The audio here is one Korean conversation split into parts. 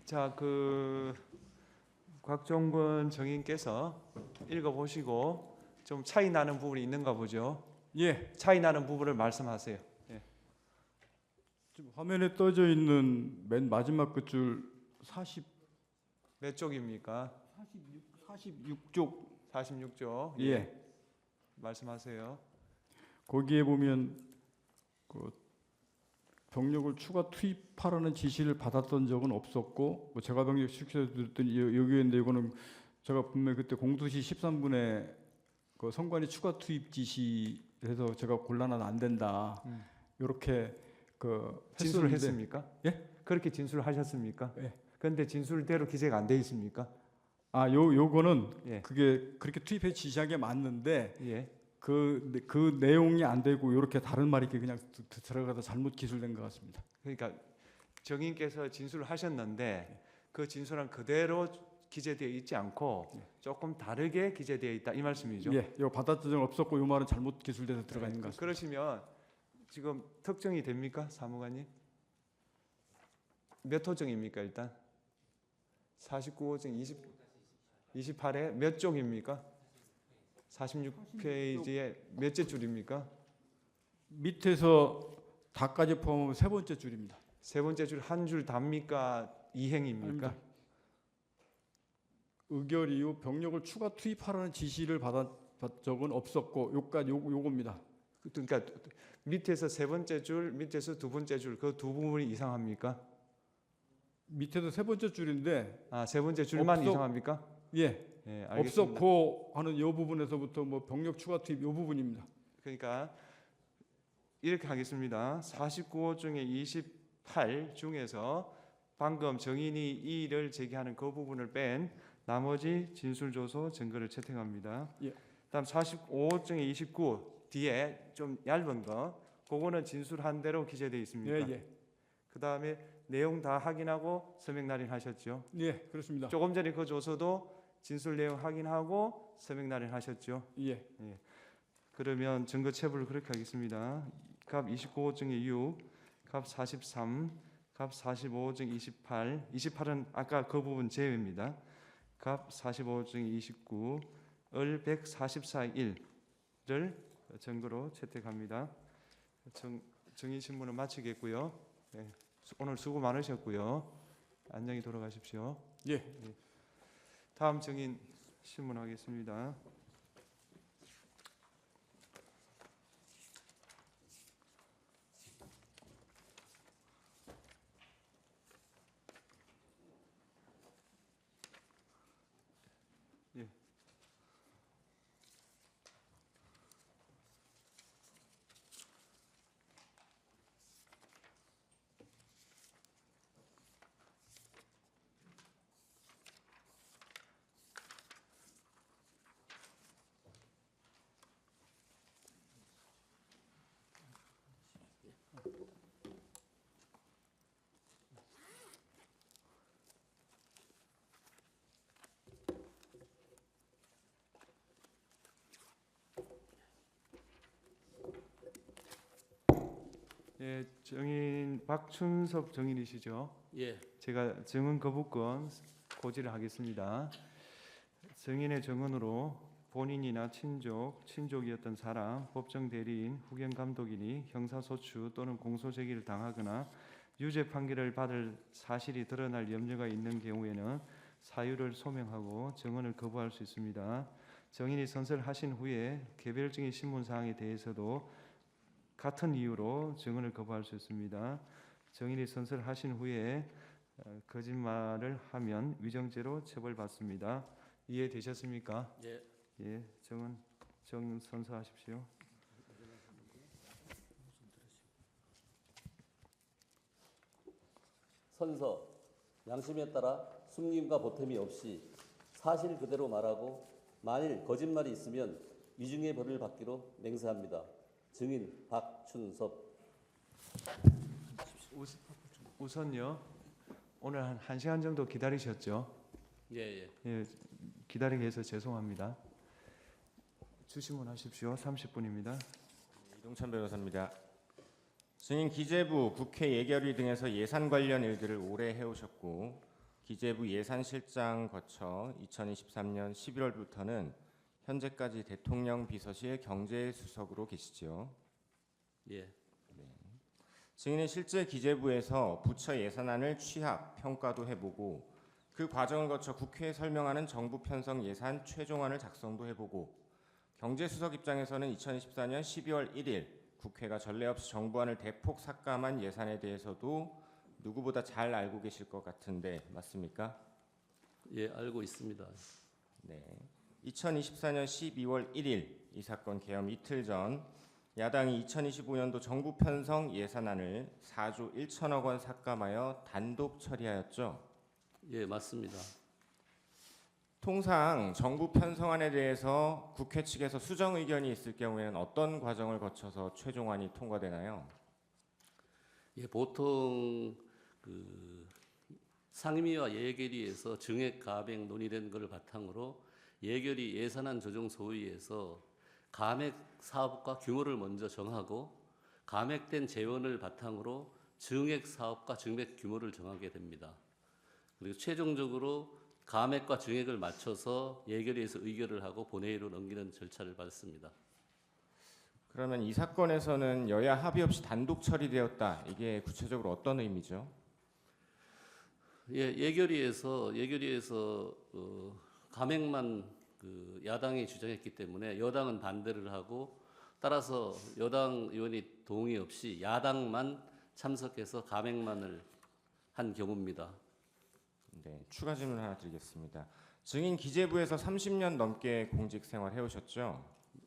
자, 곽종건 정인께서 읽어보시고 좀 차이 나는 부분이 있는가 보죠. 예, 차이 나는 부분을 말씀하세요. 예. 지금 화면에 떠져 있는 맨 마지막 그 줄 40, 몇 쪽입니까? 46쪽. 46쪽. 예, 말씀하세요. 거기에 보면 그 병력을 추가 투입하라는 지시를 받았던 적은 없었고, 뭐 제가 병력 시켜서 들었더니 여기인데 이거는 제가 분명히 그때 공두시 13분에 그 선관위 추가 투입 지시해서 제가 곤란하면 안 된다. 이렇게 그 진술을 했었는데, 했습니까? 예? 그렇게 진술하셨습니까? 예. 그런데 진술대로 기재가 안 돼 있습니까? 요거는 예. 그게 그렇게 투입해 지시한 게 맞는데 예. 그 내용이 안 되고 이렇게 다른 말이 이렇게 그냥 들어가다 잘못 기술된 것 같습니다. 그러니까 정인께서 진술을 하셨는데 그 진술은 그대로 기재되어 있지 않고 조금 다르게 기재되어 있다 이 말씀이죠. 예, 요 받았던 적 없었고 요 말은 잘못 기술돼서 들어가 있는 것 같습니다. 그러시면 지금 특정이 됩니까, 사무관님? 몇 호정입니까 일단? 49호정 28에 몇 쪽입니까? 46페이지에 몇째 줄입니까? 밑에서 다까지 포함하면 세 번째 줄입니다. 세 번째 줄 한 줄 답니까? 이행입니까? 아닙니다. 의결 이후 병력을 추가 투입하라는 지시를 받은 적은 없었고 요까지 요겁니다. 그러니까 밑에서 세 번째 줄, 밑에서 두 번째 줄 그 두 부분이 이상합니까? 밑에서 세 번째 줄인데 세 번째 줄만 이상합니까? 예, 예, 알겠습니다. 없었고 하는 요 부분에서부터 뭐 병력 추가 투입 요 부분입니다. 그러니까 이렇게 하겠습니다. 49호 중에 28 중에서 방금 정인이 이의를 제기하는 그 부분을 뺀 나머지 진술조서 증거를 채택합니다. 예. 다음 45호 중에 29 뒤에 좀 얇은 거 그거는 진술한 대로 기재되어 있습니까? 예. 그 다음에 내용 다 확인하고 서명 날인하셨죠? 예, 그렇습니다. 조금 전에 그 조서도 진술 내용 확인하고 서명 날인하셨죠? 예. 그러면 증거 체불을 그렇게 하겠습니다. 갑 29호 중에 6, 갑 43, 갑 45호 중에 28, 28은 아까 그 부분 제외입니다. 갑 45호 중에 29, 을 144일을 증거로 채택합니다. 정인 신문은 마치겠고요. 네, 오늘 수고 많으셨고요. 안녕히 돌아가십시오. 예. 다음 정인 신문하겠습니다. 예. 예, 정인 박춘섭 정인이시죠? 예, 제가 증언 거부권 고지를 하겠습니다. 증인의 증언으로 본인이나 친족이었던 사람, 법정 대리인, 후견 감독인이 형사소추 또는 공소제기를 당하거나 유죄 판결을 받을 사실이 드러날 염려가 있는 경우에는 사유를 소명하고 증언을 거부할 수 있습니다. 증인이 선서하신 후에 개별적인 신문 사항에 대해서도 같은 이유로 증언을 거부할 수 있습니다. 증인이 선서하신 후에 거짓말을 하면 위정죄로 처벌받습니다. 이해되셨습니까? 예. 예, 증언 선서하십시오. 선서 양심에 따라 숨김과 보탬이 없이 사실 그대로 말하고 만일 거짓말이 있으면 위중의 벌을 받기로 맹세합니다. 증인 박춘섭. 우선요. 오늘 한 1시간 정도 기다리셨죠? 예. 예, 기다리게 해서 죄송합니다. 주시문 하십시오. 30분입니다. 이동찬 변호사입니다. 증인 기재부, 국회 예결위 등에서 예산 관련 일들을 오래 해오셨고 기재부 예산실장 거쳐 2023년 11월부터는 현재까지 대통령 비서실 경제수석으로 계시죠. 예, 증인은 실제 기재부에서 부처 예산안을 취합, 평가도 해보고 그 과정을 거쳐 국회에 설명하는 정부 편성 예산 최종안을 작성도 해보고 경제수석 입장에서는 2024년 12월 1일 국회가 전례 없이 정부안을 대폭 삭감한 예산에 대해서도 누구보다 잘 알고 계실 것 같은데 맞습니까? 예, 알고 있습니다. 네. 2024년 12월 1일 이 사건 개엄 이틀 전 야당이 2025년도 정부 편성 예산안을 4조 1천억 원 삭감하여 단독 처리하였죠. 예, 맞습니다. 통상 정부 편성안에 대해서 국회 측에서 수정 의견이 있을 경우에는 어떤 과정을 거쳐서 최종안이 통과되나요? 예, 보통 그 상임위와 예결위에서 증액 가백 논의된 것을 바탕으로 예결위 예산안 조정 소위에서 감액 사업과 규모를 먼저 정하고 감액된 재원을 바탕으로 증액 사업과 증액 규모를 정하게 됩니다. 그리고 최종적으로 감액과 증액을 맞춰서 예결위에서 의결을 하고 본회의로 넘기는 절차를 밟습니다. 그러면 이 사건에서는 여야 합의 없이 단독 처리되었다. 이게 구체적으로 어떤 의미죠? 예, 예결위에서 감액만 그 야당이 주장했기 때문에 여당은 반대를 하고 따라서 여당 의원이 동의 없이 야당만 참석해서 감액만을 한 경우입니다. 네, 추가 질문 하나 드리겠습니다. 증인 기재부에서 30년 넘게 공직 생활 해오셨죠?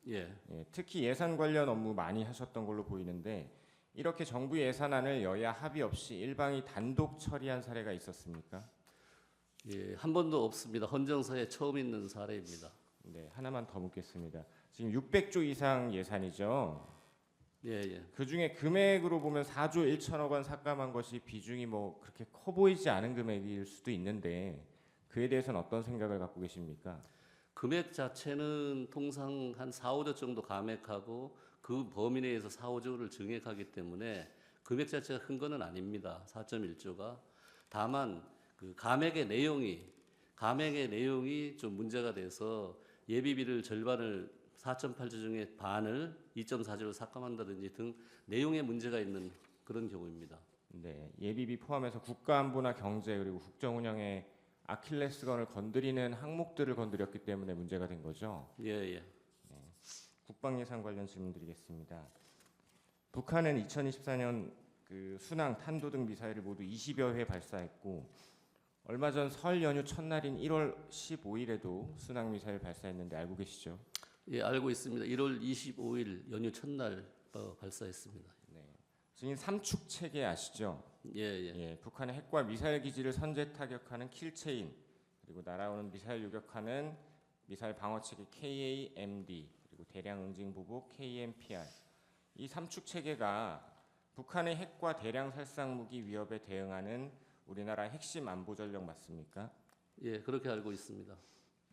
예, 특히 예산 관련 업무 많이 하셨던 걸로 보이는데 이렇게 정부 예산안을 여야 합의 없이 일방이 단독 처리한 사례가 있었습니까? 예, 한 번도 없습니다. 헌정사에 처음 있는 사례입니다. 네, 하나만 더 묻겠습니다. 지금 600조 이상 예산이죠. 예, 예. 그 중에 금액으로 보면 4조 1천억 원 삭감한 것이 비중이 뭐 그렇게 커 보이지 않은 금액일 수도 있는데 그에 대해서는 어떤 생각을 갖고 계십니까? 금액 자체는 통상 한 4, 5조 정도 감액하고 그 범위 내에서 4, 5조를 증액하기 때문에 금액 자체가 큰 거는 아닙니다. 4.1조가. 다만 그 감액의 내용이 좀 문제가 돼서 예비비를 절반을 4.8조 중에 반을 2.4조로 삭감한다든지 등 내용에 문제가 있는 그런 경우입니다. 네, 예비비 포함해서 국가안보나 경제 그리고 국정 운영에 아킬레스건을 건드리는 항목들을 건드렸기 때문에 문제가 된 거죠. 예, 예. 국방 예산 관련 질문 드리겠습니다. 북한은 2024년 그 순항, 탄도 등 미사일을 모두 20여 회 발사했고 얼마 전 설 연휴 첫날인 1월 15일에도 순항 미사일 발사했는데 알고 계시죠? 예, 알고 있습니다. 1월 25일 연휴 첫날 발사했습니다. 네. 증인 삼축 체계 아시죠? 예, 예. 예, 북한의 핵과 미사일 기지를 선제 타격하는 킬체인 그리고 날아오는 미사일 요격하는 미사일 방어 체계 KAMD 그리고 대량 응징 보복 KMPR 이 삼축 체계가 북한의 핵과 대량 살상 무기 위협에 대응하는 우리나라 핵심 안보 전력 맞습니까? 예, 그렇게 알고 있습니다.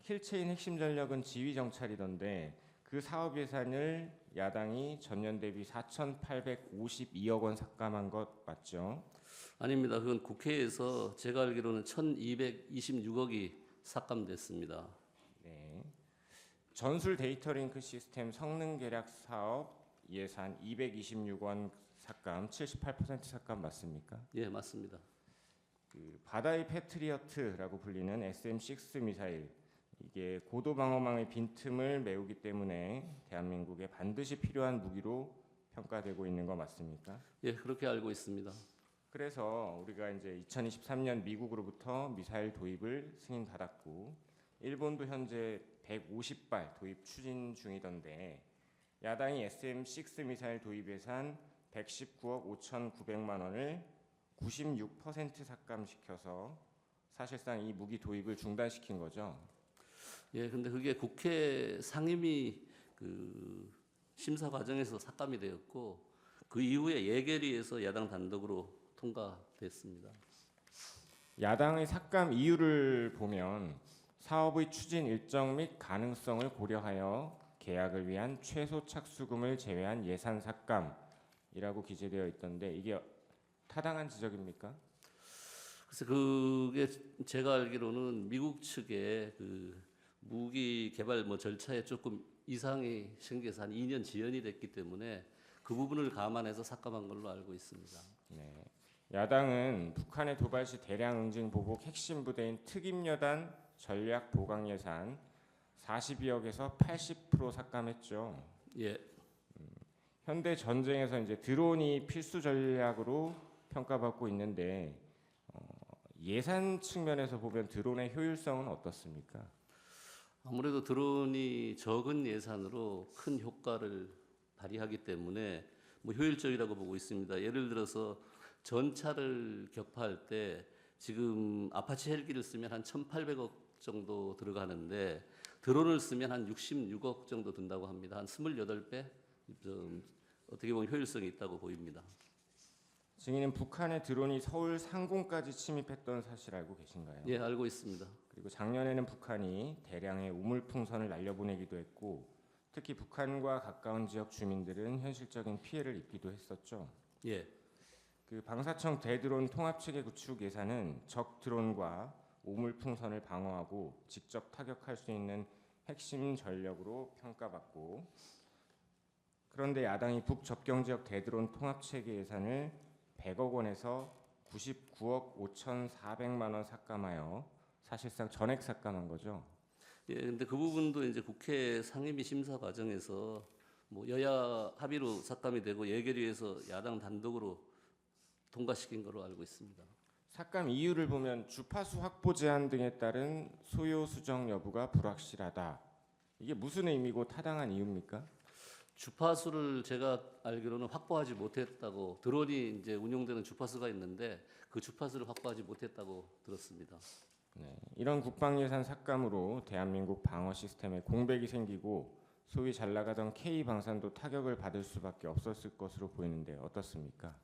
킬체인 핵심 전력은 지휘 정찰이던데 그 사업 예산을 야당이 전년 대비 4,852억 원 삭감한 것 맞죠? 아닙니다. 그건 국회에서 제가 알기로는 1,226억이 삭감됐습니다. 네. 전술 데이터 링크 시스템 성능 계략 사업 예산 226원 삭감 78% 삭감 맞습니까? 예, 맞습니다. 그 바다의 패트리어트라고 불리는 SM-6 미사일 이게 고도 방어망의 빈틈을 메우기 때문에 대한민국에 반드시 필요한 무기로 평가되고 있는 거 맞습니까? 예, 그렇게 알고 있습니다. 그래서 우리가 이제 2023년 미국으로부터 미사일 도입을 승인받았고 일본도 현재 150발 도입 추진 중이던데 야당이 SM-6 미사일 도입 예산 119억 5,900만 원을 96% 삭감시켜서 사실상 이 무기 도입을 중단시킨 거죠. 예, 근데 그게 국회 상임위 그 심사 과정에서 삭감이 되었고 그 이후에 예결위에서 야당 단독으로 통과됐습니다. 야당의 삭감 이유를 보면 사업의 추진 일정 및 가능성을 고려하여 계약을 위한 최소 착수금을 제외한 예산 삭감이라고 기재되어 있던데 이게 타당한 지적입니까? 그래서 그게 제가 알기로는 미국 측의 그 무기 개발 뭐 절차에 조금 이상이 생겨서 한 2년 지연이 됐기 때문에 그 부분을 감안해서 삭감한 걸로 알고 있습니다. 네. 야당은 북한의 도발 시 대량 응징 보복 핵심 부대인 특임여단 전략 보강 예산 42억에서 80% 삭감했죠. 예, 현대 전쟁에서 이제 드론이 필수 전략으로 평가받고 있는데 예산 측면에서 보면 드론의 효율성은 어떻습니까? 아무래도 드론이 적은 예산으로 큰 효과를 발휘하기 때문에 뭐 효율적이라고 보고 있습니다. 예를 들어서 전차를 격파할 때 지금 아파치 헬기를 쓰면 한 1,800억 정도 들어가는데 드론을 쓰면 한 66억 정도 든다고 합니다. 한 28배 좀 어떻게 보면 효율성이 있다고 보입니다. 증인은 북한의 드론이 서울 상공까지 침입했던 사실 알고 계신가요? 예, 알고 있습니다. 그리고 작년에는 북한이 대량의 우물풍선을 날려보내기도 했고 특히 북한과 가까운 지역 주민들은 현실적인 피해를 입기도 했었죠. 예, 그 방사청 대드론 통합체계 구축 예산은 적 드론과 우물풍선을 방어하고 직접 타격할 수 있는 핵심 전력으로 평가받고 그런데 야당이 북접경 지역 대드론 통합체계 예산을 100억 원에서 99억 5,400만 원 삭감하여 사실상 전액 삭감한 거죠. 예, 근데 그 부분도 이제 국회 상임위 심사 과정에서 뭐 여야 합의로 삭감이 되고 예결위에서 야당 단독으로 통과시킨 걸로 알고 있습니다. 삭감 이유를 보면 주파수 확보 제한 등에 따른 소요 수정 여부가 불확실하다. 이게 무슨 의미고 타당한 이유입니까? 주파수를 제가 알기로는 확보하지 못했다고 드론이 이제 운용되는 주파수가 있는데 그 주파수를 확보하지 못했다고 들었습니다. 네, 이런 국방 예산 삭감으로 대한민국 방어 시스템에 공백이 생기고 소위 잘 나가던 K 방산도 타격을 받을 수밖에 없었을 것으로 보이는데 어떻습니까?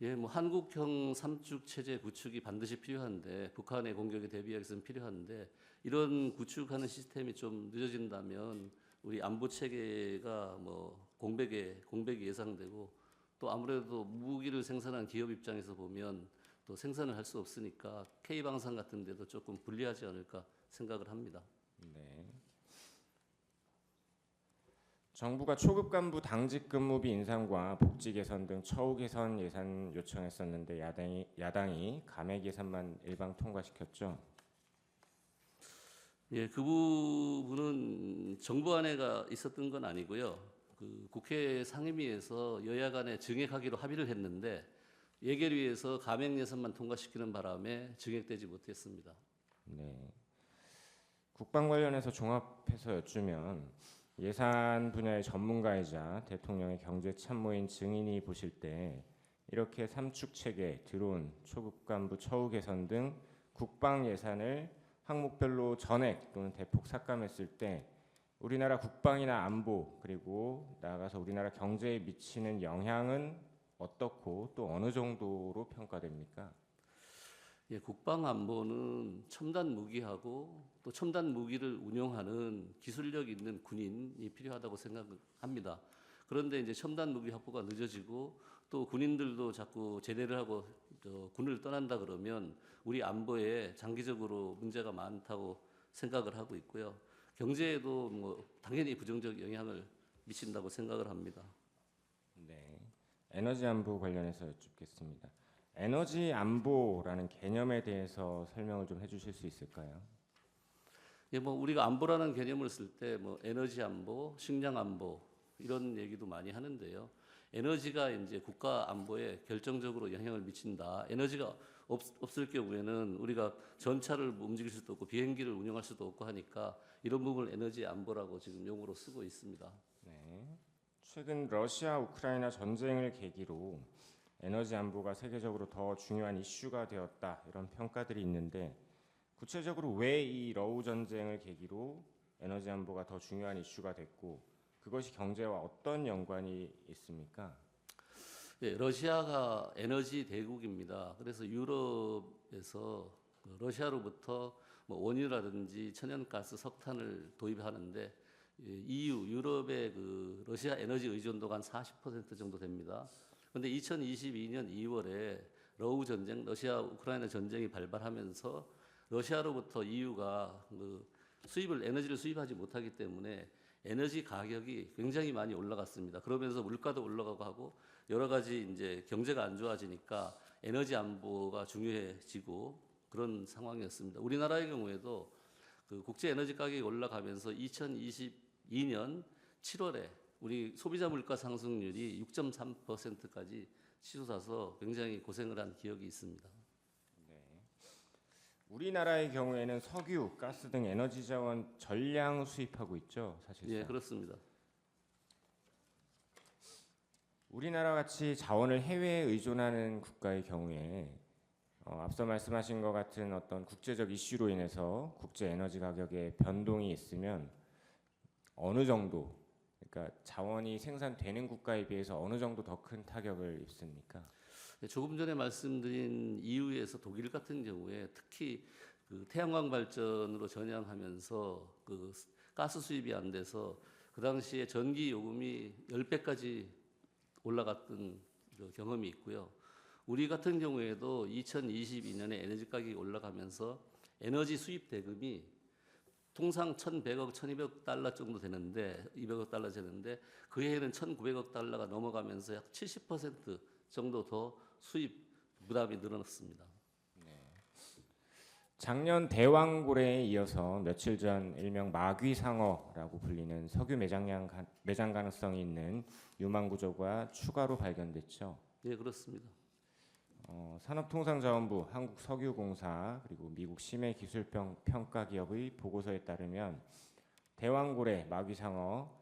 예, 뭐 한국형 삼축 체제 구축이 반드시 필요한데 북한의 공격에 대비하기 위해서는 필요한데 이런 구축하는 시스템이 좀 늦어진다면 우리 안보 체계가 뭐 공백이 예상되고 또 아무래도 무기를 생산한 기업 입장에서 보면 또 생산을 할 수 없으니까 K 방산 같은 데도 조금 불리하지 않을까 생각을 합니다. 네. 정부가 초급 간부 당직 근무비 인상과 복지 개선 등 처우 개선 예산 요청했었는데 야당이 감액 예산만 일방 통과시켰죠. 예, 그 부분은 정부안에가 있었던 건 아니고요. 그 국회 상임위에서 여야 간에 증액하기로 합의를 했는데 예결위에서 감액 예산만 통과시키는 바람에 증액되지 못했습니다. 네. 국방 관련해서 종합해서 여쭈면 예산 분야의 전문가이자 대통령의 경제 참모인 증인이 보실 때 이렇게 삼축 체계, 드론, 초급 간부 처우 개선 등 국방 예산을 항목별로 전액 또는 대폭 삭감했을 때 우리나라 국방이나 안보 그리고 나아가서 우리나라 경제에 미치는 영향은 어떻고 또 어느 정도로 평가됩니까? 예, 국방 안보는 첨단 무기하고 또 첨단 무기를 운용하는 기술력 있는 군인이 필요하다고 생각합니다. 그런데 이제 첨단 무기 확보가 늦어지고 또 군인들도 자꾸 제대를 하고 군을 떠난다 그러면 우리 안보에 장기적으로 문제가 많다고 생각을 하고 있고요. 경제에도 뭐 당연히 부정적 영향을 미친다고 생각을 합니다. 네. 에너지 안보 관련해서 여쭙겠습니다. 에너지 안보라는 개념에 대해서 설명을 좀 해주실 수 있을까요? 예, 뭐 우리가 안보라는 개념을 쓸 때 뭐 에너지 안보, 식량 안보 이런 얘기도 많이 하는데요. 에너지가 이제 국가 안보에 결정적으로 영향을 미친다. 에너지가 없을 경우에는 우리가 전차를 움직일 수도 없고 비행기를 운영할 수도 없고 하니까 이런 부분을 에너지 안보라고 지금 용어로 쓰고 있습니다. 네. 최근 러시아 우크라이나 전쟁을 계기로 에너지 안보가 세계적으로 더 중요한 이슈가 되었다 이런 평가들이 있는데 구체적으로 왜 이 러우 전쟁을 계기로 에너지 안보가 더 중요한 이슈가 됐고 그것이 경제와 어떤 연관이 있습니까? 예, 러시아가 에너지 대국입니다. 그래서 유럽에서 러시아로부터 뭐 원유라든지 천연가스, 석탄을 도입하는데 EU 유럽의 그 러시아 에너지 의존도가 한 40% 정도 됩니다. 그런데 2022년 2월에 러우 전쟁, 러시아 우크라이나 전쟁이 발발하면서 러시아로부터 EU가 수입을 에너지를 수입하지 못하기 때문에 에너지 가격이 굉장히 많이 올라갔습니다. 그러면서 물가도 올라가고 하고 여러 가지 이제 경제가 안 좋아지니까 에너지 안보가 중요해지고 그런 상황이었습니다. 우리나라의 경우에도 그 국제 에너지 가격이 올라가면서 2022년 7월에 우리 소비자 물가 상승률이 6.3%까지 치솟아서 굉장히 고생을 한 기억이 있습니다. 우리나라의 경우에는 석유, 가스 등 에너지 자원 전량 수입하고 있죠, 사실상. 예, 그렇습니다. 우리나라 같이 자원을 해외에 의존하는 국가의 경우에 앞서 말씀하신 것 같은 어떤 국제적 이슈로 인해서 국제 에너지 가격에 변동이 있으면 어느 정도, 그러니까 자원이 생산되는 국가에 비해서 어느 정도 더 큰 타격을 입습니까? 조금 전에 말씀드린 EU에서 독일 같은 경우에 특히 그 태양광 발전으로 전향하면서 그 가스 수입이 안 돼서 그 당시에 전기 요금이 10배까지 올라갔던 그 경험이 있고요. 우리 같은 경우에도 2022년에 에너지 가격이 올라가면서 에너지 수입 대금이 통상 1,100억, 1,200억 달러 정도 되는데 200억 달러 되는데 그 해에는 1,900억 달러가 넘어가면서 약 70% 정도 더 수입 부담이 늘어났습니다. 작년 대왕고래에 이어서 며칠 전 일명 마귀상어라고 불리는 석유 매장 가능성이 있는 유망 구조가 추가로 발견됐죠. 예, 그렇습니다. 산업통상자원부, 한국석유공사 그리고 미국 심해기술평가기업의 보고서에 따르면 대왕고래, 마귀상어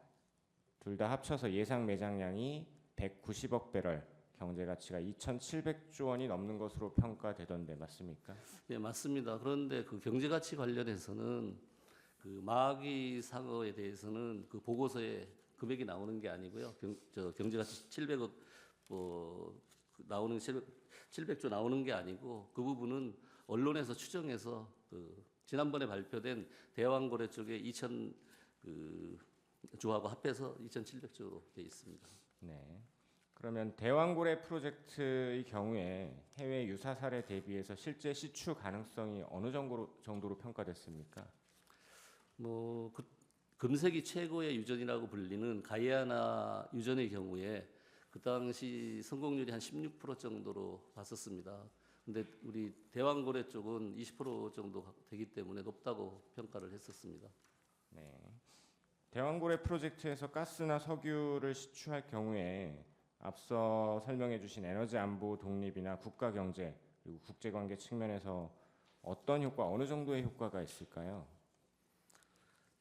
둘 다 합쳐서 예상 매장량이 190억 배럴, 경제가치가 2,700조 원이 넘는 것으로 평가되던데 맞습니까? 예, 맞습니다. 그런데 그 경제가치 관련해서는 그 마귀 상어에 대해서는 그 보고서에 금액이 나오는 게 아니고요. 경제가치 700억 나오는 700조 나오는 게 아니고 그 부분은 언론에서 추정해서 그 지난번에 발표된 대왕고래 쪽에 2,000 조하고 합해서 2,700조로 되어 있습니다. 네. 그러면 대왕고래 프로젝트의 경우에 해외 유사 사례 대비해서 실제 시추 가능성이 어느 정도로 평가됐습니까? 금색이 최고의 유전이라고 불리는 가이아나 유전의 경우에 그 당시 성공률이 한 16% 정도로 봤었습니다. 근데 우리 대왕고래 쪽은 20% 정도 되기 때문에 높다고 평가를 했었습니다. 네. 대왕고래 프로젝트에서 가스나 석유를 시추할 경우에 앞서 설명해 주신 에너지 안보 독립이나 국가 경제 그리고 국제 관계 측면에서 어떤 효과, 어느 정도의 효과가 있을까요?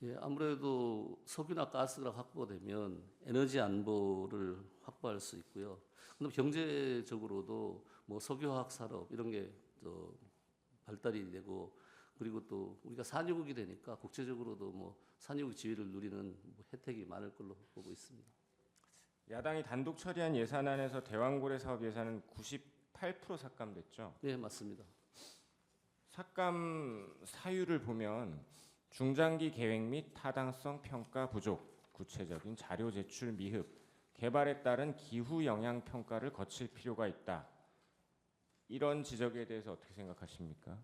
예, 아무래도 석유나 가스가 확보되면 에너지 안보를 확보할 수 있고요. 그럼 경제적으로도 뭐 석유화학 산업 이런 게 더 발달이 되고 그리고 또 우리가 산유국이 되니까 국제적으로도 뭐 산유국 지위를 누리는 혜택이 많을 걸로 보고 있습니다. 야당이 단독 처리한 예산안에서 대왕고래 사업 예산은 98% 삭감됐죠. 네, 맞습니다. 삭감 사유를 보면 중장기 계획 및 타당성 평가 부족, 구체적인 자료 제출 미흡, 개발에 따른 기후 영향 평가를 거칠 필요가 있다. 이런 지적에 대해서 어떻게 생각하십니까?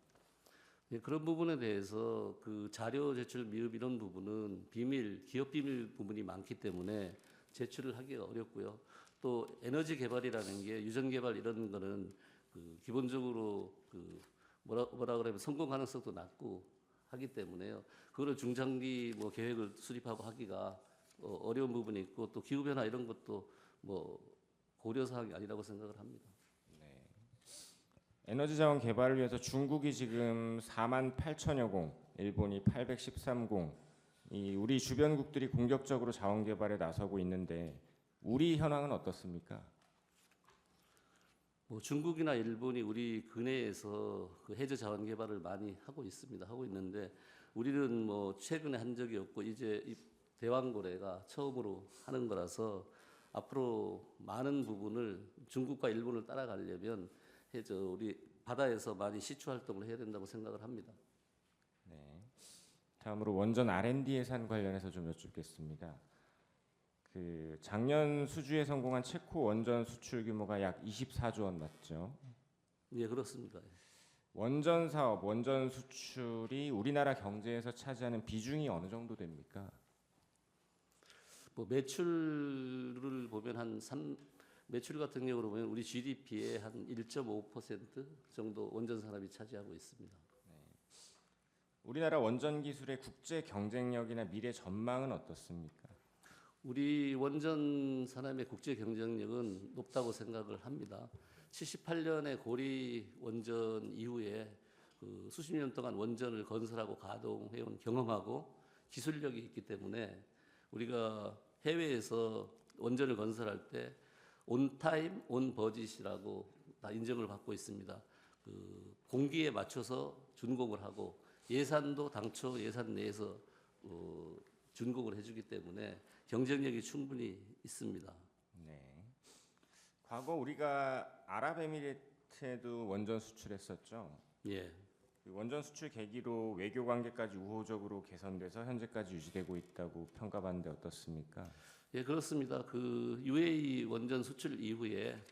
예, 그런 부분에 대해서 그 자료 제출 미흡 이런 부분은 비밀, 기업 비밀 부분이 많기 때문에 제출을 하기가 어렵고요. 또 에너지 개발이라는 게 유전 개발 이런 거는 그 기본적으로 그 뭐라 그러면 성공 가능성도 낮고 하기 때문에요. 그거를 중장기 뭐 계획을 수립하고 하기가 어려운 부분이 있고 또 기후 변화 이런 것도 뭐 고려 사항이 아니라고 생각을 합니다. 에너지 자원 개발을 위해서 중국이 지금 48,000여 공, 일본이 813공, 이 우리 주변국들이 공격적으로 자원 개발에 나서고 있는데 우리 현황은 어떻습니까? 뭐 중국이나 일본이 우리 근해에서 그 해저 자원 개발을 많이 하고 있습니다. 하고 있는데 우리는 뭐 최근에 한 적이 없고 이제 이 대왕고래가 처음으로 하는 거라서 앞으로 많은 부분을 중국과 일본을 따라가려면 해저 우리 바다에서 많이 시추 활동을 해야 된다고 생각을 합니다. 네. 다음으로 원전 R&D 예산 관련해서 좀 여쭙겠습니다. 그 작년 수주에 성공한 체코 원전 수출 규모가 약 24조 원 맞죠? 예, 그렇습니다. 원전 사업, 원전 수출이 우리나라 경제에서 차지하는 비중이 어느 정도 됩니까? 뭐 매출을 보면 매출 같은 경우로 보면 우리 GDP의 한 1.5% 정도 원전 산업이 차지하고 있습니다. 우리나라 원전 기술의 국제 경쟁력이나 미래 전망은 어떻습니까? 우리 원전 산업의 국제 경쟁력은 높다고 생각을 합니다. 78년에 고리 원전 이후에 그 수십 년 동안 원전을 건설하고 가동해온 경험하고 기술력이 있기 때문에 우리가 해외에서 원전을 건설할 때 온타임, 온버짓이라고 다 인정을 받고 있습니다. 그 공기에 맞춰서 준공을 하고 예산도 당초 예산 내에서 준공을 해주기 때문에 경쟁력이 충분히 있습니다. 네. 과거 우리가 아랍에미리트에도 원전 수출했었죠. 예, 그 원전 수출 계기로 외교 관계까지 우호적으로 개선돼서 현재까지 유지되고 있다고 평가받는데 어떻습니까? 예, 그렇습니다. 그 UAE 원전 수출 이후에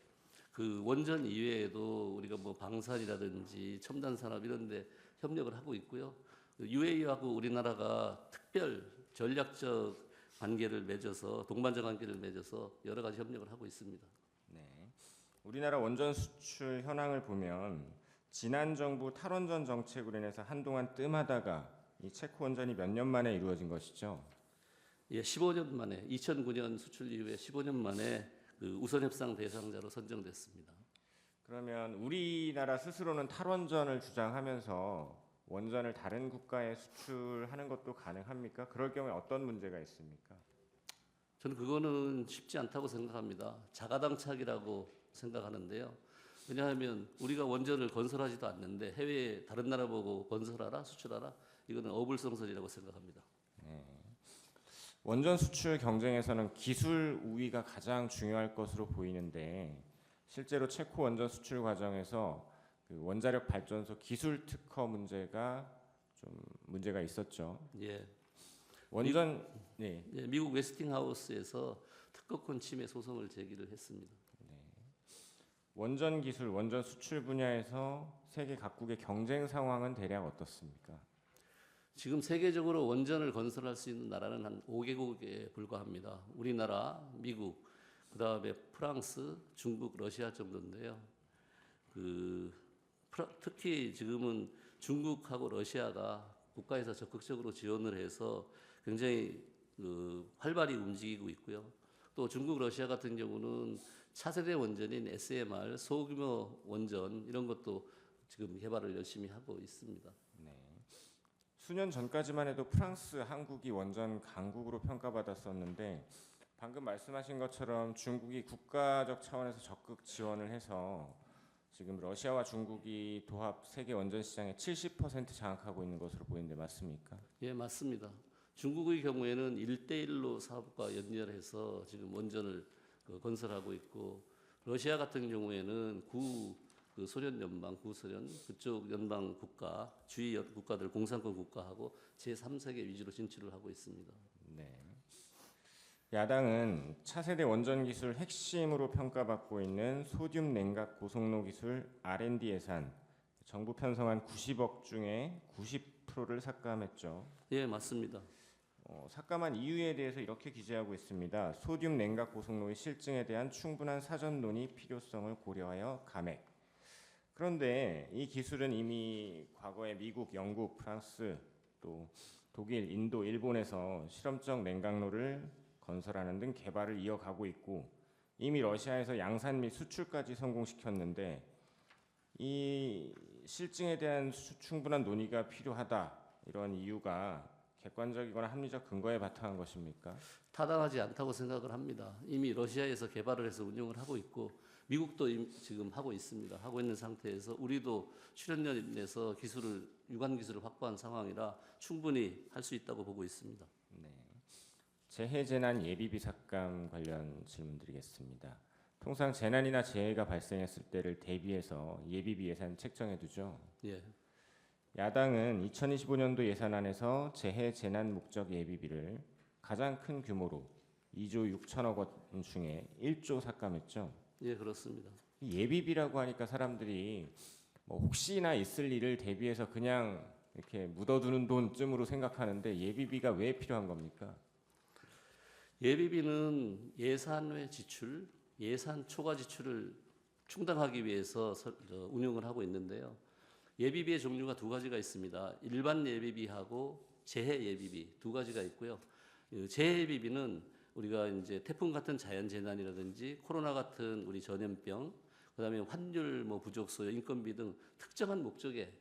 그 원전 이외에도 우리가 뭐 방산이라든지 첨단 산업 이런 데 협력을 하고 있고요. UAE하고 우리나라가 특별 전략적 관계를 맺어서 동반자 관계를 맺어서 여러 가지 협력을 하고 있습니다. 네. 우리나라 원전 수출 현황을 보면 지난 정부 탈원전 정책으로 인해서 한동안 뜸하다가 이 체코 원전이 몇 년 만에 이루어진 것이죠. 예, 15년 만에 2009년 수출 이후에 15년 만에 그 우선 협상 대상자로 선정됐습니다. 그러면 우리나라 스스로는 탈원전을 주장하면서 원전을 다른 국가에 수출하는 것도 가능합니까? 그럴 경우에 어떤 문제가 있습니까? 저는 그거는 쉽지 않다고 생각합니다. 자가당착이라고 생각하는데요. 왜냐하면 우리가 원전을 건설하지도 않는데 해외에 다른 나라 보고 건설하라, 수출하라 이거는 어불성설이라고 생각합니다. 원전 수출 경쟁에서는 기술 우위가 가장 중요할 것으로 보이는데 실제로 체코 원전 수출 과정에서 그 원자력 발전소 기술 특허 문제가 좀 문제가 있었죠. 예, 원전 네. 예, 미국 웨스팅하우스에서 특허권 침해 소송을 제기를 했습니다. 원전 기술, 원전 수출 분야에서 세계 각국의 경쟁 상황은 대략 어떻습니까? 지금 세계적으로 원전을 건설할 수 있는 나라는 한 5개국에 불과합니다. 우리나라, 미국, 그다음에 프랑스, 중국, 러시아 정도인데요. 특히 지금은 중국하고 러시아가 국가에서 적극적으로 지원을 해서 굉장히 활발히 움직이고 있고요. 또 중국, 러시아 같은 경우는 차세대 원전인 SMR, 소규모 원전 이런 것도 지금 개발을 열심히 하고 있습니다. 수년 전까지만 해도 프랑스, 한국이 원전 강국으로 평가받았었는데 방금 말씀하신 것처럼 중국이 국가적 차원에서 적극 지원을 해서 지금 러시아와 중국이 도합 세계 원전 시장의 70% 장악하고 있는 것으로 보이는데 맞습니까? 예, 맞습니다. 중국의 경우에는 1대1로 사업과 연결해서 지금 원전을 건설하고 있고 러시아 같은 경우에는 그 소련 연방, 구소련 그쪽 연방 국가, 주위 국가들 공산권 국가하고 제3세계 위주로 진출을 하고 있습니다. 네. 야당은 차세대 원전 기술 핵심으로 평가받고 있는 소듐 냉각 고속로 기술 R&D 예산 정부 편성한 90억 중에 90%를 삭감했죠. 예, 맞습니다. 삭감한 이유에 대해서 이렇게 기재하고 있습니다. 소듐 냉각 고속로의 실증에 대한 충분한 사전 논의 필요성을 고려하여 감액. 그런데 이 기술은 이미 과거에 미국, 영국, 프랑스, 또 독일, 인도, 일본에서 실험적 냉각로를 건설하는 등 개발을 이어가고 있고 이미 러시아에서 양산 및 수출까지 성공시켰는데 이 실증에 대한 충분한 논의가 필요하다 이런 이유가 객관적이거나 합리적 근거에 바탕한 것입니까? 타당하지 않다고 생각을 합니다. 이미 러시아에서 개발을 해서 운영을 하고 있고 미국도 지금 하고 있습니다. 하고 있는 상태에서 우리도 출연연에서 유관 기술을 확보한 상황이라 충분히 할 수 있다고 보고 있습니다. 재해재난 예비비 삭감 관련 질문드리겠습니다. 통상 재난이나 재해가 발생했을 때를 대비해서 예비비 예산 책정해 두죠. 예, 야당은 2025년도 예산안에서 재해재난 목적 예비비를 가장 큰 규모로 2조 6천억 원 중에 1조 삭감했죠. 예, 그렇습니다. 예비비라고 하니까 사람들이 뭐 혹시나 있을 일을 대비해서 그냥 이렇게 묻어두는 돈쯤으로 생각하는데 예비비가 왜 필요한 겁니까? 예비비는 예산 외 지출, 예산 초과 지출을 충당하기 위해서 운영을 하고 있는데요. 예비비의 종류가 두 가지가 있습니다. 일반 예비비하고 재해 예비비 두 가지가 있고요. 재해 예비비는 우리가 이제 태풍 같은 자연 재난이라든지 코로나 같은 우리 전염병, 그다음에 환율 뭐 부족 소요, 인건비 등 특정한 목적에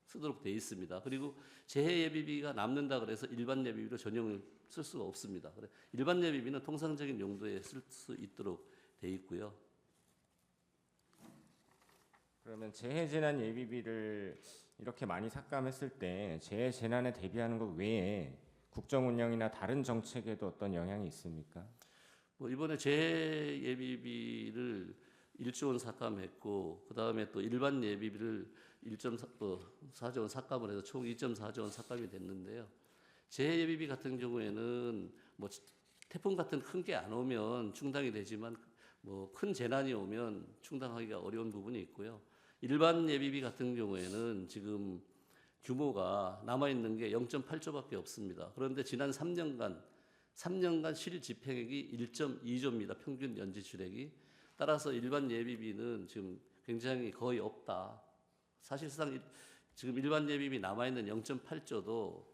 쓰도록 되어 있습니다. 그리고 재해 예비비가 남는다 그래서 일반 예비비로 전용을 쓸 수가 없습니다. 그래 일반 예비비는 통상적인 용도에 쓸 수 있도록 되어 있고요. 그러면 재해재난 예비비를 이렇게 많이 삭감했을 때 재해재난에 대비하는 것 외에 국정 운영이나 다른 정책에도 어떤 영향이 있습니까? 뭐 이번에 재해 예비비를 1조 원 삭감했고 그다음에 또 일반 예비비를 1.4조 원 삭감을 해서 총 2.4조 원 삭감이 됐는데요. 재해 예비비 같은 경우에는 뭐 태풍 같은 큰 게 안 오면 충당이 되지만 뭐 큰 재난이 오면 충당하기가 어려운 부분이 있고요. 일반 예비비 같은 경우에는 지금 규모가 남아 있는 게 0.8조밖에 없습니다. 그런데 지난 3년간 실 집행액이 1.2조입니다. 평균 연지출액이. 따라서 일반 예비비는 지금 굉장히 거의 없다. 사실상 지금 일반 예비비 남아 있는 0.8조도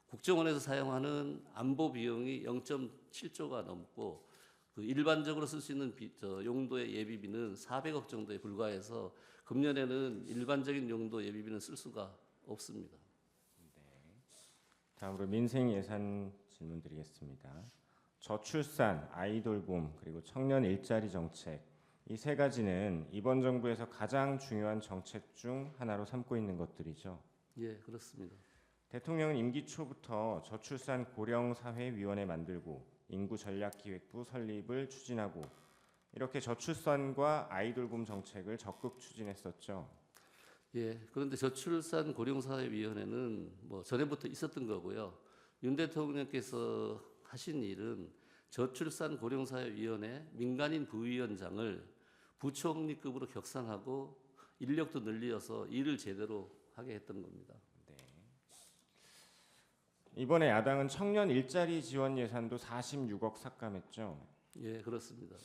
국정원에서 사용하는 안보 비용이 0.7조가 넘고 그 일반적으로 쓸 수 있는 용도의 예비비는 400억 정도에 불과해서 금년에는 일반적인 용도 예비비는 쓸 수가 없습니다. 다음으로 민생 예산 질문 드리겠습니다. 저출산, 아이돌봄, 그리고 청년 일자리 정책 이 세 가지는 이번 정부에서 가장 중요한 정책 중 하나로 삼고 있는 것들이죠. 예, 그렇습니다. 대통령은 임기 초부터 저출산 고령사회위원회 만들고 인구전략기획부 설립을 추진하고 이렇게 저출산과 아이돌봄 정책을 적극 추진했었죠. 예, 그런데 저출산 고령사회위원회는 뭐 전에부터 있었던 거고요. 윤 대통령께서 하신 일은 저출산 고령사회위원회 민간인 부위원장을 부총리급으로 격상하고 인력도 늘려서 일을 제대로 하게 했던 겁니다. 이번에 야당은 청년 일자리 지원 예산도 46억 삭감했죠. 예, 그렇습니다.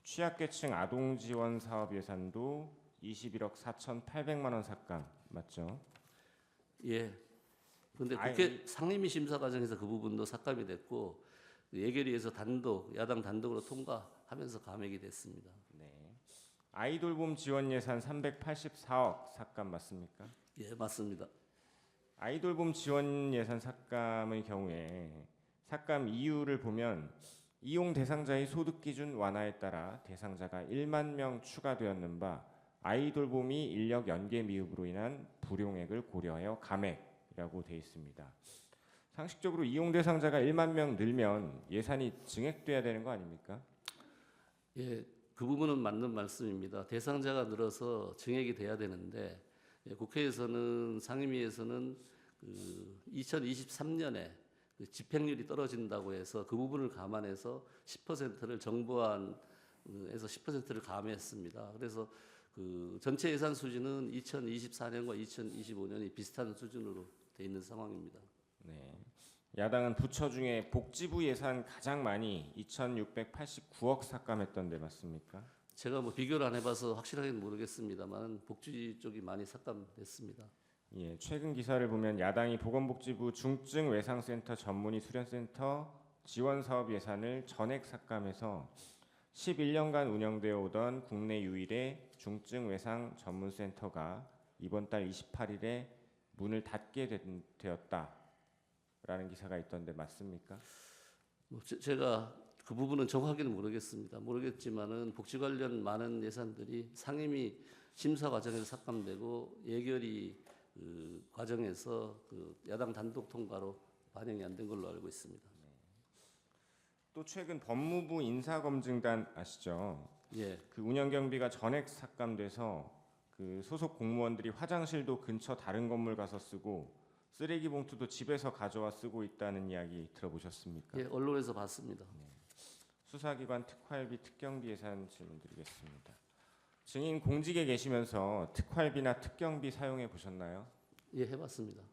취약계층 아동 지원 사업 예산도 21억 4,800만 원 삭감 맞죠? 예. 그런데 국회 상임위 심사 과정에서 그 부분도 삭감이 됐고 예결위에서 야당 단독으로 통과하면서 감액이 됐습니다. 네. 아이돌봄 지원 예산 384억 삭감 맞습니까? 예, 맞습니다. 아이돌봄 지원 예산 삭감의 경우에 삭감 이유를 보면 이용 대상자의 소득 기준 완화에 따라 대상자가 1만 명 추가되었는 바 아이돌봄이 인력 연계 미흡으로 인한 불용액을 고려하여 감액이라고 되어 있습니다. 상식적으로 이용 대상자가 1만 명 늘면 예산이 증액돼야 되는 거 아닙니까? 예, 그 부분은 맞는 말씀입니다. 대상자가 늘어서 증액이 돼야 되는데 국회에서는 상임위에서는 2023년에 집행률이 떨어진다고 해서 그 부분을 감안해서 10%를 정부안에서 10%를 감했습니다. 그래서 그 전체 예산 수준은 2024년과 2025년이 비슷한 수준으로 돼 있는 상황입니다. 네. 야당은 부처 중에 복지부 예산 가장 많이 2,689억 삭감했던데 맞습니까? 제가 뭐 비교를 안 해봐서 확실하게는 모르겠습니다만 복지 쪽이 많이 삭감됐습니다. 예, 최근 기사를 보면 야당이 보건복지부 중증외상센터 전문의 수련센터 지원 사업 예산을 전액 삭감해서 11년간 운영되어 오던 국내 유일의 중증외상 전문센터가 이번 달 28일에 문을 닫게 되었다라는 기사가 있던데 맞습니까? 뭐 제가 그 부분은 정확히는 모르겠지만은 복지 관련 많은 예산들이 상임위 심사 과정에서 삭감되고 예결위 그 과정에서 그 야당 단독 통과로 반영이 안 된 걸로 알고 있습니다. 또 최근 법무부 인사검증단 아시죠? 예, 그 운영 경비가 전액 삭감돼서 그 소속 공무원들이 화장실도 근처 다른 건물 가서 쓰고 쓰레기 봉투도 집에서 가져와 쓰고 있다는 이야기 들어보셨습니까? 예, 언론에서 봤습니다. 수사기관 특활비 특경비 예산 질문드리겠습니다. 증인 공직에 계시면서 특활비나 특경비 사용해 보셨나요? 예, 해봤습니다.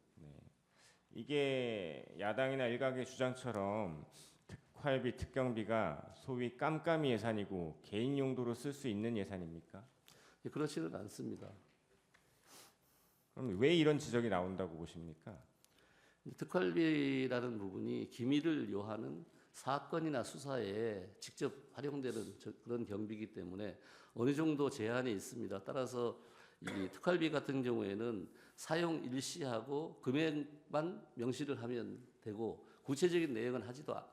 이게 야당이나 일각의 주장처럼 특활비, 특경비가 소위 깜깜이 예산이고 개인 용도로 쓸 수 있는 예산입니까? 예, 그렇지는 않습니다. 그럼 왜 이런 지적이 나온다고 보십니까? 특활비라는 부분이 기밀을 요하는 사건이나 수사에 직접 활용되는 그런 경비이기 때문에 어느 정도 제한이 있습니다. 따라서 이 특활비 같은 경우에는 사용 일시하고 금액만 명시를 하면 되고 구체적인 내용은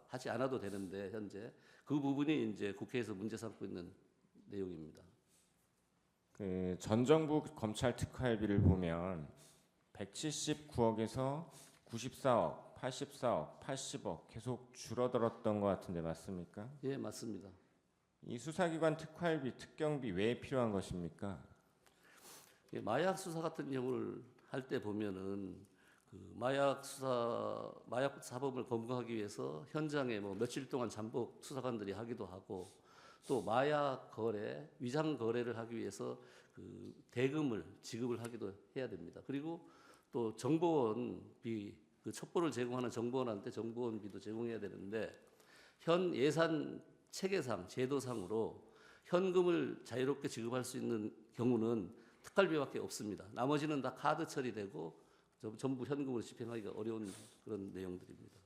하지 않아도 되는데 현재 그 부분이 이제 국회에서 문제 삼고 있는 내용입니다. 그 전 정부 검찰 특활비를 보면 179억에서 94억, 84억, 80억 계속 줄어들었던 것 같은데 맞습니까? 예, 맞습니다. 이 수사기관 특활비, 특경비 왜 필요한 것입니까? 예, 마약 수사 같은 경우를 할 때 보면은 그 마약 사범을 검거하기 위해서 현장에 뭐 며칠 동안 잠복 수사관들이 하기도 하고 또 마약 거래, 위장 거래를 하기 위해서 그 대금을 지급을 하기도 해야 됩니다. 그리고 또 정보원비, 그 첩보를 제공하는 정보원한테 정보원비도 제공해야 되는데 현 예산 체계상 제도상으로 현금을 자유롭게 지급할 수 있는 경우는 특활비밖에 없습니다. 나머지는 다 카드 처리되고 전부 현금으로 집행하기가 어려운 그런 내용들입니다.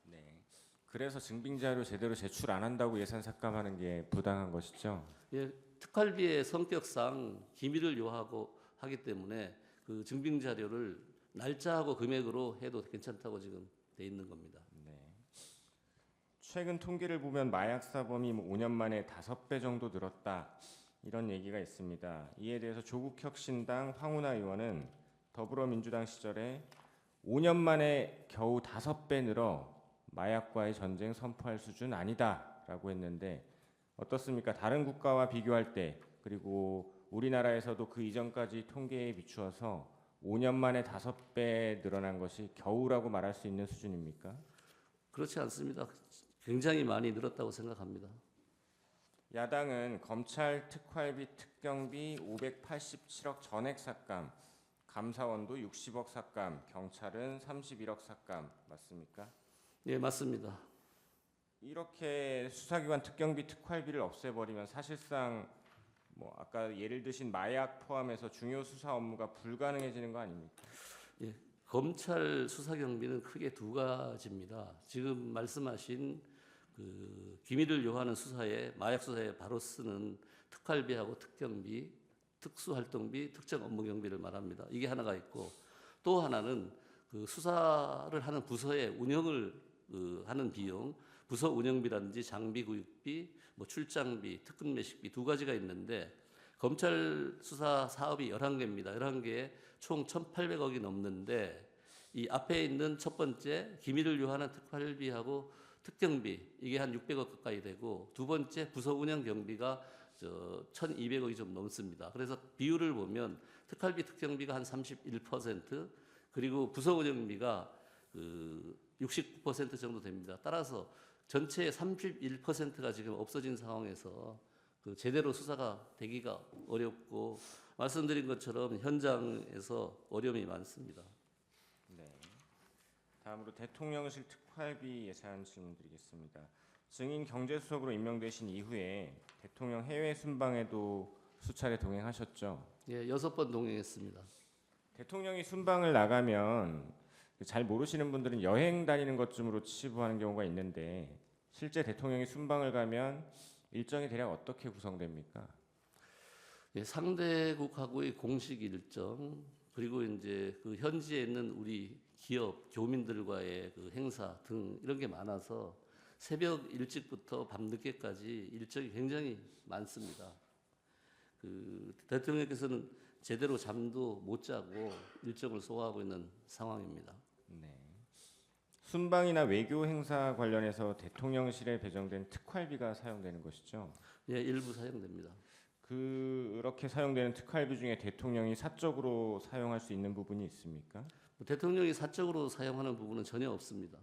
네. 그래서 증빙 자료 제대로 제출 안 한다고 예산 삭감하는 게 부당한 것이죠. 예, 특활비의 성격상 기밀을 요하고 하기 때문에 그 증빙 자료를 날짜하고 금액으로 해도 괜찮다고 지금 돼 있는 겁니다. 네. 최근 통계를 보면 마약 사범이 5년 만에 5배 정도 늘었다. 이런 얘기가 있습니다. 이에 대해서 조국혁신당 황운하 의원은 더불어민주당 시절에 5년 만에 겨우 5배 늘어 마약과의 전쟁 선포할 수준 아니다라고 했는데 어떻습니까? 다른 국가와 비교할 때 그리고 우리나라에서도 그 이전까지 통계에 비추어서 5년 만에 5배 늘어난 것이 겨우라고 말할 수 있는 수준입니까? 그렇지 않습니다. 굉장히 많이 늘었다고 생각합니다. 야당은 검찰 특활비 특경비 587억 전액 삭감, 감사원도 60억 삭감, 경찰은 31억 삭감 맞습니까? 예, 맞습니다. 이렇게 수사기관 특경비 특활비를 없애버리면 사실상 뭐 아까 예를 드신 마약 포함해서 중요 수사 업무가 불가능해지는 거 아닙니까? 예, 검찰 수사 경비는 크게 두 가지입니다. 지금 말씀하신 그 기밀을 요하는 수사에 마약 수사에 바로 쓰는 특활비하고 특경비, 특수활동비, 특정 업무 경비를 말합니다. 이게 하나가 있고 또 하나는 그 수사를 하는 부서의 운영을 하는 비용, 부서 운영비라든지 장비 구입비, 뭐 출장비, 특근 매식비 두 가지가 있는데 검찰 수사 사업이 11개입니다. 11개에 총 1,800억이 넘는데 이 앞에 있는 첫 번째 기밀을 요하는 특활비하고 특경비 이게 한 600억 가까이 되고 두 번째 부서 운영 경비가 1,200억이 좀 넘습니다. 그래서 비율을 보면 특활비 특경비가 한 31% 그리고 부서 운영비가 69% 정도 됩니다. 따라서 전체의 31%가 지금 없어진 상황에서 그 제대로 수사가 되기가 어렵고 말씀드린 것처럼 현장에서 어려움이 많습니다. 네. 다음으로 대통령실 특활비 예산 질문드리겠습니다. 증인 경제수석으로 임명되신 이후에 대통령 해외 순방에도 수차례 동행하셨죠. 예, 6번 동행했습니다. 대통령이 순방을 나가면 잘 모르시는 분들은 여행 다니는 것쯤으로 치부하는 경우가 있는데 실제 대통령이 순방을 가면 일정이 대략 어떻게 구성됩니까? 예, 상대국하고의 공식 일정 그리고 이제 그 현지에 있는 우리 기업 교민들과의 그 행사 등 이런 게 많아서 새벽 일찍부터 밤 늦게까지 일정이 굉장히 많습니다. 그 대통령께서는 제대로 잠도 못 자고 일정을 소화하고 있는 상황입니다. 네. 순방이나 외교 행사 관련해서 대통령실에 배정된 특활비가 사용되는 것이죠. 예, 일부 사용됩니다. 그렇게 사용되는 특활비 중에 대통령이 사적으로 사용할 수 있는 부분이 있습니까? 대통령이 사적으로 사용하는 부분은 전혀 없습니다.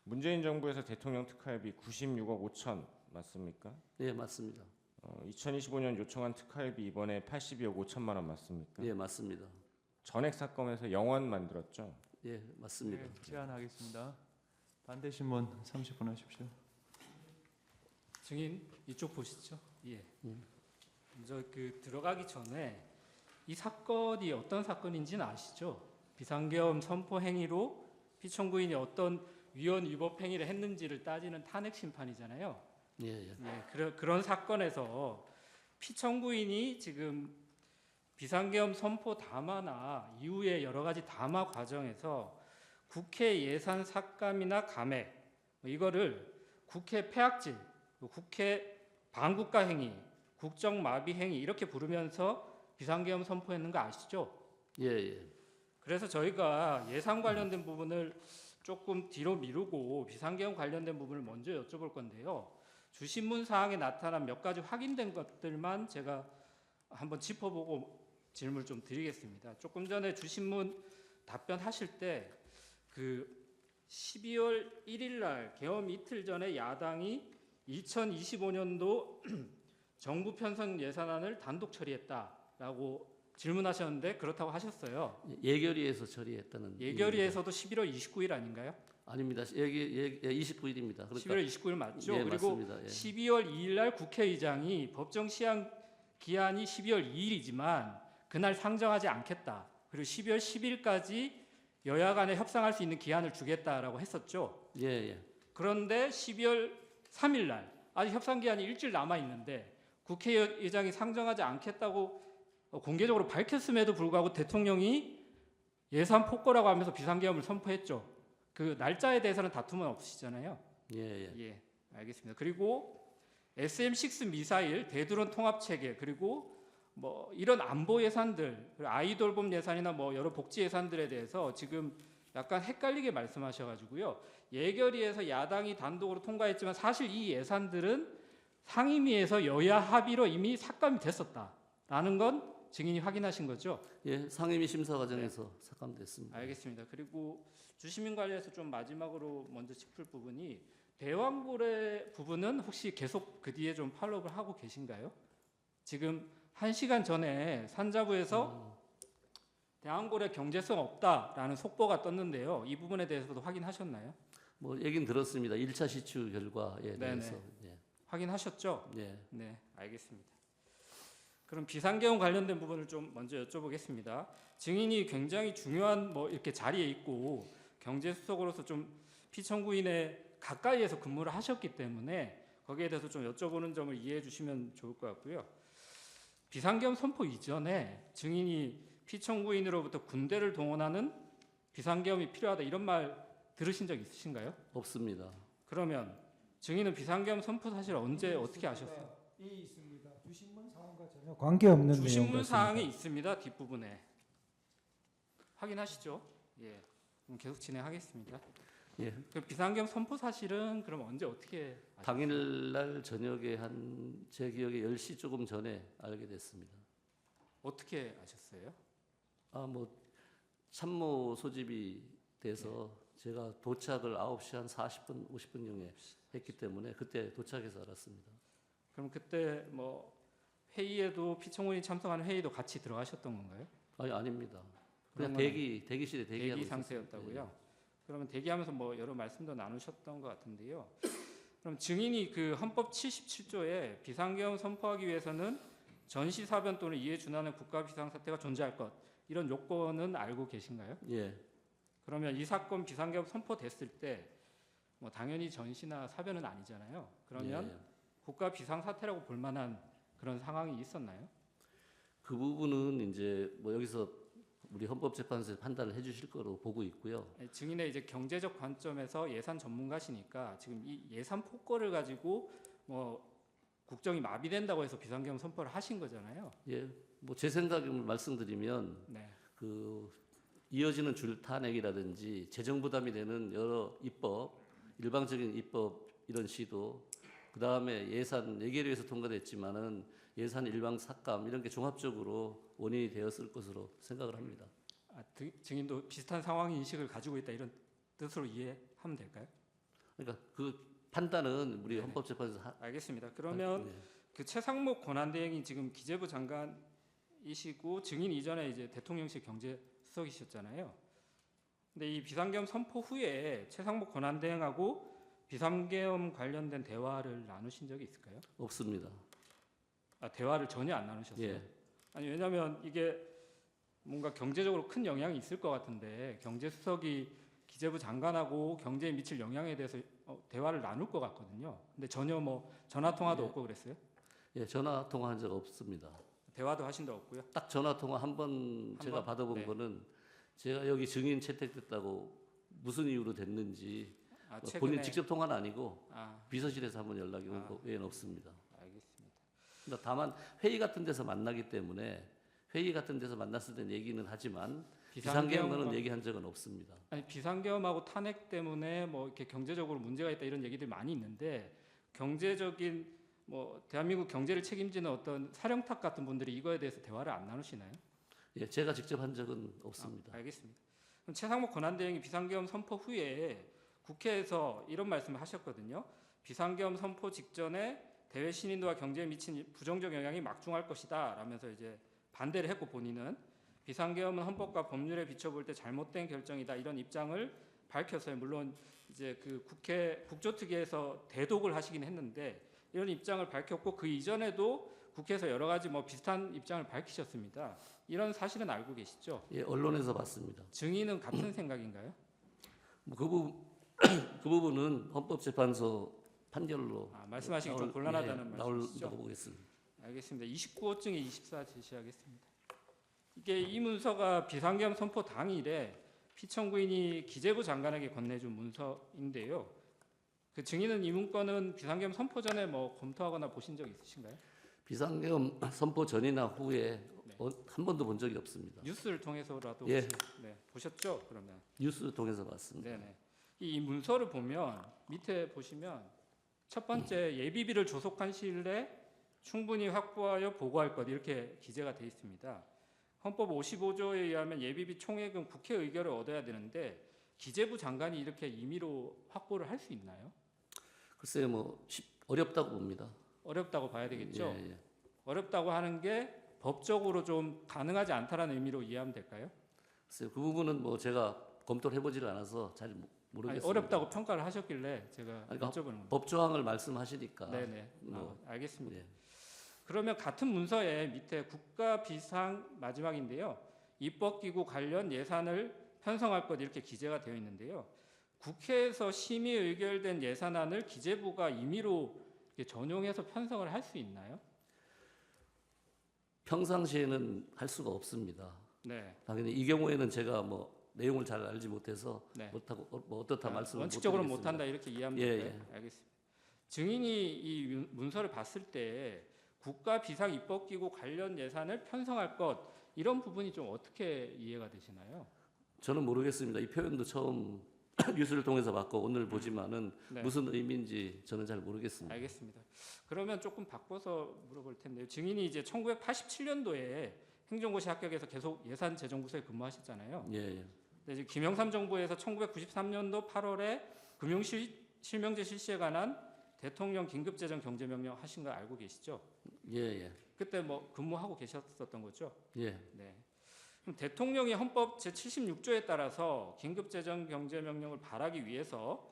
문재인 정부에서 대통령 특활비 96억 5천 맞습니까? 예, 맞습니다. 2025년 요청한 특활비 이번에 82억 5천만 원 맞습니까? 예, 맞습니다. 전액 삭감해서 영원 만들었죠. 예, 맞습니다. 네, 제안하겠습니다. 반대 신문 30분 하십시오. 증인 이쪽 보시죠. 예. 먼저 그 들어가기 전에 이 사건이 어떤 사건인지는 아시죠? 비상계엄 선포 행위로 피청구인이 어떤 위헌 위법 행위를 했는지를 따지는 탄핵 심판이잖아요. 예, 예. 그런 사건에서 피청구인이 지금 비상계엄 선포 담화나 이후의 여러 가지 담화 과정에서 국회 예산 삭감이나 감액 이거를 국회 폐악질, 국회 반국가 행위, 국정 마비 행위 이렇게 부르면서 비상계엄 선포했는 거 아시죠? 예, 예. 그래서 저희가 예산 관련된 부분을 조금 뒤로 미루고 비상계엄 관련된 부분을 먼저 여쭤볼 건데요. 주신문 사항에 나타난 몇 가지 확인된 것들만 제가 한번 짚어보고 질문을 좀 드리겠습니다. 조금 전에 주신문 답변하실 때 그 12월 1일 날 계엄 이틀 전에 야당이 2025년도 정부 편성 예산안을 단독 처리했다라고 질문하셨는데 그렇다고 하셨어요. 예결위에서 처리했다는. 예결위에서도 11월 29일 아닌가요? 아닙니다. 29일입니다. 그러니까 11월 29일 맞죠? 예, 그리고 맞습니다. 예. 12월 2일 날 국회의장이 법정 시한 기한이 12월 2일이지만 그날 상정하지 않겠다. 그리고 12월 10일까지 여야 간에 협상할 수 있는 기한을 주겠다라고 했었죠. 예, 예. 그런데 12월 3일 날 아직 협상 기한이 일주일 남아 있는데 국회의장이 상정하지 않겠다고 공개적으로 밝혔음에도 불구하고 대통령이 예산 폭거라고 하면서 비상계엄을 선포했죠. 그 날짜에 대해서는 다툼은 없으시잖아요. 예, 예. 예, 알겠습니다. 그리고 SM6 미사일, 대드론 통합 체계, 그리고 뭐 이런 안보 예산들, 그리고 아이돌봄 예산이나 뭐 여러 복지 예산들에 대해서 지금 약간 헷갈리게 말씀하셔가지고요. 예결위에서 야당이 단독으로 통과했지만 사실 이 예산들은 상임위에서 여야 합의로 이미 삭감이 됐었다라는 건 증인이 확인하신 거죠? 예, 상임위 심사 과정에서 삭감됐습니다. 알겠습니다. 그리고 주시민 관련해서 좀 마지막으로 먼저 짚을 부분이 대왕고래 부분은 혹시 계속 그 뒤에 좀 팔로우를 하고 계신가요? 지금 1시간 전에 산자부에서 대왕고래 경제성 없다라는 속보가 떴는데요. 이 부분에 대해서도 확인하셨나요? 뭐 얘긴 들었습니다. 1차 시추 결과에 네네. 대해서. 예. 확인하셨죠? 예. 네, 알겠습니다. 그럼 비상계엄 관련된 부분을 좀 먼저 여쭤보겠습니다. 증인이 굉장히 중요한 뭐 이렇게 자리에 있고 경제수석으로서 좀 피청구인의 가까이에서 근무를 하셨기 때문에 거기에 대해서 좀 여쭤보는 점을 이해해 주시면 좋을 것 같고요. 비상계엄 선포 이전에 증인이 피청구인으로부터 군대를 동원하는 비상계엄이 필요하다 이런 말 들으신 적 있으신가요? 없습니다. 그러면 증인은 비상계엄 선포 사실을 언제 어떻게 아셨어요? 이 있습니다. 주신문 사항과 전혀 관계없는 내용 주신문 같습니다. 사항이 있습니다. 뒷부분에 확인하시죠. 예, 그럼 계속 진행하겠습니다. 예. 그 비상계엄 선포 사실은 그럼 언제 어떻게 아셨어요? 당일날 저녁에 한 제 기억에 10시 조금 전에 알게 됐습니다. 어떻게 아셨어요? 뭐 참모 소집이 돼서 제가 도착을 9시 한 40분, 50분경에 했기 때문에 그때 도착해서 알았습니다. 그럼 그때 뭐 회의에도 피청구인이 참석하는 회의도 같이 들어가셨던 건가요? 아니, 아닙니다. 그냥 그러면 대기실에 대기하고 대기 있었습니다. 상태였다고요? 그러면 대기하면서 뭐 여러 말씀도 나누셨던 것 같은데요. 그럼 증인이 그 헌법 77조에 비상계엄 선포하기 위해서는 전시사변 또는 이에 준하는 국가 비상사태가 존재할 것 이런 요건은 알고 계신가요? 예. 그러면 이 사건 비상계엄 선포됐을 때 뭐 당연히 전시나 사변은 아니잖아요. 그러면 예. 국가 비상사태라고 볼 만한 그런 상황이 있었나요? 그 부분은 이제 뭐 여기서 우리 헌법재판소에서 판단을 해주실 거로 보고 있고요. 네, 증인의 이제 경제적 관점에서 예산 전문가시니까 지금 이 예산 폭거를 가지고 뭐 국정이 마비된다고 해서 비상계엄 선포를 하신 거잖아요. 예. 뭐 제 생각을 말씀드리면 네. 그 이어지는 줄 탄핵이라든지 재정 부담이 되는 여러 입법, 일방적인 입법 이런 시도, 그 다음에 예산 예결위에서 통과됐지만은 예산 일방 삭감 이런 게 종합적으로 원인이 되었을 것으로 생각을 합니다. 증인도 비슷한 상황 인식을 가지고 있다 이런 뜻으로 이해하면 될까요? 그러니까 그 판단은 우리 네네. 헌법재판소 알겠습니다. 그러면 네. 그 최상목 권한대행이 지금 기재부 장관이시고 증인 이전에 이제 대통령실 경제수석이셨잖아요. 근데 이 비상계엄 선포 후에 최상목 권한대행하고 비상계엄 관련된 대화를 나누신 적이 있을까요? 없습니다. 아, 대화를 전혀 안 나누셨어요? 예. 아니 왜냐하면 이게 뭔가 경제적으로 큰 영향이 있을 것 같은데 경제수석이 기재부 장관하고 경제에 미칠 영향에 대해서 대화를 나눌 것 같거든요. 근데 전혀 뭐 전화 통화도 없고 그랬어요? 예, 전화 통화한 적 없습니다. 대화도 하신 적 없고요. 딱 전화 통화 한 번 제가 번? 받아본 네. 거는 제가 여기 증인 채택됐다고 무슨 이유로 됐는지 아, 본인 직접 통화는 아니고 아, 비서실에서 한번 연락이 온 거 외에는 없습니다. 알겠습니다. 그러니까 다만 회의 같은 데서 만나기 때문에 회의 같은 데서 만났을 때 얘기는 하지만 비상계엄과는 얘기한 적은 없습니다. 아니 비상계엄하고 탄핵 때문에 뭐 이렇게 경제적으로 문제가 있다 이런 얘기들이 많이 있는데 경제적인 뭐 대한민국 경제를 책임지는 어떤 사령탑 같은 분들이 이거에 대해서 대화를 안 나누시나요? 예, 제가 직접 한 적은 없습니다. 알겠습니다. 그럼 최상목 권한대행이 비상계엄 선포 후에 국회에서 이런 말씀을 하셨거든요. 비상계엄 선포 직전에 대외 신인도와 경제에 미친 부정적 영향이 막중할 것이다 라면서 이제 반대를 했고 본인은 비상계엄은 헌법과 법률에 비춰볼 때 잘못된 결정이다 이런 입장을 밝혔어요. 물론 이제 그 국회 국조특위에서 대독을 하시긴 했는데 이런 입장을 밝혔고 그 이전에도 국회에서 여러 가지 뭐 비슷한 입장을 밝히셨습니다. 이런 사실은 알고 계시죠? 예, 언론에서 봤습니다. 증인은 같은 생각인가요? 뭐 그 부분은 헌법재판소 판결로 말씀하시기 좀 곤란하다는 나올다고 말씀이시죠? 보겠습니다. 알겠습니다. 29호증에 24 제시하겠습니다. 이게 이 문서가 비상계엄 선포 당일에 피청구인이 기재부 장관에게 건네준 문서인데요. 그 증인은 이 문건은 비상계엄 선포 전에 뭐 검토하거나 보신 적 있으신가요? 비상계엄 선포 전이나 후에 네. 한 번도 본 적이 없습니다. 뉴스를 통해서라도 예. 네, 보셨죠? 그러면 뉴스 통해서 봤습니다. 네네. 이 문서를 보면 밑에 보시면 첫 번째 예비비를 조속한 시일 내에 충분히 확보하여 보고할 것 이렇게 기재가 되어 있습니다. 헌법 55조에 의하면 예비비 총액은 국회 의결을 얻어야 되는데 기재부 장관이 이렇게 임의로 확보를 할 수 있나요? 글쎄요, 뭐 어렵다고 봅니다. 어렵다고 봐야 되겠죠. 예, 예. 어렵다고 하는 게 법적으로 좀 가능하지 않다라는 의미로 이해하면 될까요? 글쎄요, 그 부분은 뭐 제가 검토를 해보지를 않아서 잘 아니, 모르겠습니다. 어렵다고 평가를 하셨길래 제가 그러니까 여쭤보는 겁니다. 법 조항을 말씀하시니까. 네네. 뭐, 알겠습니다. 예. 그러면 같은 문서에 밑에 국가 비상 마지막인데요. 입법기구 관련 예산을 편성할 것 이렇게 기재가 되어 있는데요. 국회에서 심의 의결된 예산안을 기재부가 임의로 이렇게 전용해서 편성을 할 수 있나요? 평상시에는 할 수가 없습니다. 네. 당연히 이 경우에는 제가 뭐 내용을 잘 알지 못해서 네. 못하고 뭐 어떻다 말씀을 원칙적으로 못 못한다 이렇게 이해하면 예, 될까요? 알겠습니다. 증인이 이 문서를 봤을 때 국가 비상 입법기구 관련 예산을 편성할 것 이런 부분이 좀 어떻게 이해가 되시나요? 저는 모르겠습니다. 이 표현도 처음 뉴스를 통해서 봤고 오늘 보지만은 네. 무슨 의미인지 저는 잘 모르겠습니다. 알겠습니다. 그러면 조금 바꿔서 물어볼 텐데요. 증인이 이제 1987년도에 행정고시 합격해서 계속 예산재정부서에 근무하셨잖아요. 예, 예. 근데 이제 김영삼 정부에서 1993년도 8월에 금융실명제 실시에 관한 대통령 긴급재정 경제명령 하신 거 알고 계시죠? 예, 예. 그때 뭐 근무하고 계셨었던 거죠? 예. 네. 그럼 대통령이 헌법 제76조에 따라서 긴급재정 경제명령을 발하기 위해서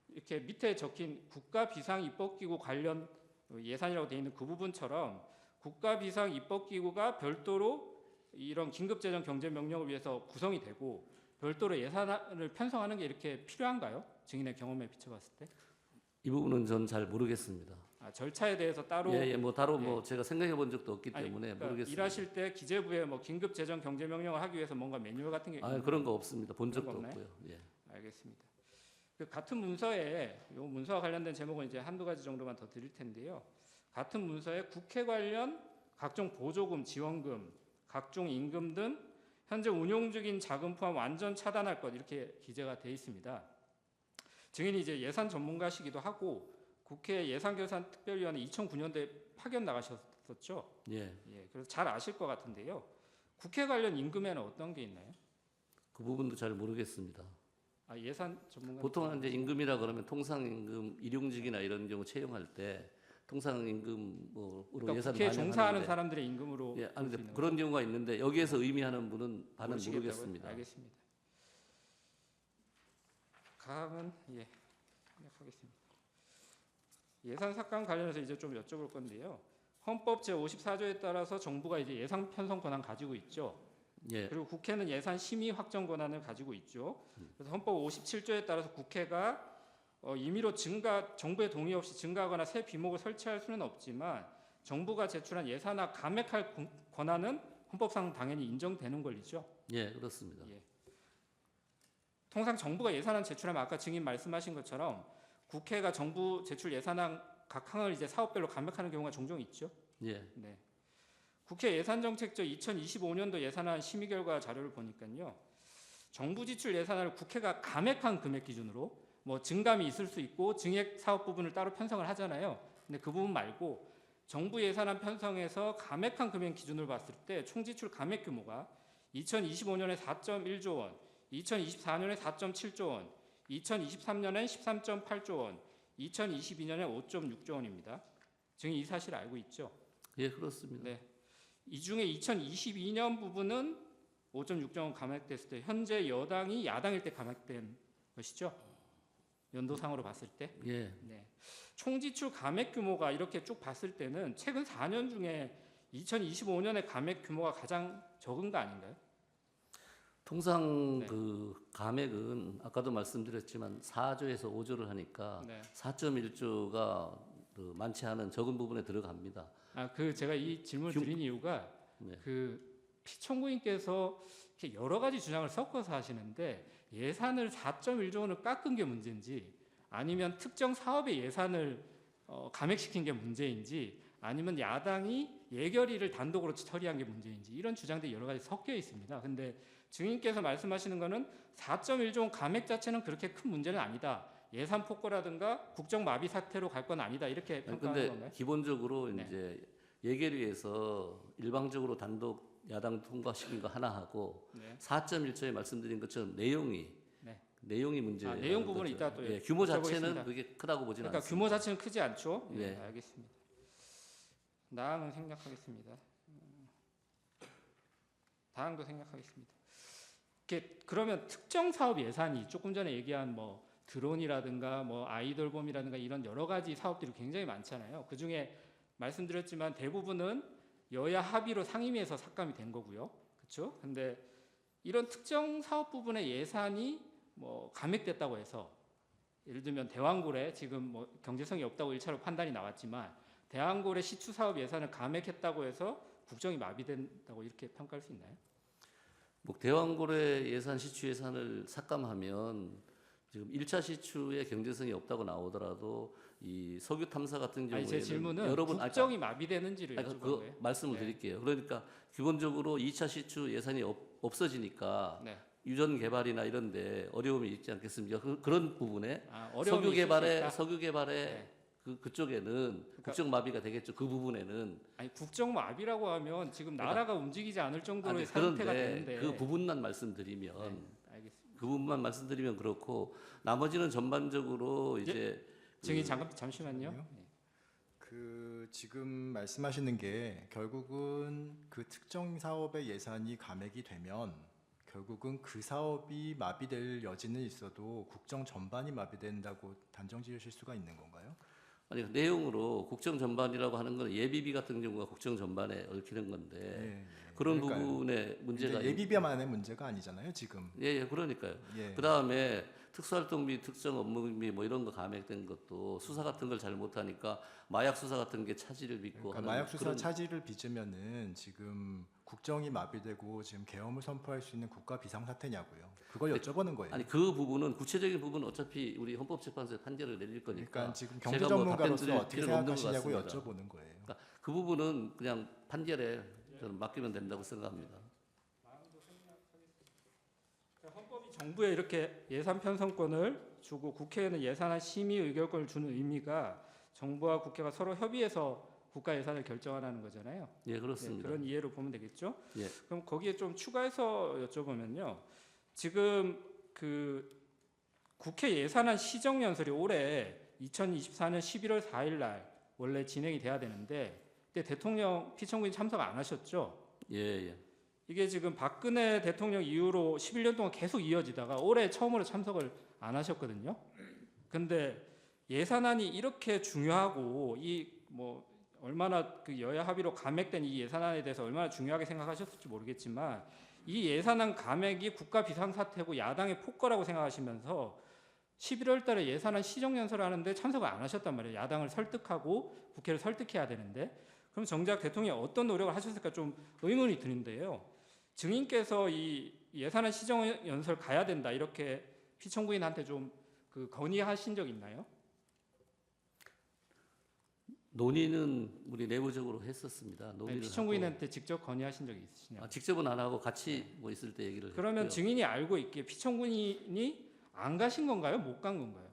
이렇게 밑에 적힌 국가 비상 입법기구 관련 예산이라고 되어 있는 그 부분처럼 국가 비상 입법기구가 별도로 이런 긴급재정 경제명령을 위해서 구성이 되고 별도로 예산을 편성하는 게 이렇게 필요한가요? 증인의 경험에 비춰봤을 때? 이 부분은 전 잘 모르겠습니다. 절차에 대해서 따로 예, 예. 뭐 따로 예. 뭐 제가 생각해 본 적도 없기 아니, 때문에 그러니까 모르겠습니다. 일하실 때 기재부에 뭐 긴급재정 경제명령을 하기 위해서 뭔가 매뉴얼 같은 게 아, 그런 거 없습니다. 본 그런 적도 거 없나요? 없고요. 예. 알겠습니다. 그 같은 문서에 이 문서와 관련된 제목은 이제 한두 가지 정도만 더 드릴 텐데요. 같은 문서에 국회 관련 각종 보조금, 지원금, 각종 임금 등 현재 운용 중인 자금 포함 완전 차단할 것 이렇게 기재가 되어 있습니다. 증인이 이제 예산 전문가시기도 하고 국회 예산결산특별위원회 2009년도에 파견 나가셨었죠. 예. 예, 그래서 잘 아실 것 같은데요. 국회 관련 임금에는 어떤 게 있나요? 그 부분도 잘 모르겠습니다. 예산 전문가 보통은 이제 임금이라 그러면 통상임금, 일용직이나 이런 경우 채용할 때 통상 임금으로 그러니까 예산 국회에 종사하는 반영하는데 사람들의 임금으로 예, 아니 볼수 근데 있는 그런 경우가 있는데 여기에서 의미하는 분은 반은 모르시겠다고요? 모르겠습니다. 알겠습니다. 다음은 생각하겠습니다. 예산 삭감 관련해서 이제 좀 여쭤볼 건데요. 헌법 제54조에 따라서 정부가 이제 예산 편성 권한 가지고 있죠. 예, 그리고 국회는 예산 심의 확정 권한을 가지고 있죠. 그래서 헌법 57조에 따라서 국회가 임의로 정부의 동의 없이 증가하거나 새 비목을 설치할 수는 없지만 정부가 제출한 예산안 감액할 권한은 헌법상 당연히 인정되는 권리죠. 예, 그렇습니다. 예. 통상 정부가 예산안 제출하면 아까 증인 말씀하신 것처럼 국회가 정부 제출 예산안 각 항을 이제 사업별로 감액하는 경우가 종종 있죠. 예, 네. 국회 예산정책조 2025년도 예산안 심의 결과 자료를 보니까요. 정부 지출 예산안을 국회가 감액한 금액 기준으로 뭐 증감이 있을 수 있고 증액 사업 부분을 따로 편성을 하잖아요. 근데 그 부분 말고 정부 예산안 편성에서 감액한 금액 기준으로 봤을 때 총 지출 감액 규모가 2025년에 4.1조 원, 2024년에 4.7조 원, 2023년엔 13.8조 원, 2022년에 5.6조 원입니다. 증인 이 사실 알고 있죠? 예, 그렇습니다. 네. 이 중에 2022년 부분은 5.6조 원 감액됐을 때 현재 여당이 야당일 때 감액된 것이죠. 연도상으로 봤을 때. 예, 네. 총 지출 감액 규모가 이렇게 쭉 봤을 때는 최근 4년 중에 2025년의 감액 규모가 가장 적은 거 아닌가요? 통상 네. 그 감액은 아까도 말씀드렸지만 4조에서 5조를 하니까 네. 4.1조가 그 많지 않은 적은 부분에 들어갑니다. 제가 이 질문을 드린 이유가 네. 피청구인께서 이렇게 여러 가지 주장을 섞어서 하시는데 예산을 4.1조 원을 깎은 게 문제인지 아니면 특정 사업의 예산을 감액시킨 게 문제인지 아니면 야당이 예결위를 단독으로 처리한 게 문제인지 이런 주장들이 여러 가지 섞여 있습니다. 근데 증인께서 말씀하시는 거는 4.1조 원 감액 자체는 그렇게 큰 문제는 아니다. 예산 폭거라든가 국정 마비 사태로 갈 건 아니다. 이렇게 평가하는 근데 건가요? 기본적으로 네. 이제 예결위에서 일방적으로 단독 야당 통과시킨 거 하나 하고 네. 4.1조에 말씀드린 것처럼 내용이 문제. 내용 부분은 이따 또 규모 자체는 여쭤보겠습니다. 그게 크다고 보지는 그러니까 않습니다. 규모 자체는 크지 않죠. 네. 알겠습니다. 다음은 생각하겠습니다. 다음도 생각하겠습니다. 그러면 특정 사업 예산이 조금 전에 얘기한 뭐 드론이라든가 뭐 아이돌봄이라든가 이런 여러 가지 사업들이 굉장히 많잖아요. 그 중에 말씀드렸지만 대부분은 여야 합의로 상임위에서 삭감이 된 거고요. 그렇죠? 근데 이런 특정 사업 부분의 예산이 뭐 감액됐다고 해서 예를 들면 대왕고래 지금 뭐 경제성이 없다고 1차로 판단이 나왔지만 대왕고래 시추 사업 예산을 감액했다고 해서 국정이 마비된다고 이렇게 평가할 수 있나요? 뭐 대왕고래 예산 시추 예산을 삭감하면 지금 1차 시추에 경제성이 없다고 나오더라도 이 석유 탐사 같은 경우에는 제 질문은 여러분 국정이 마비되는지를 여쭤본 그 거예요. 말씀을 네. 드릴게요. 그러니까 기본적으로 2차 시추 예산이 없어지니까 네. 유전 개발이나 이런데 어려움이 있지 않겠습니까? 그런 부분에 어려움이 석유 개발에 네. 그쪽에는 국정 마비가 되겠죠. 그 부분에는 국정 마비라고 하면 지금 나라가 움직이지 않을 정도의 그런데 상태가 되는데 그 부분만 말씀드리면 알겠습니다. 그 부분만 말씀드리면 그렇고 나머지는 전반적으로 이제 증인 잠시만요. 네. 그 지금 말씀하시는 게 결국은 그 특정 사업의 예산이 감액이 되면 결국은 그 사업이 마비될 여지는 있어도 국정 전반이 마비된다고 단정 지으실 수가 있는 건가요? 아니 내용으로 국정 전반이라고 하는 건 예비비 같은 경우가 국정 전반에 얽히는 건데 예, 예. 그런 그러니까요. 부분에 문제가 예비비만의 문제가 아니잖아요, 지금. 예, 그러니까요. 예. 그다음에 특수활동비, 특정 업무비 뭐 이런 거 감액된 것도 수사 같은 걸 잘 못하니까 마약 수사 같은 게 차질을 빚고 그러니까 하는 마약 수사 그런 차질을 빚으면은 지금 국정이 마비되고 지금 계엄을 선포할 수 있는 국가 비상 사태냐고요. 그걸 여쭤보는 거예요. 아니 그 부분은 구체적인 부분은 어차피 우리 헌법재판소에 판결을 내릴 거니까 그러니까 지금 제가 경제 뭐 전문가로서 답변 어떻게 드릴 필요는 없는 것 생각하시냐고 같습니다. 여쭤보는 거예요. 그러니까 그 부분은 그냥 판결에 저는 맡기면 된다고 생각합니다. 헌법이 정부에 이렇게 예산 편성권을 주고 국회에는 예산안 심의 의결권을 주는 의미가 정부와 국회가 서로 협의해서 국가 예산을 결정하라는 거잖아요. 예, 네, 그렇습니다. 그런 이해로 보면 되겠죠. 예. 그럼 거기에 좀 추가해서 여쭤보면요. 지금 그 국회 예산안 시정 연설이 올해 2024년 11월 4일 날 원래 진행이 돼야 되는데 그때 대통령 피청구인 참석 안 하셨죠? 예. 이게 지금 박근혜 대통령 이후로 11년 동안 계속 이어지다가 올해 처음으로 참석을 안 하셨거든요. 근데 예산안이 이렇게 중요하고 이 뭐 얼마나 그 여야 합의로 감액된 이 예산안에 대해서 얼마나 중요하게 생각하셨을지 모르겠지만 이 예산안 감액이 국가 비상사태고 야당의 폭거라고 생각하시면서 11월 달에 예산안 시정연설을 하는데 참석을 안 하셨단 말이에요. 야당을 설득하고 국회를 설득해야 되는데 그럼 정작 대통령이 어떤 노력을 하셨을까 좀 의문이 드는데요. 증인께서 이 예산안 시정연설 가야 된다 이렇게 피청구인한테 좀 그 건의하신 적 있나요? 논의는 우리 내부적으로 했었습니다. 아니, 논의를 피청구인한테 직접 건의하신 적이 있으시냐고. 하고, 직접은 안 하고 같이 뭐 있을 때 얘기를 그러면 했고요. 증인이 알고 있기에 피청구인이 안 가신 건가요? 못 간 건가요?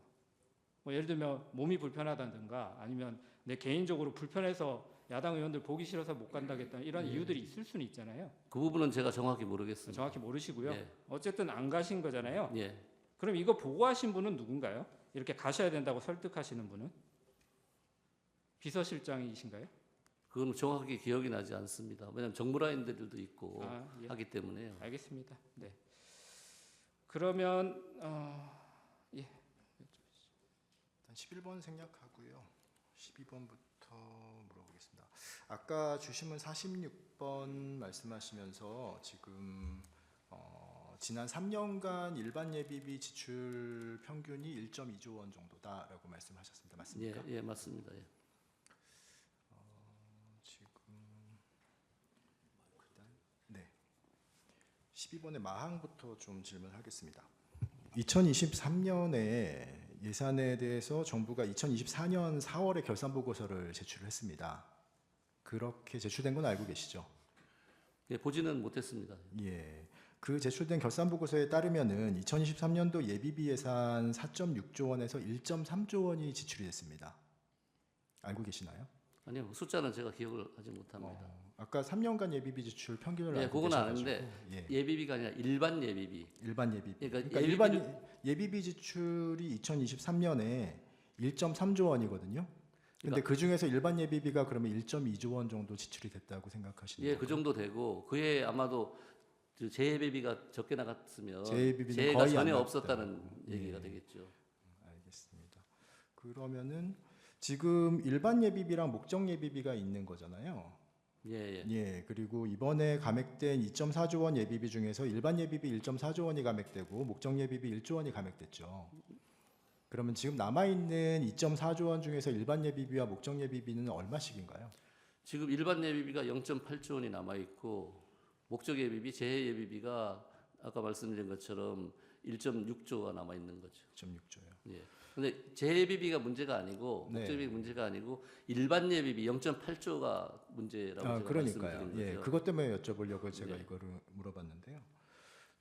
뭐 예를 들면 몸이 불편하다든가 아니면 내 개인적으로 불편해서 야당 의원들 보기 싫어서 못 간다겠다 이런 이유들이 있을 수는 있잖아요. 그 부분은 제가 정확히 모르겠습니다. 정확히 모르시고요. 예. 어쨌든 안 가신 거잖아요. 예. 그럼 이거 보고하신 분은 누군가요? 이렇게 가셔야 된다고 설득하시는 분은? 비서실장이신가요? 그건 정확하게 기억이 나지 않습니다. 왜냐하면 정무라인들도 있고 예. 하기 때문에요. 알겠습니다. 네. 그러면 예. 일단 11번 생략하고요. 12번부터 물어보겠습니다. 아까 주시문 46번 말씀하시면서 지금 지난 3년간 일반 예비비 지출 평균이 1.2조 원 정도다라고 말씀하셨습니다. 맞습니까? 예, 맞습니다. 예. 지금 네. 12번의 마항부터 좀 질문하겠습니다. 2023년에 예산에 대해서 정부가 2024년 4월에 결산 보고서를 제출했습니다. 그렇게 제출된 건 알고 계시죠? 예, 보지는 못했습니다. 예. 그 제출된 결산 보고서에 따르면은 2023년도 예비비 예산 4.6조 원에서 1.3조 원이 지출이 됐습니다. 알고 계시나요? 아니요, 숫자는 제가 기억을 하지 못합니다. 아까 3년간 예비비 지출 평균을 예, 알고 그건 계셔가지고, 아는데 예. 예비비가 아니라 일반 예비비. 일반 예비비. 그러니까 그러니까 일반 예비비 지출이 2023년에 1.3조 원이거든요. 근데 그 중에서 일반 예비비가 그러면 1.2조 원 정도 지출이 됐다고 생각하시는 예, 거예요? 그 정도 되고 그에 아마도 재예비비가 적게 나갔으면 재예비비는 재해가 거의 안 전혀 나갔다. 없었다는 예. 얘기가 되겠죠. 알겠습니다. 그러면은 지금 일반 예비비랑 목적 예비비가 있는 거잖아요. 예, 예. 예, 그리고 이번에 감액된 2.4조 원 예비비 중에서 일반 예비비 1.4조 원이 감액되고 목적 예비비 1조 원이 감액됐죠. 그러면 지금 남아 있는 2.4조 원 중에서 일반 예비비와 목적 예비비는 얼마씩인가요? 지금 일반 예비비가 0.8조 원이 남아 있고 목적 예비비, 재해 예비비가 아까 말씀드린 것처럼 1.6조가 남아 있는 거죠. 1.6조요. 예. 근데 재해 예비비가 문제가 아니고 네. 목적 예비비 문제가 아니고 일반 예비비 0.8조가 문제라고 제가 그러니까요. 말씀드린 예, 거죠. 그것 때문에 여쭤보려고 제가 네. 이거를 물어봤는데요.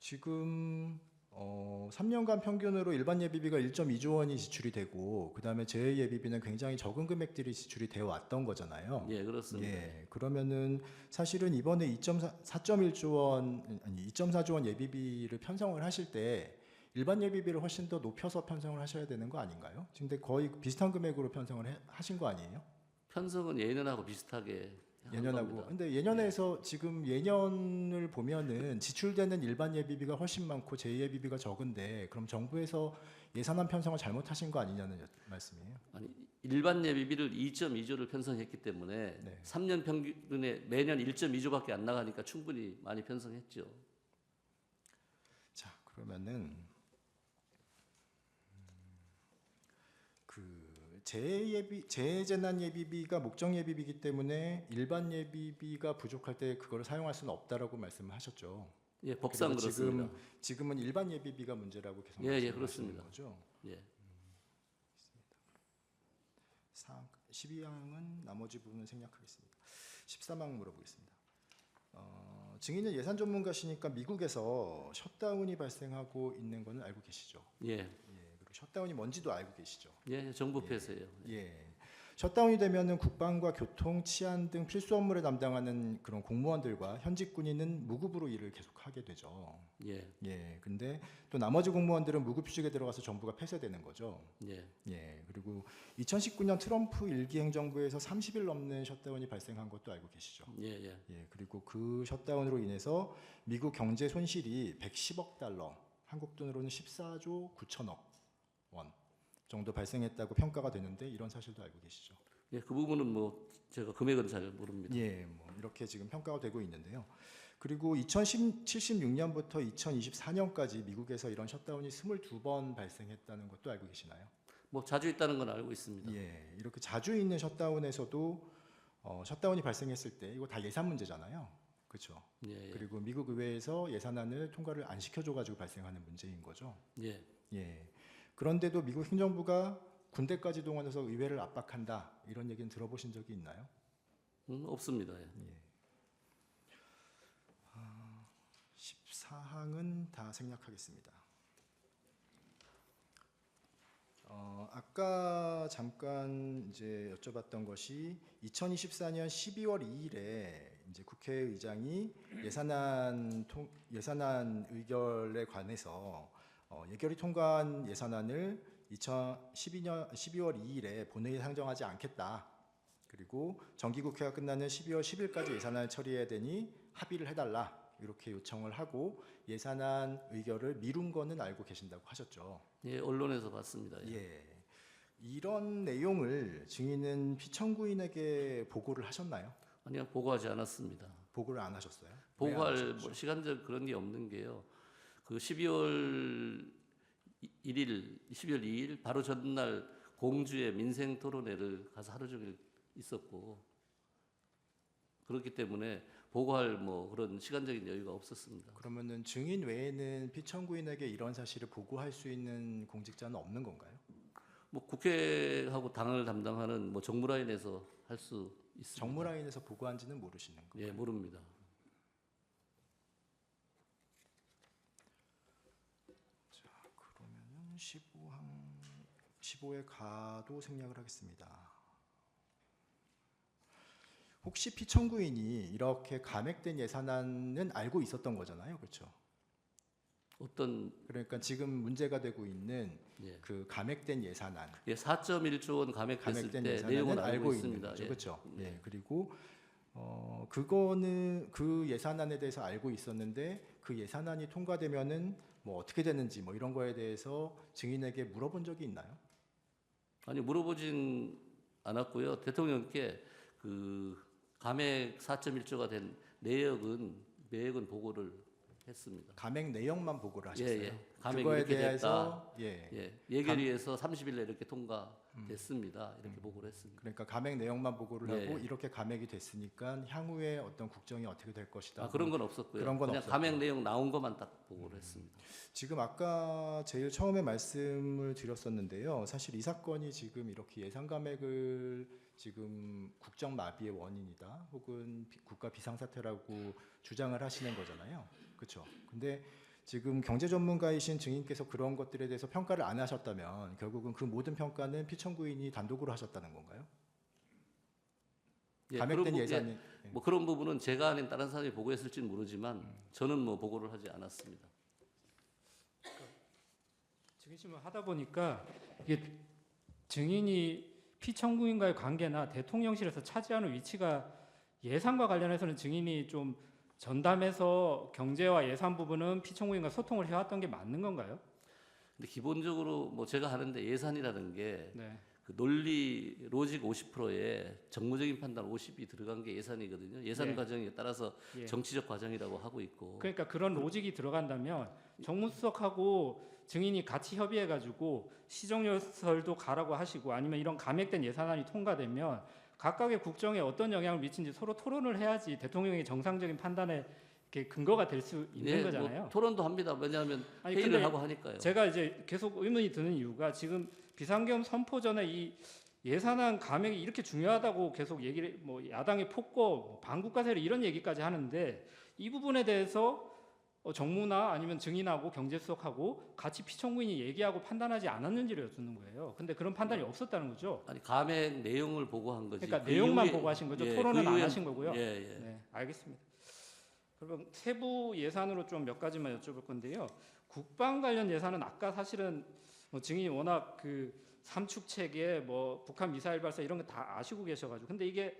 지금 3년간 평균으로 일반 예비비가 1.2조 원이 지출이 되고 그다음에 재해 예비비는 굉장히 적은 금액들이 지출이 되어 왔던 거잖아요. 예, 그렇습니다. 예, 그러면은 사실은 이번에 4.1조 원 아니 2.4조 원 예비비를 편성을 하실 때 일반 예비비를 훨씬 더 높여서 편성을 하셔야 되는 거 아닌가요? 근데 거의 비슷한 금액으로 편성을 하신 거 아니에요? 편성은 예년하고 비슷하게 한 예년하고. 겁니다. 근데 예년에서 지금 예년을 보면은 지출되는 일반 예비비가 훨씬 많고 재예비비가 적은데 그럼 정부에서 예산안 편성을 잘못하신 거 아니냐는 말씀이에요. 아니 일반 예비비를 2.2조를 편성했기 때문에 네. 3년 평균에 매년 1.2조밖에 안 나가니까 충분히 많이 편성했죠. 자, 그러면은 재해재난 예비비가 목적 예비비이기 때문에 일반 예비비가 부족할 때 그거를 사용할 수는 없다라고 말씀하셨죠. 예, 법상 그래서 그렇습니다. 지금은 일반 예비비가 문제라고 계속 예, 말씀하시는 그렇습니다. 거죠. 예. 12항은 나머지 부분은 생략하겠습니다. 13항 물어보겠습니다. 증인은 예산 전문가시니까 미국에서 셧다운이 발생하고 있는 거는 알고 계시죠? 예. 예, 그리고 셧다운이 뭔지도 알고 계시죠? 예, 정부 폐쇄예요. 예. 셧다운이 되면은 국방과 교통, 치안 등 필수 업무를 담당하는 그런 공무원들과 현직 군인은 무급으로 일을 계속하게 되죠. 예, 예. 근데 또 나머지 공무원들은 무급휴직에 들어가서 정부가 폐쇄되는 거죠. 예, 예. 그리고 2019년 트럼프 일기 행정부에서 30일 넘는 셧다운이 발생한 것도 알고 계시죠. 예, 예. 예. 그리고 그 셧다운으로 인해서 미국 경제 손실이 110억 달러, 한국 돈으로는 14조 9천억 원 정도 발생했다고 평가가 되는데 이런 사실도 알고 계시죠? 예, 그 부분은 뭐 제가 금액은 잘 모릅니다. 예, 뭐 이렇게 지금 평가가 되고 있는데요. 그리고 2076년부터 2024년까지 미국에서 이런 셧다운이 22번 발생했다는 것도 알고 계시나요? 뭐 자주 있다는 건 알고 있습니다. 예, 이렇게 자주 있는 셧다운에서도 셧다운이 발생했을 때 이거 다 예산 문제잖아요. 그렇죠? 예, 예, 그리고 미국 의회에서 예산안을 통과를 안 시켜줘가지고 발생하는 문제인 거죠. 예. 예. 그런데도 미국 행정부가 군대까지 동원해서 의회를 압박한다 이런 얘기는 들어보신 적이 있나요? 없습니다. 예. 14항은 다 생략하겠습니다. 아까 잠깐 이제 여쭤봤던 것이 2024년 12월 2일에 이제 국회의장이 예산안 의결에 관해서 예결위 통과한 예산안을 2012년 12월 2일에 본회의에 상정하지 않겠다. 그리고 정기국회가 끝나는 12월 10일까지 예산안을 처리해야 되니 합의를 해달라. 이렇게 요청을 하고 예산안 의결을 미룬 거는 알고 계신다고 하셨죠. 예, 언론에서 봤습니다. 예. 예. 이런 내용을 증인은 피청구인에게 보고를 하셨나요? 아니요, 보고하지 않았습니다. 보고를 안 하셨어요? 왜안 보고할 하셨죠? 뭐 시간적 그런 게 없는 게요. 그 12월 1일, 12월 2일 바로 전날 공주의 민생 토론회를 가서 하루 종일 있었고 그렇기 때문에 보고할 뭐 그런 시간적인 여유가 없었습니다. 그러면은 증인 외에는 피청구인에게 이런 사실을 보고할 수 있는 공직자는 없는 건가요? 뭐 국회하고 당을 담당하는 뭐 정무라인에서 할 수 있습니다. 정무라인에서 보고한지는 모르시는 거예요? 예, 모릅니다. 그러면은 15에 가도 생략을 하겠습니다. 혹시 피청구인이 이렇게 감액된 예산안은 알고 있었던 거잖아요, 그렇죠? 어떤 그러니까 지금 문제가 되고 있는 예, 그 감액된 예산안, 예 4.1조 원 감액됐을 감액된 때 예산안은 내용은 알고 있는 있습니다. 거죠, 예. 그렇죠? 예. 예, 그리고 그거는 그 예산안에 대해서 알고 있었는데 그 예산안이 통과되면은 뭐 어떻게 되는지 뭐 이런 거에 대해서 증인에게 물어본 적이 있나요? 아니 물어보진 않았고요. 대통령께 그 감액 4.1조가 된 내역은 보고를 했습니다. 감액 내용만 보고를 하셨어요. 예, 예. 감액이 그거에 이렇게 대해서 예. 예, 예결위에서 30일에 이렇게 통과됐습니다. 이렇게 보고를 했습니다. 그러니까 감액 내용만 보고를 예, 하고 예. 이렇게 감액이 됐으니까 향후에 어떤 국정이 어떻게 될 것이다. 아, 그런 건 없었고요. 그런 건 그냥 없었고요. 감액 내용 나온 것만 딱 보고를 했습니다. 지금 아까 제일 처음에 말씀을 드렸었는데요. 사실 이 사건이 지금 이렇게 예산 감액을 지금 국정 마비의 원인이다, 혹은 국가 비상사태라고 주장을 하시는 거잖아요. 그렇죠? 근데 지금 경제 전문가이신 증인께서 그런 것들에 대해서 평가를 안 하셨다면 결국은 그 모든 평가는 피청구인이 단독으로 하셨다는 건가요? 예, 감액된 그런 부- 예산이 예, 뭐 그런 부분은 제가 아닌 다른 사람이 보고했을지는 모르지만 저는 뭐 보고를 하지 않았습니다. 증인심을 하다 보니까 이게 증인이 피청구인과의 관계나 대통령실에서 차지하는 위치가 예산과 관련해서는 증인이 좀 전담해서 경제와 예산 부분은 피청구인과 소통을 해왔던 게 맞는 건가요? 근데 기본적으로 뭐 제가 하는데 예산이라는 게 네. 그 논리 로직 50%에 정무적인 판단 50이 들어간 게 예산이거든요. 예산 예. 과정에 따라서 예. 정치적 과정이라고 하고 있고. 그러니까 그런 로직이 들어간다면 정무수석하고 증인이 같이 협의해가지고 시정연설도 가라고 하시고 아니면 이런 감액된 예산안이 통과되면 각각의 국정에 어떤 영향을 미치는지 서로 토론을 해야지 대통령의 정상적인 판단에 이렇게 근거가 될 수 있는 예, 거잖아요. 뭐 토론도 합니다. 왜냐하면 아니, 회의를 근데 하고 하니까요. 제가 이제 계속 의문이 드는 이유가 지금 비상계엄 선포 전에 이 예산안 감액이 이렇게 중요하다고 계속 얘기를 뭐 야당의 폭거, 반국가 세력 이런 얘기까지 하는데 이 부분에 대해서 정무나 아니면 증인하고 경제수석하고 같이 피청구인이 얘기하고 판단하지 않았는지를 여쭙는 거예요. 근데 그런 판단이 없었다는 거죠. 아니 감액 내용을 보고 한 거지. 그러니까 그 내용만 이후에- 보고 하신 거죠. 예, 토론은 그 안 이후에- 하신 거고요. 예, 예. 네, 알겠습니다. 그럼 세부 예산으로 좀 몇 가지만 여쭤볼 건데요. 국방 관련 예산은 아까 사실은 뭐 증인이 워낙 그 삼축 체계, 뭐 북한 미사일 발사 이런 거 다 아시고 계셔가지고, 근데 이게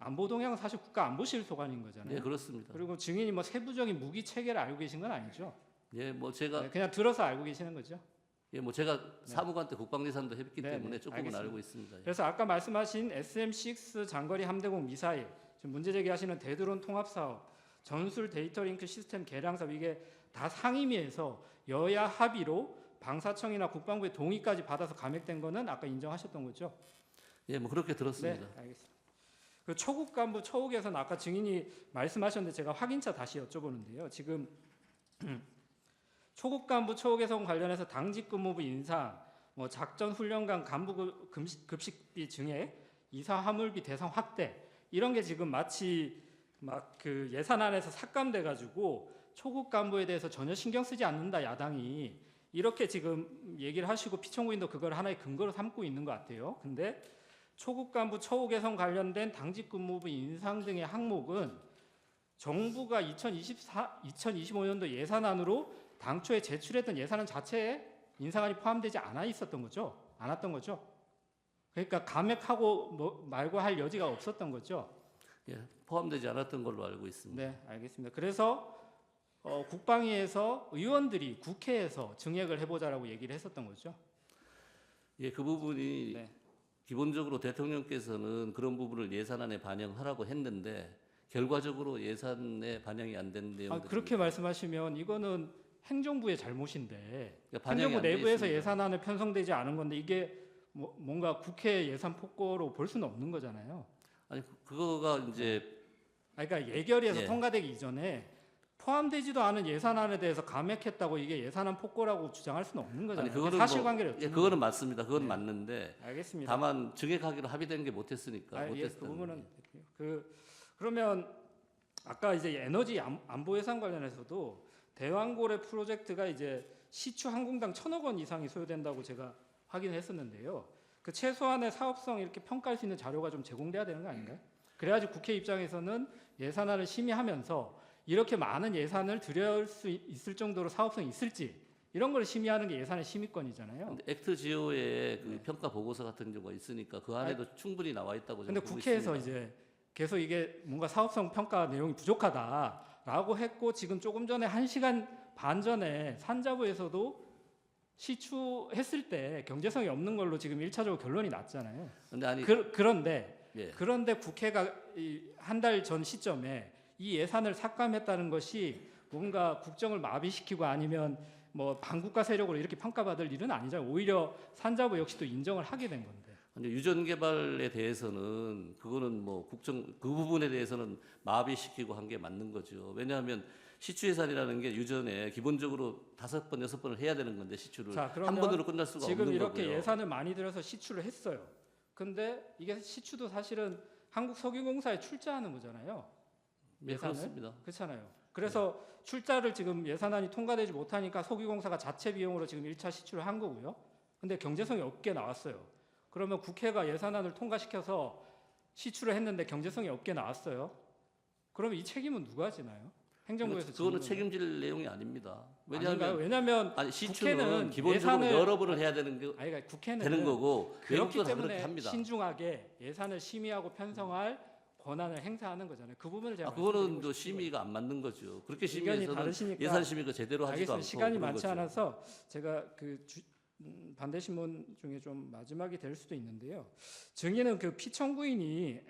안보 동향은 사실 국가 안보실 소관인 거잖아요. 네, 그렇습니다. 그리고 증인이 뭐 세부적인 무기 체계를 알고 계신 건 아니죠? 예, 뭐 제가 네, 그냥 들어서 알고 계시는 거죠. 예, 뭐 제가 사무관 때 국방예산도 했기 네, 때문에 네, 조금은 알겠습니다. 알고 있습니다. 예. 그래서 아까 말씀하신 SM6 장거리 함대공 미사일, 지금 문제 제기하시는 대드론 통합 사업, 전술 데이터 링크 시스템 개량 사업, 이게 다 상임위에서 여야 합의로 방사청이나 국방부의 동의까지 받아서 감액된 거는 아까 인정하셨던 거죠? 예, 뭐 그렇게 들었습니다. 네, 알겠습니다. 그 초급 간부 초옥에서는 아까 증인이 말씀하셨는데 제가 확인차 다시 여쭤보는데요. 지금 초급 간부 초옥에서 관련해서 당직 근무부 인상, 뭐 작전 훈련관 간부 급식비 증액, 이사 화물비 대상 확대 이런 게 지금 마치 막 그 예산안에서 삭감돼 가지고 초급 간부에 대해서 전혀 신경 쓰지 않는다 야당이 이렇게 지금 얘기를 하시고 피청구인도 그걸 하나의 근거로 삼고 있는 것 같아요. 근데 초급 간부 처우 개선 관련된 당직 근무부 인상 등의 항목은 정부가 2025년도 예산안으로 당초에 제출했던 예산안 자체에 인상안이 포함되지 않아 있었던 거죠. 않았던 거죠. 그러니까 감액하고 뭐 말고 할 여지가 없었던 거죠. 예, 포함되지 않았던 걸로 알고 있습니다. 네, 알겠습니다. 그래서 국방위에서 의원들이 국회에서 증액을 해보자라고 얘기를 했었던 거죠. 예, 그 부분이 네. 기본적으로 대통령께서는 그런 부분을 예산안에 반영하라고 했는데 결과적으로 예산에 반영이 안 된 내용들이 그렇게 말씀하시면 이거는 행정부의 잘못인데 그러니까 반영이 행정부 안돼 내부에서 있습니다. 예산안을 편성되지 않은 건데 이게 뭔가 국회 예산 폭거로 볼 수는 없는 거잖아요. 아니 그거가 이제 그러니까 예결위에서 예. 통과되기 이전에 포함되지도 않은 예산안에 대해서 감액했다고 이게 예산안 폭거라고 주장할 수는 없는 거잖아요. 아니 그거는 사실관계를 예, 여쭙는 그거는 거예요. 맞습니다. 그건 네. 맞는데 알겠습니다. 다만 증액하기로 합의된 게 못했으니까 예, 그 못했다는 부분은 거예요. 그러면 아까 이제 에너지 안보 예산 관련해서도 대왕고래 프로젝트가 이제 시추 항공당 1,000억 원 이상이 소요된다고 제가 확인했었는데요. 그 최소한의 사업성 이렇게 평가할 수 있는 자료가 좀 제공돼야 되는 거 아닌가요? 그래야지 국회 입장에서는 예산안을 심의하면서 이렇게 많은 예산을 들여올 수 있을 정도로 사업성이 있을지 이런 걸 심의하는 게 예산의 심의권이잖아요. 근데 액트 지오에 그 평가 보고서 같은 경우가 있으니까 그 안에도 충분히 나와 있다고 저는 근데 보고 국회에서 있습니다. 이제 계속 이게 뭔가 사업성 평가 내용이 부족하다라고 했고 지금 조금 전에 1시간 반 전에 산자부에서도 시추했을 때 경제성이 없는 걸로 지금 1차적으로 결론이 났잖아요. 근데 아니 그런데 예. 국회가 한 달 전 시점에 이 예산을 삭감했다는 것이 뭔가 국정을 마비시키고 아니면 뭐 반국가 세력으로 이렇게 평가받을 일은 아니잖아요. 오히려 산자부 역시도 인정을 하게 된 건데. 근데 유전 개발에 대해서는 그거는 뭐 국정 그 부분에 대해서는 마비시키고 한 게 맞는 거죠. 왜냐하면 시추 예산이라는 게 유전에 기본적으로 5번, 6번을 해야 되는 건데 시추를 자, 한 그러면 번으로 끝날 수가 지금 없는 이렇게 거고요. 예산을 많이 들여서 시추를 했어요. 근데 이게 시추도 사실은 한국석유공사에 출자하는 거잖아요. 예, 예산을? 그렇습니다. 그렇잖아요. 그래서 출자를 지금 예산안이 통과되지 못하니까 석유공사가 자체 비용으로 지금 1차 시추를 한 거고요. 근데 경제성이 없게 나왔어요. 그러면 국회가 예산안을 통과시켜서 시추를 했는데 경제성이 없게 나왔어요. 그러면 이 책임은 누가 지나요? 행정부에서 그거는 지는 책임질 내용이 아닙니다. 아닌가요? 왜냐하면 왜냐하면 아니 시추는 국회는 기본적으로 예산을- 여러 번을 해야 되는 게 아니 그러니까 국회는 되는 거고 그렇기 외국도 다 그렇게 때문에 합니다. 신중하게 예산을 심의하고 편성할 권한을 행사하는 거잖아요. 그 부분을 제가 그거는 말씀드리고 또 싶은 심의가 안 맞는 거죠. 그렇게 의견이 심의해서는 다르시니까 예산 심의가 제대로 하지도 알겠습니다. 않고 시간이 그런 많지 거죠. 않아서 제가 그 반대 신문 중에 좀 마지막이 될 수도 있는데요. 증인은 그 피청구인이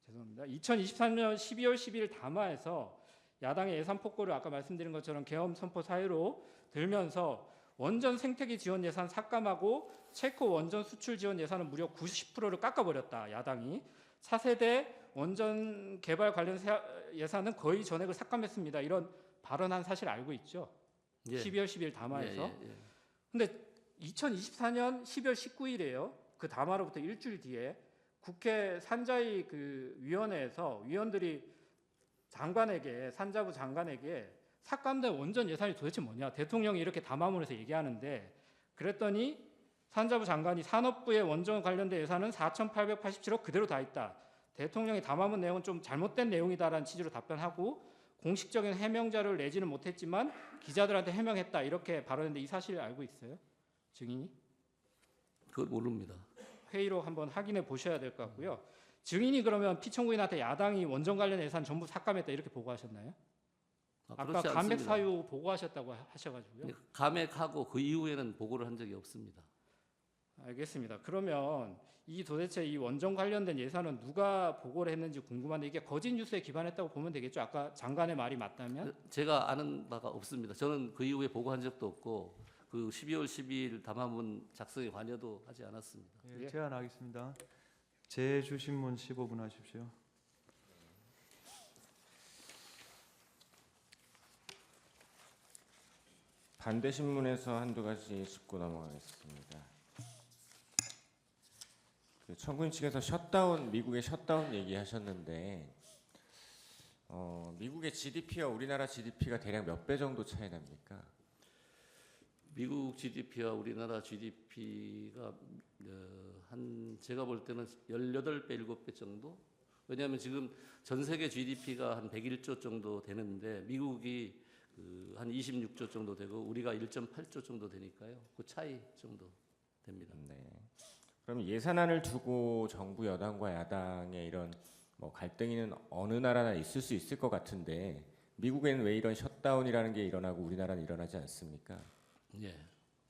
죄송합니다. 2023년 12월 12일 담화에서 야당의 예산 폭거를 아까 말씀드린 것처럼 계엄 선포 사유로 들면서 원전 생태계 지원 예산 삭감하고 체코 원전 수출 지원 예산은 무려 90%를 깎아버렸다. 야당이 4세대 원전 개발 관련 예산은 거의 전액을 삭감했습니다. 이런 발언한 사실 알고 있죠. 예. 12월 10일 담화에서. 예, 예, 예. 근데 2024년 10월 19일이에요. 그 담화로부터 일주일 뒤에 국회 산자위 그 위원회에서 위원들이 장관에게 산자부 장관에게 삭감된 원전 예산이 도대체 뭐냐? 대통령이 이렇게 담화문에서 얘기하는데 그랬더니 산자부 장관이 산업부의 원전 관련된 예산은 4,887억 그대로 다 있다. 대통령이 담화문 내용은 좀 잘못된 내용이다라는 취지로 답변하고 공식적인 해명 자료를 내지는 못했지만 기자들한테 해명했다 이렇게 발언했는데 이 사실 알고 있어요? 증인이? 그걸 모릅니다. 회의로 한번 확인해 보셔야 될 것 같고요. 증인이 그러면 피청구인한테 야당이 원전 관련 예산 전부 삭감했다 이렇게 보고하셨나요? 아까 그렇지 감액 않습니다. 사유 보고하셨다고 하셔가지고요. 감액하고 그 이후에는 보고를 한 적이 없습니다. 알겠습니다. 그러면 이 도대체 이 원전 관련된 예산은 누가 보고를 했는지 궁금한데 이게 거짓 뉴스에 기반했다고 보면 되겠죠? 아까 장관의 말이 맞다면? 제가 아는 바가 없습니다. 저는 그 이후에 보고한 적도 없고 그 12월 12일 담화문 작성에 관여도 하지 않았습니다. 예, 제안하겠습니다. 제주신문 15분 하십시오. 반대 신문에서 한두 가지 짚고 넘어가겠습니다. 그 청구인 측에서 미국의 셧다운 얘기하셨는데 미국의 GDP와 우리나라 GDP가 대략 몇 배 정도 차이 납니까? 미국 GDP와 우리나라 GDP가 한 제가 볼 때는 18배, 7배 정도? 왜냐하면 지금 전 세계 GDP가 한 101조 정도 되는데 미국이 한 26조 정도 되고 우리가 1.8조 정도 되니까요. 그 차이 정도 됩니다. 네. 그럼 예산안을 두고 정부 여당과 야당의 이런 뭐 갈등이는 어느 나라나 있을 수 있을 것 같은데 미국에는 왜 이런 셧다운이라는 게 일어나고 우리나라는 일어나지 않습니까? 예.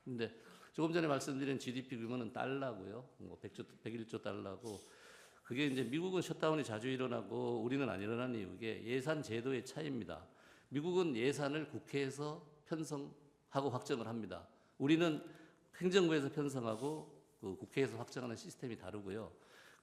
근데 조금 전에 말씀드린 GDP 규모는 달러고요. 뭐 101조 달러고 그게 이제 미국은 셧다운이 자주 일어나고 우리는 안 일어나는 이유게 예산 제도의 차이입니다. 미국은 예산을 국회에서 편성하고 확정을 합니다. 우리는 행정부에서 편성하고 그 국회에서 확정하는 시스템이 다르고요.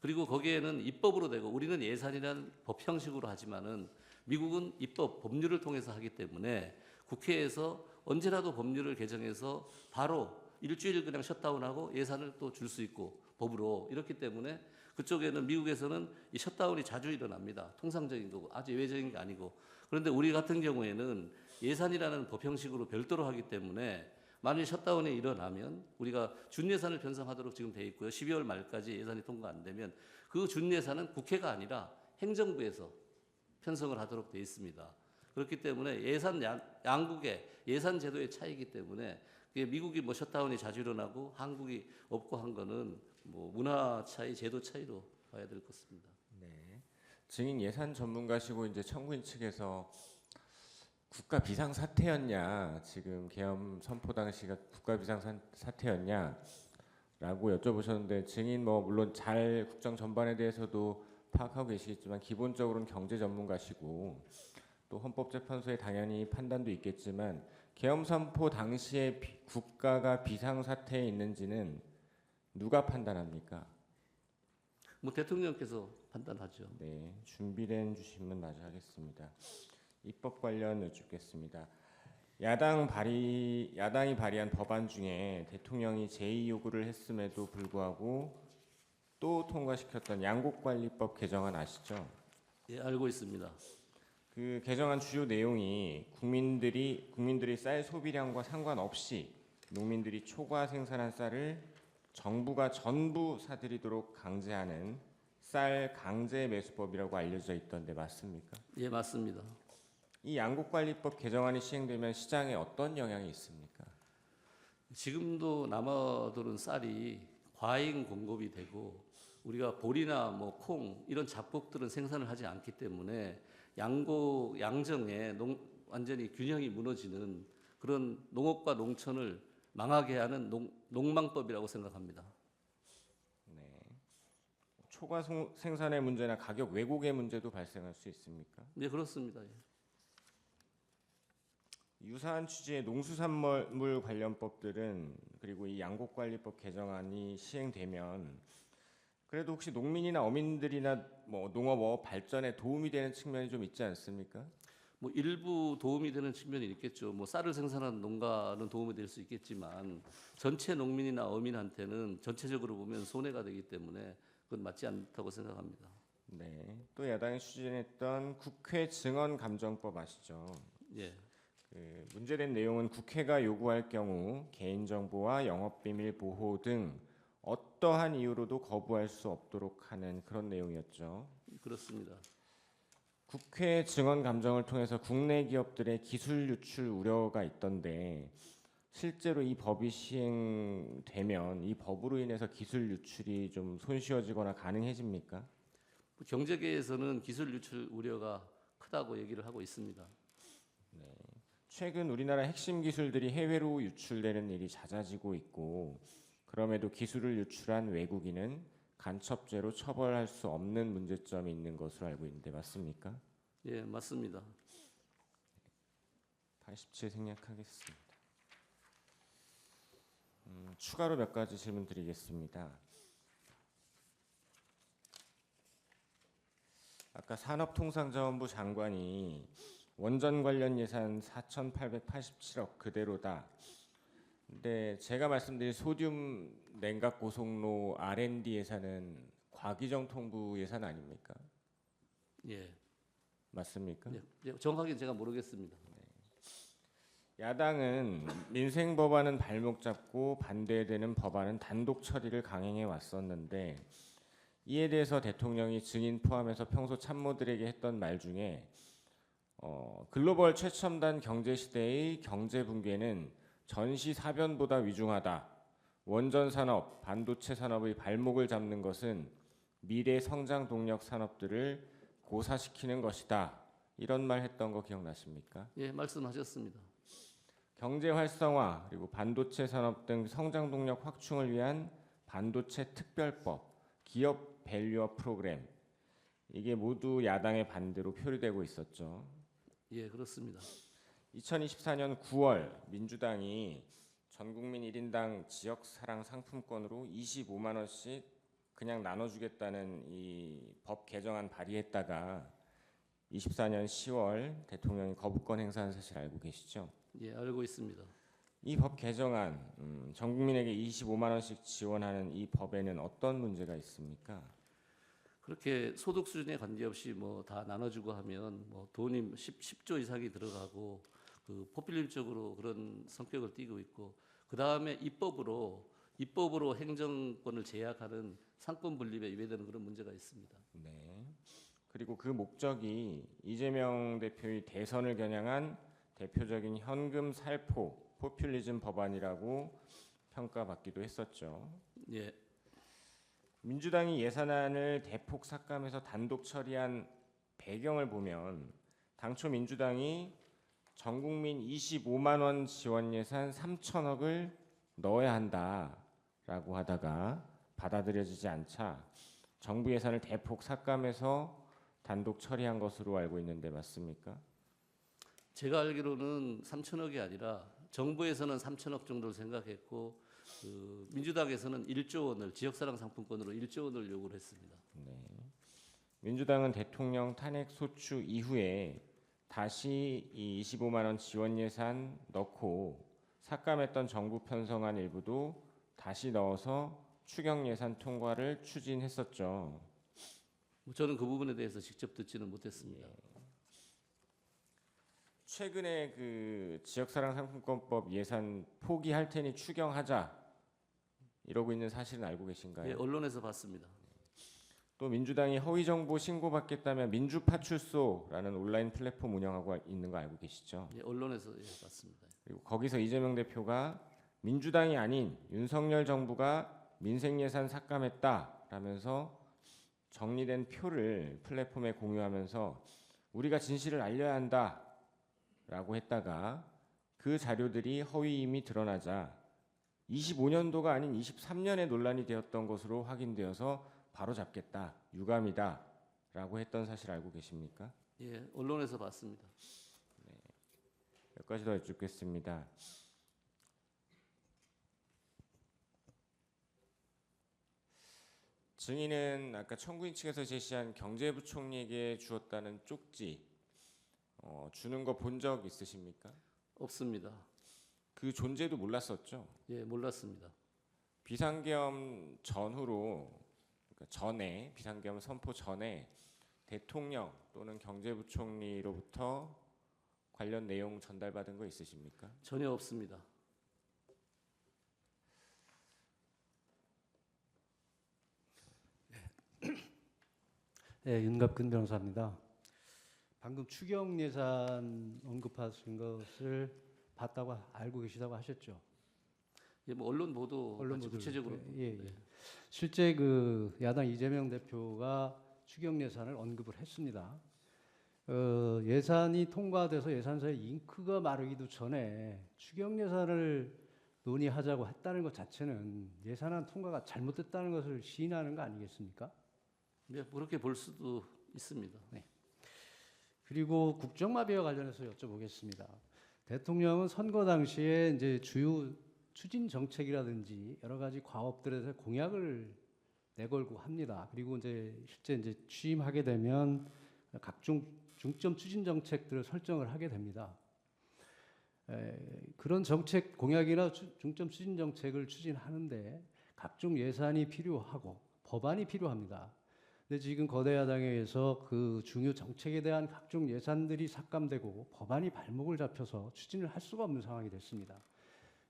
그리고 거기에는 입법으로 되고 우리는 예산이라는 법 형식으로 하지만은 미국은 입법 법률을 통해서 하기 때문에 국회에서 언제라도 법률을 개정해서 바로 일주일 그냥 셧다운하고 예산을 또 줄 수 있고 법으로 이렇기 때문에 그쪽에는 미국에서는 이 셧다운이 자주 일어납니다. 통상적인 거고 아주 예외적인 게 아니고 그런데 우리 같은 경우에는 예산이라는 법 형식으로 별도로 하기 때문에 만일 셧다운이 일어나면 우리가 준예산을 편성하도록 지금 돼 있고요. 12월 말까지 예산이 통과 안 되면 그 준예산은 국회가 아니라 행정부에서 편성을 하도록 돼 있습니다. 그렇기 때문에 예산 양국의 예산 제도의 차이기 때문에 미국이 뭐 셧다운이 자주 일어나고 한국이 없고 한 거는 뭐 문화 차이, 제도 차이로 봐야 될 것 같습니다. 네. 증인 예산 전문가시고 이제 청구인 측에서 국가 비상 사태였냐 지금 계엄 선포 당시가 국가 비상 사태였냐라고 여쭤보셨는데 증인 뭐 물론 잘 국정 전반에 대해서도 파악하고 계시겠지만 기본적으로는 경제 전문가시고 또 헌법재판소에 당연히 판단도 있겠지만 계엄 선포 당시에 국가가 비상 사태에 있는지는 누가 판단합니까? 뭐 대통령께서 판단하죠. 네, 준비된 주신문 마저 하겠습니다. 입법 관련 여쭙겠습니다. 야당이 발의한 법안 중에 대통령이 제의 요구를 했음에도 불구하고 또 통과시켰던 양곡관리법 개정안 아시죠? 예, 알고 있습니다. 그 개정안 주요 내용이 국민들이 쌀 소비량과 상관없이 농민들이 초과 생산한 쌀을 정부가 전부 사들이도록 강제하는 쌀 강제 매수법이라고 알려져 있던데 맞습니까? 예, 맞습니다. 이 양곡관리법 개정안이 시행되면 시장에 어떤 영향이 있습니까? 지금도 남아도는 쌀이 과잉 공급이 되고 우리가 보리나 뭐 콩 이런 잡곡들은 생산을 하지 않기 때문에 양정에 완전히 균형이 무너지는 그런 농업과 농촌을 망하게 하는 농망법이라고 생각합니다. 네. 초과 생산의 문제나 가격 왜곡의 문제도 발생할 수 있습니까? 네, 그렇습니다. 예. 유사한 취지의 농수산물 관련 법들은 그리고 이 양곡관리법 개정안이 시행되면 그래도 혹시 농민이나 어민들이나 뭐 농업업 발전에 도움이 되는 측면이 좀 있지 않습니까? 뭐 일부 도움이 되는 측면이 있겠죠. 뭐 쌀을 생산하는 농가는 도움이 될 수 있겠지만 전체 농민이나 어민한테는 전체적으로 보면 손해가 되기 때문에 그건 맞지 않다고 생각합니다. 네. 또 야당이 추진했던 국회 증언 감정법 아시죠? 예. 문제된 내용은 국회가 요구할 경우 개인정보와 영업비밀 보호 등 어떠한 이유로도 거부할 수 없도록 하는 그런 내용이었죠. 그렇습니다. 국회 증언 감정을 통해서 국내 기업들의 기술 유출 우려가 있던데 실제로 이 법이 시행되면 이 법으로 인해서 기술 유출이 좀 손쉬워지거나 가능해집니까? 경제계에서는 기술 유출 우려가 크다고 얘기를 하고 있습니다. 최근 우리나라 핵심 기술들이 해외로 유출되는 일이 잦아지고 있고 그럼에도 기술을 유출한 외국인은 간첩죄로 처벌할 수 없는 문제점이 있는 것으로 알고 있는데 맞습니까? 예, 맞습니다. 87 생략하겠습니다. 추가로 몇 가지 질문 드리겠습니다. 아까 산업통상자원부 장관이 원전 관련 예산 4,887억 그대로다. 근데 제가 말씀드린 소듐 냉각 고속로 R&D 예산은 과기정통부 예산 아닙니까? 예, 맞습니까? 예, 정확하게 제가 모르겠습니다. 야당은 민생 법안은 발목 잡고 반대되는 법안은 단독 처리를 강행해 왔었는데 이에 대해서 대통령이 증인 포함해서 평소 참모들에게 했던 말 중에 글로벌 최첨단 경제 시대의 경제 붕괴는 전시 사변보다 위중하다. 원전 산업, 반도체 산업의 발목을 잡는 것은 미래 성장 동력 산업들을 고사시키는 것이다. 이런 말 했던 거 기억나십니까? 예, 말씀하셨습니다. 경제 활성화 그리고 반도체 산업 등 성장 동력 확충을 위한 반도체 특별법, 기업 밸류업 프로그램 이게 모두 야당의 반대로 표류되고 있었죠. 예, 그렇습니다. 2024년 9월 민주당이 전국민 1인당 지역사랑 상품권으로 25만 원씩 그냥 나눠주겠다는 이 법 개정안 발의했다가 24년 10월 대통령이 거부권 행사한 사실 알고 계시죠? 예, 알고 있습니다. 이 법 개정안 전 국민에게 25만 원씩 지원하는 이 법에는 어떤 문제가 있습니까? 그렇게 소득 수준에 관계없이 뭐 다 나눠주고 하면 뭐 돈이 10조 이상이 들어가고 그 포퓰리즘적으로 그런 성격을 띠고 있고 그 다음에 입법으로 행정권을 제약하는 상권 분립에 위배되는 그런 문제가 있습니다. 네. 그리고 그 목적이 이재명 대표의 대선을 겨냥한 대표적인 현금 살포 포퓰리즘 법안이라고 평가받기도 했었죠. 예, 민주당이 예산안을 대폭 삭감해서 단독 처리한 배경을 보면 당초 민주당이 전 국민 25만 원 지원 예산 3천억을 넣어야 한다라고 하다가 받아들여지지 않자 정부 예산을 대폭 삭감해서 단독 처리한 것으로 알고 있는데 맞습니까? 제가 알기로는 3천억이 아니라 정부에서는 3천억 정도를 생각했고 그 민주당에서는 1조 원을 지역사랑 상품권으로 1조 원을 요구를 했습니다. 네. 민주당은 대통령 탄핵 소추 이후에 다시 이 25만 원 지원 예산 넣고 삭감했던 정부 편성안 일부도 다시 넣어서 추경 예산 통과를 추진했었죠. 저는 그 부분에 대해서 직접 듣지는 못했습니다. 최근에 그 지역사랑 상품권법 예산 포기할 테니 추경하자 이러고 있는 사실은 알고 계신가요? 예, 언론에서 봤습니다. 또 민주당이 허위 정보 신고받겠다며 민주파출소라는 온라인 플랫폼 운영하고 있는 거 알고 계시죠? 예, 언론에서 예, 봤습니다. 그리고 거기서 이재명 대표가 민주당이 아닌 윤석열 정부가 민생 예산 삭감했다라면서 정리된 표를 플랫폼에 공유하면서 우리가 진실을 알려야 한다라고 했다가 그 자료들이 허위임이 드러나자 25년도가 아닌 23년에 논란이 되었던 것으로 확인되어서 바로 잡겠다, 유감이다라고 했던 사실 알고 계십니까? 예, 언론에서 봤습니다. 몇 가지 더 여쭙겠습니다. 증인은 아까 청구인 측에서 제시한 경제부총리에게 주었다는 쪽지 주는 거 본 적 있으십니까? 없습니다. 그 존재도 몰랐었죠. 예, 몰랐습니다. 비상계엄 전후로 그러니까 전에 비상계엄 선포 전에 대통령 또는 경제부총리로부터 관련 내용 전달받은 거 있으십니까? 전혀 없습니다. 네, 윤갑근 변호사입니다. 방금 추경 예산 언급하신 것을 봤다고 알고 계시다고 하셨죠? 예, 뭐 언론 보도 언론 같이 보도를 구체적으로 때, 예, 예. 실제 그 야당 이재명 대표가 추경 예산을 언급을 했습니다. 예산이 통과돼서 예산서에 잉크가 마르기도 전에 추경 예산을 논의하자고 했다는 것 자체는 예산안 통과가 잘못됐다는 것을 시인하는 거 아니겠습니까? 예, 그렇게 볼 수도 있습니다. 그리고 국정마비와 관련해서 여쭤보겠습니다. 대통령은 선거 당시에 이제 주요 추진 정책이라든지 여러 가지 과업들에 대해서 공약을 내걸고 합니다. 그리고 이제 실제 이제 취임하게 되면 각종 중점 추진 정책들을 설정을 하게 됩니다. 그런 정책 공약이나 중점 추진 정책을 추진하는데 각종 예산이 필요하고 법안이 필요합니다. 근데 지금 거대 야당에 의해서 그 중요 정책에 대한 각종 예산들이 삭감되고 법안이 발목을 잡혀서 추진을 할 수가 없는 상황이 됐습니다.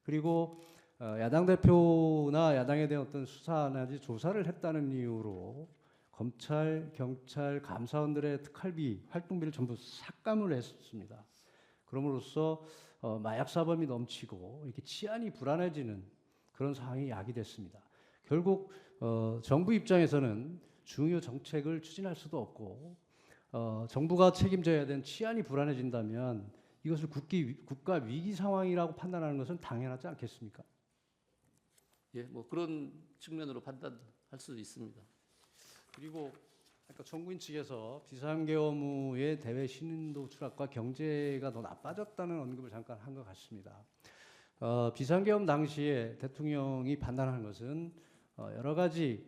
그리고 야당 대표나 야당에 대한 어떤 수사나 조사를 했다는 이유로 검찰, 경찰, 감사원들의 특활비, 활동비를 전부 삭감을 했습니다. 그럼으로써 마약 사범이 넘치고 이렇게 치안이 불안해지는 그런 상황이 야기됐습니다. 결국 정부 입장에서는 중요 정책을 추진할 수도 없고 정부가 책임져야 되는 치안이 불안해진다면 이것을 국가 위기 상황이라고 판단하는 것은 당연하지 않겠습니까? 예, 뭐 그런 측면으로 판단할 수도 있습니다. 그리고 아까 정부인 측에서 비상계엄의 대외 신인도 추락과 경제가 더 나빠졌다는 언급을 잠깐 한 것 같습니다. 비상계엄 당시에 대통령이 판단한 것은 여러 가지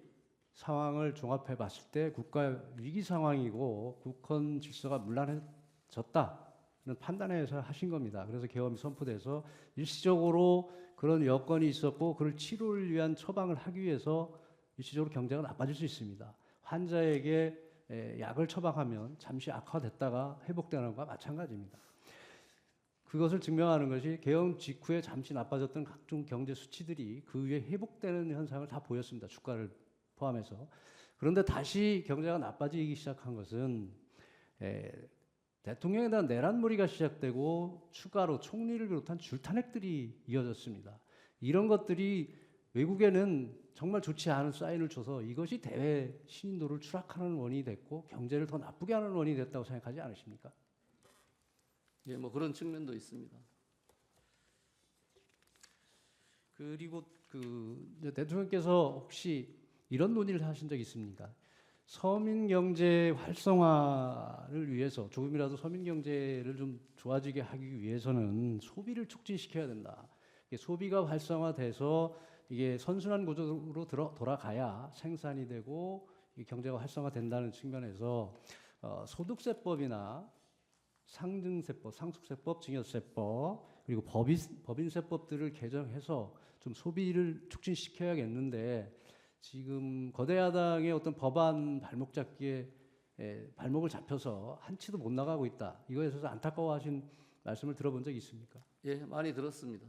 상황을 종합해 봤을 때 국가 위기 상황이고 국헌 질서가 문란해졌다는 판단에서 하신 겁니다. 그래서 계엄이 선포돼서 일시적으로 그런 여건이 있었고 그를 치료를 위한 처방을 하기 위해서 일시적으로 경제가 나빠질 수 있습니다. 환자에게 약을 처방하면 잠시 악화됐다가 회복되는 것과 마찬가지입니다. 그것을 증명하는 것이 계엄 직후에 잠시 나빠졌던 각종 경제 수치들이 그 위에 회복되는 현상을 다 보였습니다. 주가를 포함해서. 그런데 다시 경제가 나빠지기 시작한 것은 대통령에 대한 내란몰이가 시작되고 추가로 총리를 비롯한 줄탄핵들이 이어졌습니다. 이런 것들이 외국에는 정말 좋지 않은 사인을 줘서 이것이 대외 신인도를 추락하는 원인이 됐고 경제를 더 나쁘게 하는 원인이 됐다고 생각하지 않으십니까? 예, 뭐 그런 측면도 있습니다. 그리고 이제 대통령께서 혹시 이런 논의를 하신 적 있습니까? 서민 경제 활성화를 위해서 조금이라도 서민 경제를 좀 좋아지게 하기 위해서는 소비를 촉진시켜야 된다. 소비가 활성화돼서 이게 선순환 구조로 돌아가야 생산이 되고 경제가 활성화된다는 측면에서 소득세법이나 상증세법, 상속세법, 증여세법 그리고 법인세법들을 개정해서 좀 소비를 촉진시켜야겠는데 지금 거대 야당의 어떤 법안 발목 잡기에 발목을 잡혀서 한치도 못 나가고 있다. 이거에 대해서 안타까워하신 말씀을 들어본 적이 있습니까? 예, 많이 들었습니다.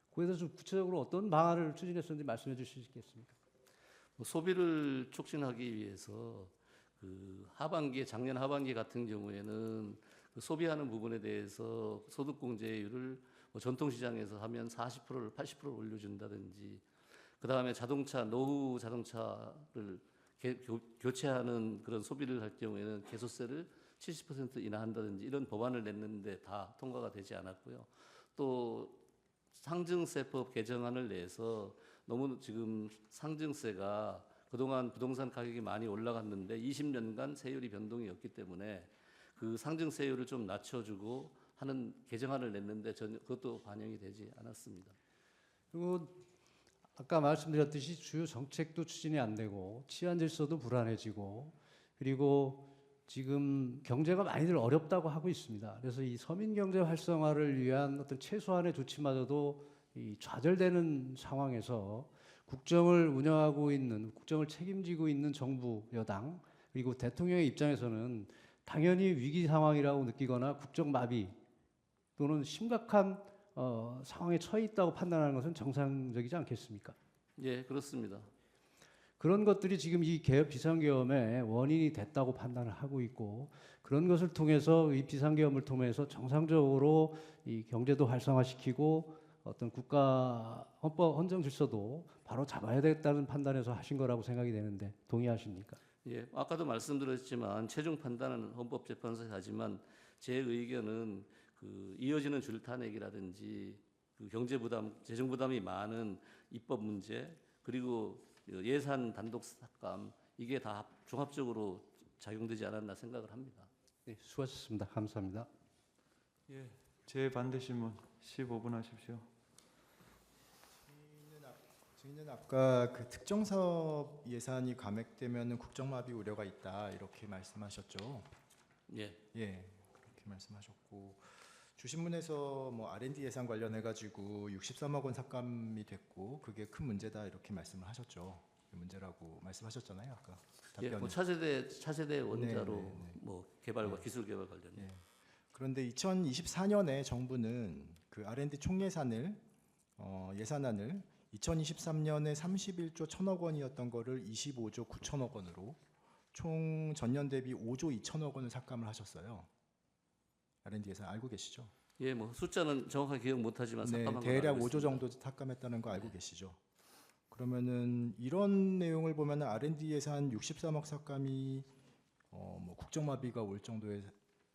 그에 대해서 좀 구체적으로 어떤 방안을 추진했었는지 말씀해 주시겠습니까? 뭐 소비를 촉진하기 위해서 그 작년 하반기 같은 경우에는 그 소비하는 부분에 대해서 소득공제율을 뭐 전통시장에서 하면 40%를 80% 올려준다든지, 그 다음에 노후 자동차를 교체하는 그런 소비를 할 경우에는 개소세를 70% 인하한다든지 이런 법안을 냈는데 다 통과가 되지 않았고요. 또 상증세법 개정안을 내서 너무 지금 상증세가 그동안 부동산 가격이 많이 올라갔는데 20년간 세율이 변동이 없기 때문에 그 상증세율을 좀 낮춰주고 하는 개정안을 냈는데 전혀 그것도 반영이 되지 않았습니다. 그리고 아까 말씀드렸듯이 주요 정책도 추진이 안 되고 치안 질서도 불안해지고 그리고 지금 경제가 많이들 어렵다고 하고 있습니다. 그래서 이 서민 경제 활성화를 위한 어떤 최소한의 조치마저도 이 좌절되는 상황에서 국정을 운영하고 있는 국정을 책임지고 있는 정부 여당 그리고 대통령의 입장에서는 당연히 위기 상황이라고 느끼거나 국정 마비 또는 심각한 상황에 처해 있다고 판단하는 것은 정상적이지 않겠습니까? 예, 그렇습니다. 그런 것들이 지금 이 개업 비상계엄의 원인이 됐다고 판단을 하고 있고 그런 것을 통해서 이 비상계엄을 통해서 정상적으로 이 경제도 활성화시키고 어떤 국가 헌법 헌정 질서도 바로 잡아야 되겠다는 판단에서 하신 거라고 생각이 되는데 동의하십니까? 예, 아까도 말씀드렸지만 최종 판단은 헌법재판소에 하지만 제 의견은 그 이어지는 줄타내기라든지 그 경제 부담, 재정 부담이 많은 입법 문제 그리고 예산 단독 삭감 이게 다 종합적으로 작용되지 않았나 생각을 합니다. 네, 수고하셨습니다. 감사합니다. 예, 제 반대 질문 15분 하십시오. 증인은 아까 그 특정 사업 예산이 감액되면은 국정마비 우려가 있다 이렇게 말씀하셨죠. 예, 예, 그렇게 말씀하셨고 주신문에서 뭐 R&D 예산 관련해 가지고 63억 원 삭감이 됐고 그게 큰 문제다 이렇게 말씀을 하셨죠. 문제라고 말씀하셨잖아요 아까 예, 답변에. 뭐 차세대 원자로 네, 네, 네. 뭐 개발과 기술 개발 관련. 예. 그런데 2024년에 정부는 그 R&D 총 예산을 예산안을 2023년에 31조 1천억 원이었던 거를 25조 9천억 원으로 총 전년 대비 5조 2천억 원을 삭감을 하셨어요. R&D 예산 알고 계시죠? 예, 뭐 숫자는 정확하게 기억 못하지만 네, 삭감한 걸 대략 알고 5조 있습니다. 정도 삭감했다는 거 알고 계시죠? 그러면은 이런 내용을 보면은 R&D 예산 63억 삭감이 뭐 국정마비가 올 정도의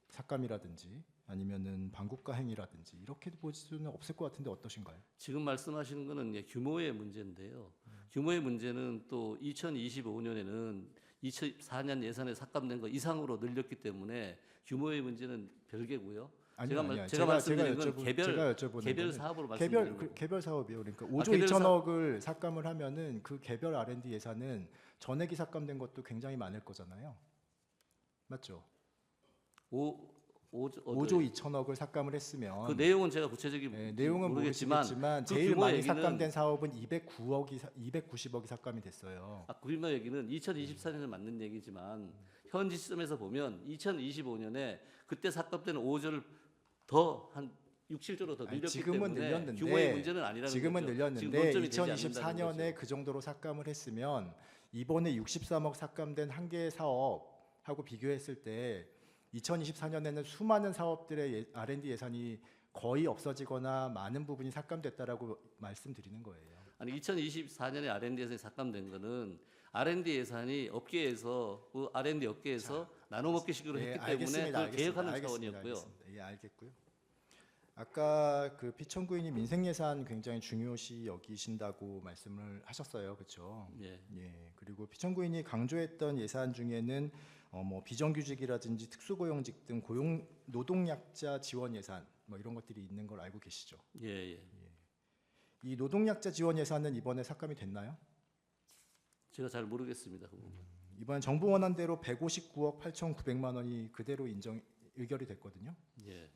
삭감이라든지 아니면은 반국가 행위라든지 이렇게 볼 수는 없을 것 같은데 어떠신가요? 지금 말씀하시는 거는 이제 규모의 문제인데요. 규모의 문제는 또 2025년에는 2004년 예산에 삭감된 거 이상으로 늘렸기 때문에 규모의 문제는 별개고요. 제가 말씀드린 건 개별 사업으로 말씀드린 거예요. 개별 사업이요. 그러니까 5조 개별 2천억을 삭감을 하면은 그 개별 R&D 예산은 전액이 삭감된 것도 굉장히 많을 거잖아요. 맞죠? 5조 2천억을 삭감을 했으면 그 내용은 제가 구체적인 네, 내용은 모르겠지만 모르겠지만 그 제일 규모 많이 얘기는 삭감된 사업은 290억이 삭감이 됐어요. 규모 얘기는 2024년에 맞는 얘기지만 현 시점에서 보면 2025년에 그때 삭감된 5조를 더 한 6, 7조로 더 늘렸기 지금은 때문에 늘렸는데 규모의 문제는 아니라는 지금은 거죠. 늘렸는데 지금 논점이 되지 않는다는 2024년에 거죠. 그 정도로 삭감을 했으면 이번에 63억 삭감된 한 개의 사업하고 비교했을 때 2024년에는 수많은 사업들의 R&D 예산이 거의 없어지거나 많은 부분이 삭감됐다라고 말씀드리는 거예요. 아니 2024년에 R&D 예산이 삭감된 거는 R&D 예산이 업계에서 그 R&D 업계에서 나눠 먹기식으로 했기 때문에 그걸 계획하는 차원이었고요. 알겠습니다. 예, 알겠고요. 아까 그 피청구인이 민생 예산 굉장히 중요시 여기신다고 말씀을 하셨어요, 그렇죠? 예. 예. 그리고 피청구인이 강조했던 예산 중에는 뭐 비정규직이라든지 특수고용직 등 고용 노동약자 지원 예산 뭐 이런 것들이 있는 걸 알고 계시죠? 예, 예. 이 노동약자 지원 예산은 이번에 삭감이 됐나요? 제가 잘 모르겠습니다. 그 부분. 이번 정부 원안대로 159억 8,900만 원이 그대로 의결이 됐거든요. 예.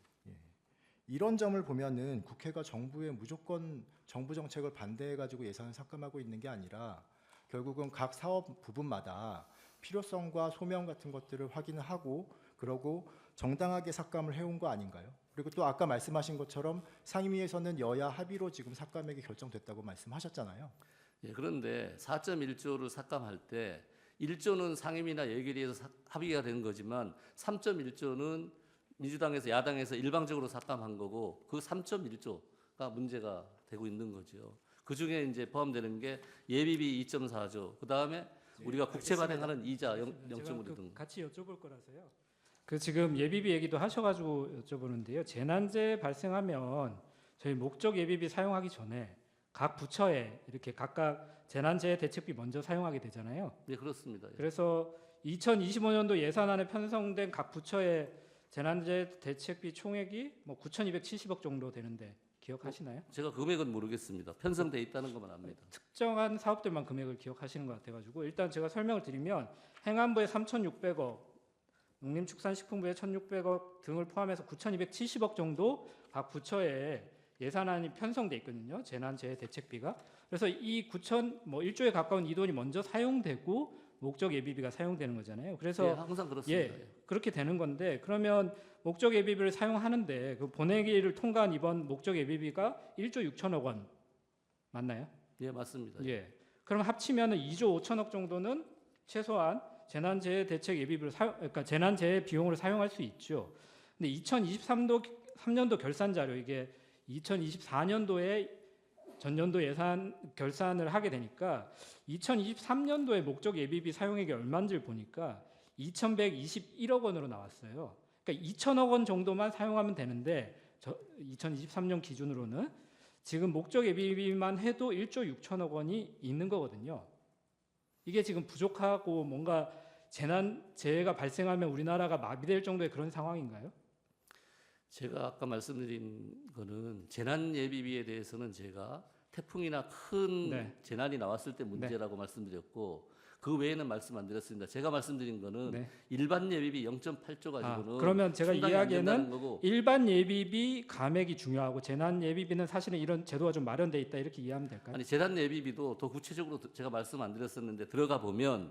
이런 점을 보면은 국회가 정부의 무조건 정부 정책을 반대해 가지고 예산을 삭감하고 있는 게 아니라 결국은 각 사업 부분마다 필요성과 소명 같은 것들을 확인을 하고 그러고 정당하게 삭감을 해온 거 아닌가요? 그리고 또 아까 말씀하신 것처럼 상임위에서는 여야 합의로 지금 삭감액이 결정됐다고 말씀하셨잖아요. 예, 그런데 4.1조를 삭감할 때 1조는 상임위나 예결위에서 합의가 된 거지만 3.1조는 민주당에서 야당에서 일방적으로 삭감한 거고 그 3.1조가 문제가 되고 있는 거죠. 그 중에 이제 포함되는 게 예비비 2.4조, 그 다음에 우리가 국채 발행하는 이자 0.5조 등. 같이 여쭤볼 거라서요. 그 지금 예비비 얘기도 하셔가지고 여쭤보는데요. 재난재 발생하면 저희 목적 예비비 사용하기 전에 각 부처에 이렇게 각각 재난재해 대책비 먼저 사용하게 되잖아요. 네, 그렇습니다. 예. 그래서 2025년도 예산안에 편성된 각 부처의 재난재해 대책비 총액이 뭐 9,270억 정도 되는데 기억하시나요? 제가 금액은 모르겠습니다. 편성돼 있다는 것만 압니다. 특정한 사업들만 금액을 기억하시는 것 같아가지고 일단 제가 설명을 드리면 행안부에 3,600억, 농림축산식품부에 1,600억 등을 포함해서 9,270억 정도 각 부처에 예산안이 편성돼 있거든요. 재난재해 대책비가. 그래서 이 1조에 가까운 이 돈이 먼저 사용되고 목적 예비비가 사용되는 거잖아요. 그래서 예, 항상 그렇습니다. 예, 그렇게 되는 건데 그러면 목적 예비비를 사용하는데 그 본회의를 통과한 이번 목적 예비비가 1조 6천억 원 맞나요? 예, 맞습니다. 예. 그럼 합치면은 2조 5천억 정도는 최소한 재난재해 대책 예비비를 그러니까 재난재해 비용으로 사용할 수 있죠. 근데 2023년도 결산 자료 이게 2024년도에 전년도 예산 결산을 하게 되니까 2023년도에 목적 예비비 사용액이 얼마인지를 보니까 2,121억 원으로 나왔어요. 그러니까 2천억 원 정도만 사용하면 되는데 2023년 기준으로는 지금 목적 예비비만 해도 1조 6천억 원이 있는 거거든요. 이게 지금 부족하고 뭔가 재해가 발생하면 우리나라가 마비될 정도의 그런 상황인가요? 제가 아까 말씀드린 거는 재난 예비비에 대해서는 제가 태풍이나 큰 네. 재난이 나왔을 때 문제라고 말씀드렸고 그 외에는 말씀 안 드렸습니다. 제가 말씀드린 거는 네. 일반 예비비 0.8조 가지고는 그러면 제가 충당이 안 된다는 이야기는 거고 일반 예비비 감액이 중요하고 재난 예비비는 사실은 이런 제도가 좀 마련돼 있다 이렇게 이해하면 될까요? 아니 재난 예비비도 더 구체적으로 제가 말씀 안 드렸었는데 들어가 보면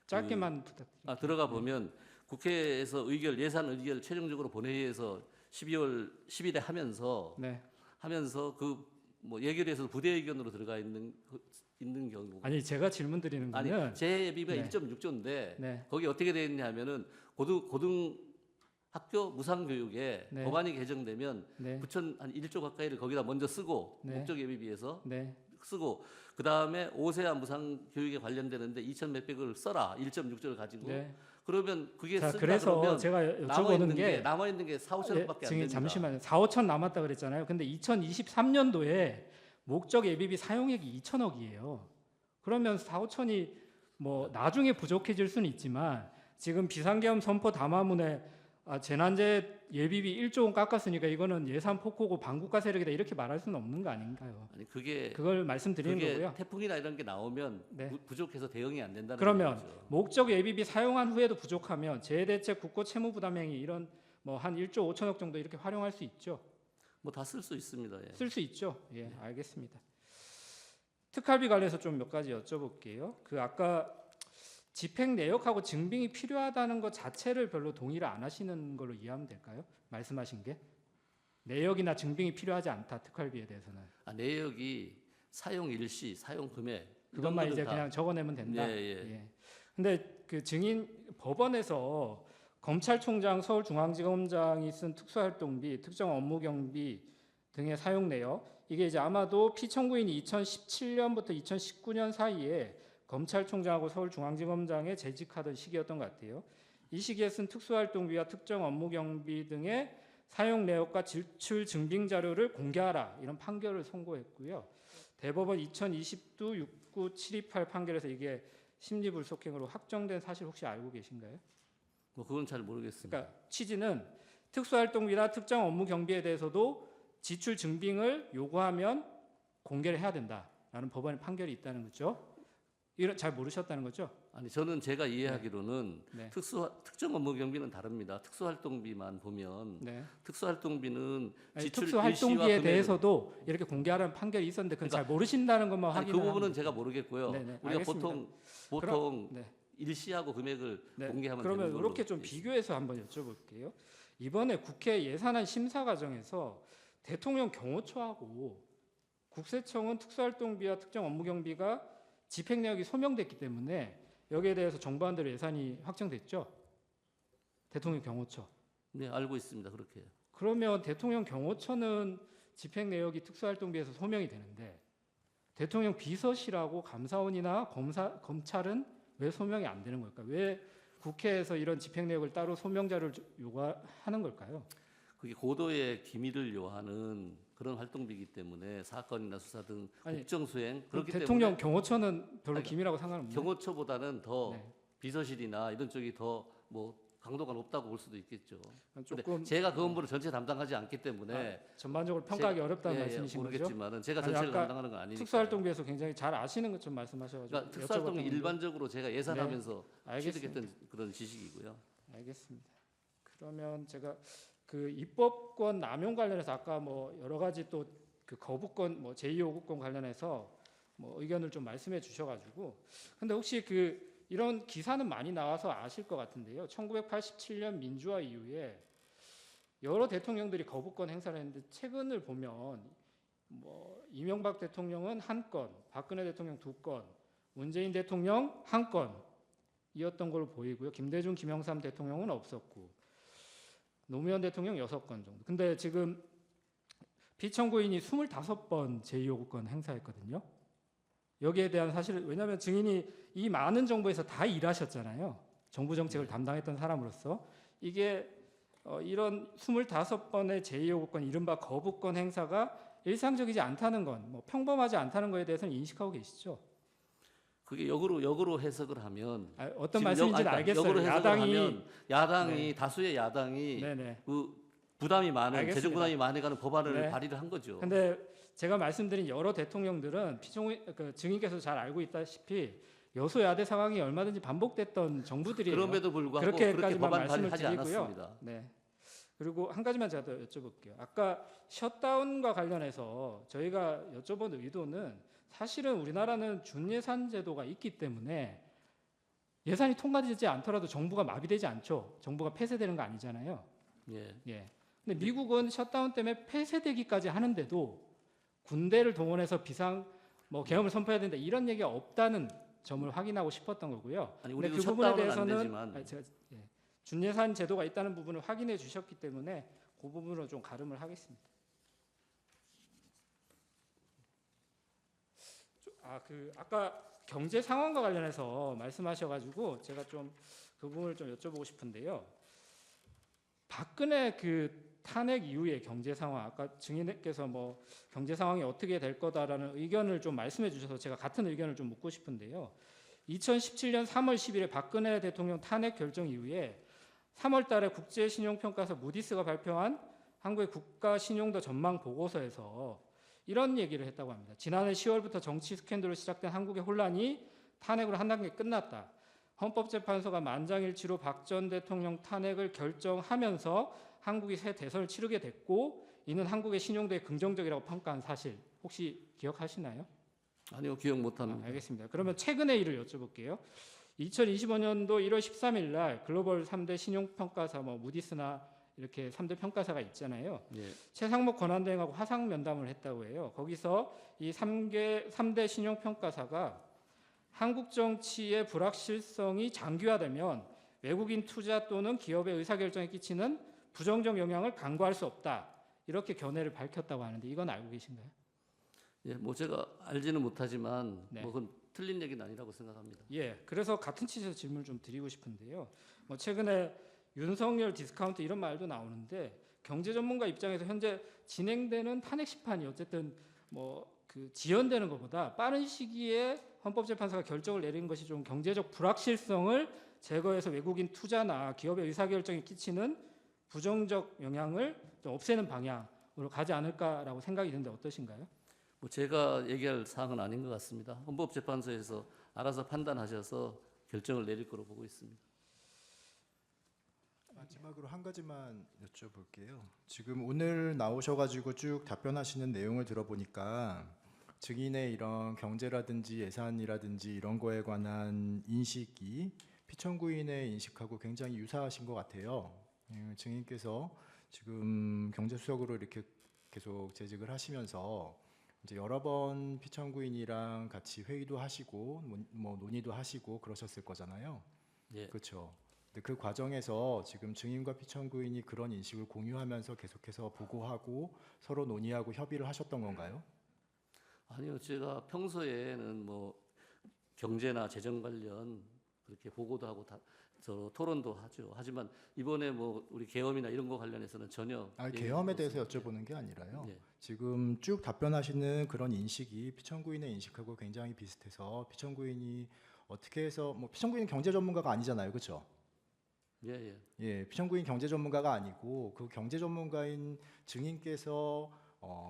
짧게만 부탁드립니다. 들어가 보면 국회에서 예산 의결 최종적으로 본회의에서 12월 10일에 하면서 네. 그 뭐 예결위에서 부대 의견으로 들어가 있는 경우 아니 제가 질문 드리는 아니 거는 재예비비가 네. 1.6조인데 네. 거기 어떻게 되어 있냐면은 고등 학교 무상 교육에 네. 법안이 개정되면 네. 부천 한 1조 가까이를 거기다 먼저 쓰고 네. 목적 예비비에서 네. 쓰고 그 다음에 5세와 무상 교육에 관련되는데 2천 몇백을 써라 1.6조를 가지고 네. 그러면 그게 자, 쓴다 그래서 그러면 제가 남아 여쭤보는 게 있는 게 4, 5천억밖에 안 지금 됩니다. 잠시만요. 4, 5천 남았다 그랬잖아요. 근데 2023년도에 목적 예비비 사용액이 2천억이에요. 그러면 4, 5천이 뭐 나중에 부족해질 수는 있지만 지금 비상계엄 선포 담화문에 재난재해 예비비 1조 원 깎았으니까 이거는 예산 폭호고 반국가 세력이다 이렇게 말할 수는 없는 거 아닌가요? 아니 그게 그걸 말씀드리는 거고요. 태풍이나 이런 게 나오면 네. 부족해서 대응이 안 된다는 그러면 거죠. 목적 예비비 사용한 후에도 부족하면 재해대책 국고 채무 부담행위 이런 뭐 한 1조 5천억 정도 이렇게 활용할 수 있죠. 뭐 다 쓸 수 있습니다. 예. 쓸 수 있죠. 예, 알겠습니다. 특활비 관련해서 좀 몇 가지 여쭤볼게요. 그 아까 집행 내역하고 증빙이 필요하다는 것 자체를 별로 동의를 안 하시는 걸로 이해하면 될까요? 말씀하신 게 내역이나 증빙이 필요하지 않다 특활비에 대해서는 내역이 사용 일시, 사용 금액 그것만 이런 이제 거는 그냥 적어내면 된다. 예, 예. 예. 근데 그 증인 법원에서 검찰총장, 서울중앙지검장이 쓴 특수활동비, 특정 업무 경비 등의 사용 내역 이게 이제 아마도 피청구인이 2017년부터 2019년 사이에 검찰총장하고 서울중앙지검장에 재직하던 시기였던 것 같아요. 이 시기에 쓴 특수활동비와 특정 업무 경비 등의 사용 내역과 지출 증빙 자료를 공개하라 이런 판결을 선고했고요. 대법원 2020도 69728 판결에서 이게 심리불속행으로 확정된 사실 혹시 알고 계신가요? 뭐 그건 잘 모르겠습니다. 그러니까 취지는 특수활동비나 특정 업무 경비에 대해서도 지출 증빙을 요구하면 공개를 해야 된다라는 법원의 판결이 있다는 거죠. 이런 잘 모르셨다는 거죠? 아니 저는 제가 이해하기로는 네. 특정 업무 경비는 다릅니다. 특수활동비만 보면 네. 특수활동비는 아니, 지출 특수활동비에 일시와 대해서도 이렇게 공개하라는 판결이 있었는데 그건 잘 모르신다는 것만 아니, 그 확인을 부분은 하면 제가 모르겠고요. 네네, 우리가 알겠습니다. 보통 네. 일시하고 금액을 네. 공개하면 그러면 되는 걸로 이렇게 좀 돼 있습니다. 비교해서 한번 여쭤볼게요. 이번에 국회 예산안 심사 과정에서 대통령 경호처하고 국세청은 특수활동비와 특정 업무 경비가 집행 내역이 소명됐기 때문에 여기에 대해서 정부안대로 예산이 확정됐죠. 대통령 경호처. 네, 알고 있습니다. 그렇게. 그러면 대통령 경호처는 집행 내역이 특수활동비에서 소명이 되는데 대통령 비서실하고 감사원이나 검찰은 왜 소명이 안 되는 걸까요? 왜 국회에서 이런 집행 내역을 따로 소명자를 요구하는 걸까요? 그게 고도의 기밀을 요하는 그런 활동비이기 때문에 사건이나 수사 등 아니, 국정 수행 그렇기 대통령 때문에 경호처는 별로 아니, 기밀하고 상관없나요? 경호처보다는 더 네. 비서실이나 이런 쪽이 더 뭐 강도가 높다고 볼 수도 있겠죠. 조금 근데 제가 그 업무를 전체 담당하지 않기 때문에 전반적으로 평가하기 어렵다는 예, 말씀이신 거죠? 모르겠지만은 제가 아니, 전체를 아까 담당하는 건 아니니까. 특수활동비에서 굉장히 잘 아시는 것좀 말씀하셔가지고 그러니까 특수활동이 여쭤봤던 건데. 일반적으로 제가 예산하면서 알겠습니다. 취득했던 그런 지식이고요. 알겠습니다. 그러면 제가 그 입법권 남용 관련해서 아까 뭐 여러 가지 또 그 거부권 뭐 제2요구권 관련해서 뭐 의견을 좀 말씀해 주셔가지고 근데 혹시 그 이런 기사는 많이 나와서 아실 것 같은데요. 1987년 민주화 이후에 여러 대통령들이 거부권 행사를 했는데 최근을 보면 뭐 이명박 대통령은 한 건, 박근혜 대통령 2건, 문재인 대통령 한 건이었던 걸로 보이고요. 김대중, 김영삼 대통령은 없었고 노무현 대통령 6건 정도. 근데 지금 피청구인이 25번 제2요구권 행사했거든요. 여기에 대한 사실 왜냐하면 증인이 이 많은 정부에서 다 일하셨잖아요. 정부 정책을 담당했던 사람으로서 이게 이런 25번의 제2요구권 이른바 거부권 행사가 일상적이지 않다는 건 뭐 평범하지 않다는 거에 대해서는 인식하고 계시죠? 그게 역으로 해석을 하면 어떤 지금 말씀인지는 그러니까 알겠어요. 역으로 해석을 하면 야당이 네. 다수의 야당이 네네. 그 부담이 많은 알겠습니다. 재정 부담이 많아가는 법안을 네. 발의를 한 거죠. 근데 제가 말씀드린 여러 대통령들은 그 증인께서 잘 알고 있다시피 여소야대 상황이 얼마든지 반복됐던 정부들이에요. 그럼에도 불구하고 그렇게 그렇게까지만 법안 말씀을 발의하지 드리고요. 않았습니다. 네. 그리고 한 가지만 제가 더 여쭤볼게요. 아까 셧다운과 관련해서 저희가 여쭤본 의도는 사실은 우리나라는 준예산 제도가 있기 때문에 예산이 통과되지 않더라도 정부가 마비되지 않죠. 정부가 폐쇄되는 거 아니잖아요. 예. 예. 근데 미국은 셧다운 때문에 폐쇄되기까지 하는데도 군대를 동원해서 비상 뭐 계엄을 선포해야 된다 이런 얘기가 없다는 점을 확인하고 싶었던 거고요. 아니 근데 우리도 그 부분에 셧다운은 안 대해서는 되지만 제가 준예산 제도가 있다는 부분을 확인해 주셨기 때문에 그 부분으로 좀 가름을 하겠습니다. 아까 경제 상황과 관련해서 말씀하셔가지고 제가 좀 그 부분을 좀 여쭤보고 싶은데요. 박근혜 그 탄핵 이후의 경제 상황, 아까 증인께서 뭐 경제 상황이 어떻게 될 거다라는 의견을 좀 말씀해 주셔서 제가 같은 의견을 좀 묻고 싶은데요. 2017년 3월 10일에 박근혜 대통령 탄핵 결정 이후에 3월 달에 국제신용평가사 무디스가 발표한 한국의 국가 신용도 전망 보고서에서 이런 얘기를 했다고 합니다. 지난해 10월부터 정치 스캔들로 시작된 한국의 혼란이 탄핵으로 한 단계 끝났다. 헌법재판소가 만장일치로 박 전 대통령 탄핵을 결정하면서 한국이 새 대선을 치르게 됐고 이는 한국의 신용도에 긍정적이라고 평가한 사실 혹시 기억하시나요? 아니요 기억 못합니다. 알겠습니다. 그러면 최근의 일을 여쭤볼게요. 2025년도 1월 13일 날 글로벌 3대 신용평가사 뭐 무디스나 이렇게 3대 평가사가 있잖아요. 예. 최상목 권한대행하고 화상 면담을 했다고 해요. 거기서 이 3대 신용평가사가 한국 정치의 불확실성이 장기화되면 외국인 투자 또는 기업의 의사결정에 끼치는 부정적 영향을 간과할 수 없다. 이렇게 견해를 밝혔다고 하는데 이건 알고 계신가요? 예, 뭐 제가 알지는 못하지만 네. 뭐 그건 틀린 얘기는 아니라고 생각합니다. 예, 그래서 같은 취지에서 질문을 좀 드리고 싶은데요. 뭐 최근에 윤석열 디스카운트 이런 말도 나오는데 경제 전문가 입장에서 현재 진행되는 탄핵 심판이 어쨌든 뭐 그 지연되는 것보다 빠른 시기에 헌법재판소가 결정을 내리는 것이 좀 경제적 불확실성을 제거해서 외국인 투자나 기업의 의사결정에 끼치는 부정적 영향을 좀 없애는 방향으로 가지 않을까라고 생각이 드는데 어떠신가요? 뭐 제가 얘기할 사항은 아닌 것 같습니다. 헌법재판소에서 알아서 판단하셔서 결정을 내릴 거로 보고 있습니다. 마지막으로 한 가지만 여쭤볼게요. 지금 오늘 나오셔가지고 쭉 답변하시는 내용을 들어보니까 증인의 이런 경제라든지 예산이라든지 이런 거에 관한 인식이 피청구인의 인식하고 굉장히 유사하신 것 같아요. 증인께서 지금 경제수석으로 이렇게 계속 재직을 하시면서 이제 여러 번 피청구인이랑 같이 회의도 하시고 뭐 논의도 하시고 그러셨을 거잖아요. 예. 그렇죠. 근데 그 과정에서 지금 증인과 피청구인이 그런 인식을 공유하면서 계속해서 보고하고 서로 논의하고 협의를 하셨던 건가요? 아니요, 제가 평소에는 뭐 경제나 재정 관련 그렇게 보고도 하고 저 토론도 하죠. 하지만 이번에 뭐 우리 계엄이나 이런 거 관련해서는 전혀 계엄에 대해서 여쭤보는 게 아니라요. 예. 지금 쭉 답변하시는 그런 인식이 피청구인의 인식하고 굉장히 비슷해서 피청구인이 어떻게 해서 뭐 피청구인은 경제 전문가가 아니잖아요, 그렇죠? 예, 예. 예, 피청구인 경제 전문가가 아니고 그 경제 전문가인 증인께서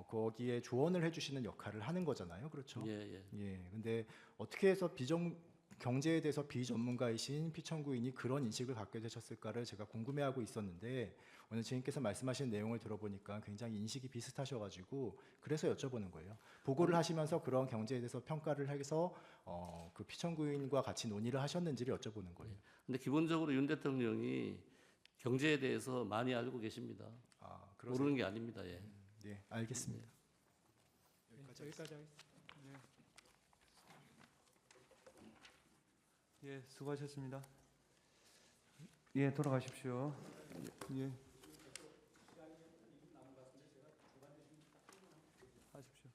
거기에 조언을 해주시는 역할을 하는 거잖아요, 그렇죠? 예, 예. 예, 근데 어떻게 해서 경제에 대해서 비전문가이신 피청구인이 그런 인식을 갖게 되셨을까를 제가 궁금해하고 있었는데 오늘 증인께서 말씀하신 내용을 들어보니까 굉장히 인식이 비슷하셔가지고 그래서 여쭤보는 거예요. 보고를 하시면서 그런 경제에 대해서 평가를 해서 그 피청구인과 같이 논의를 하셨는지를 여쭤보는 거예요. 근데 기본적으로 윤 대통령이 경제에 대해서 많이 알고 계십니다. 아, 그러세요? 모르는 게 아닙니다. 예. 네, 알겠습니다. 여기까지 하겠습니다. 예, 수고하셨습니다. 예, 돌아가십시오. 예. 하십시오.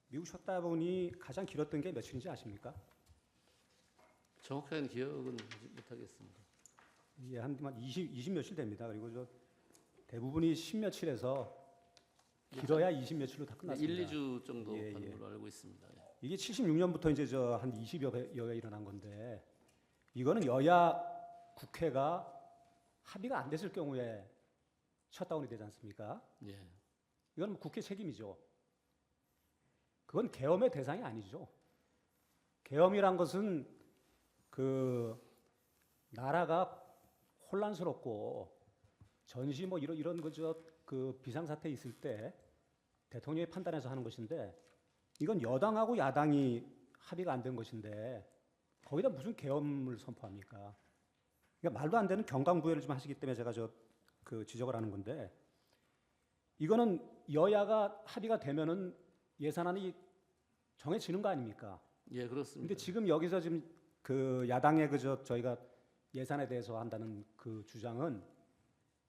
미국 셧다운이 가장 길었던 게 며칠인지 아십니까? 정확한 기억은 못하겠습니다. 예, 한 20 며칠 됩니다. 그리고 저 대부분이 10 며칠에서 길어야 20 며칠로 다 끝났습니다. 1, 2주 정도 예, 가는 예. 걸로 알고 있습니다. 예. 이게 76년부터 이제 저 한 20여 여가 일어난 건데 이거는 여야 국회가 합의가 안 됐을 경우에 셧다운이 되지 않습니까? 예. 이건 국회 책임이죠. 그건 계엄의 대상이 아니죠. 계엄이란 것은 그 나라가 혼란스럽고 전시 뭐 이런 그저 그 비상사태 있을 때 대통령이 판단해서 하는 것인데 이건 여당하고 야당이 합의가 안 된 것인데 거기다 무슨 계엄을 선포합니까? 그러니까 말도 안 되는 경강부회를 좀 하시기 때문에 제가 그 지적을 하는 건데 이거는 여야가 합의가 되면은 예산안이 정해지는 거 아닙니까? 예, 그렇습니다. 근데 지금 여기서 지금 그 야당의 저희가 예산에 대해서 한다는 그 주장은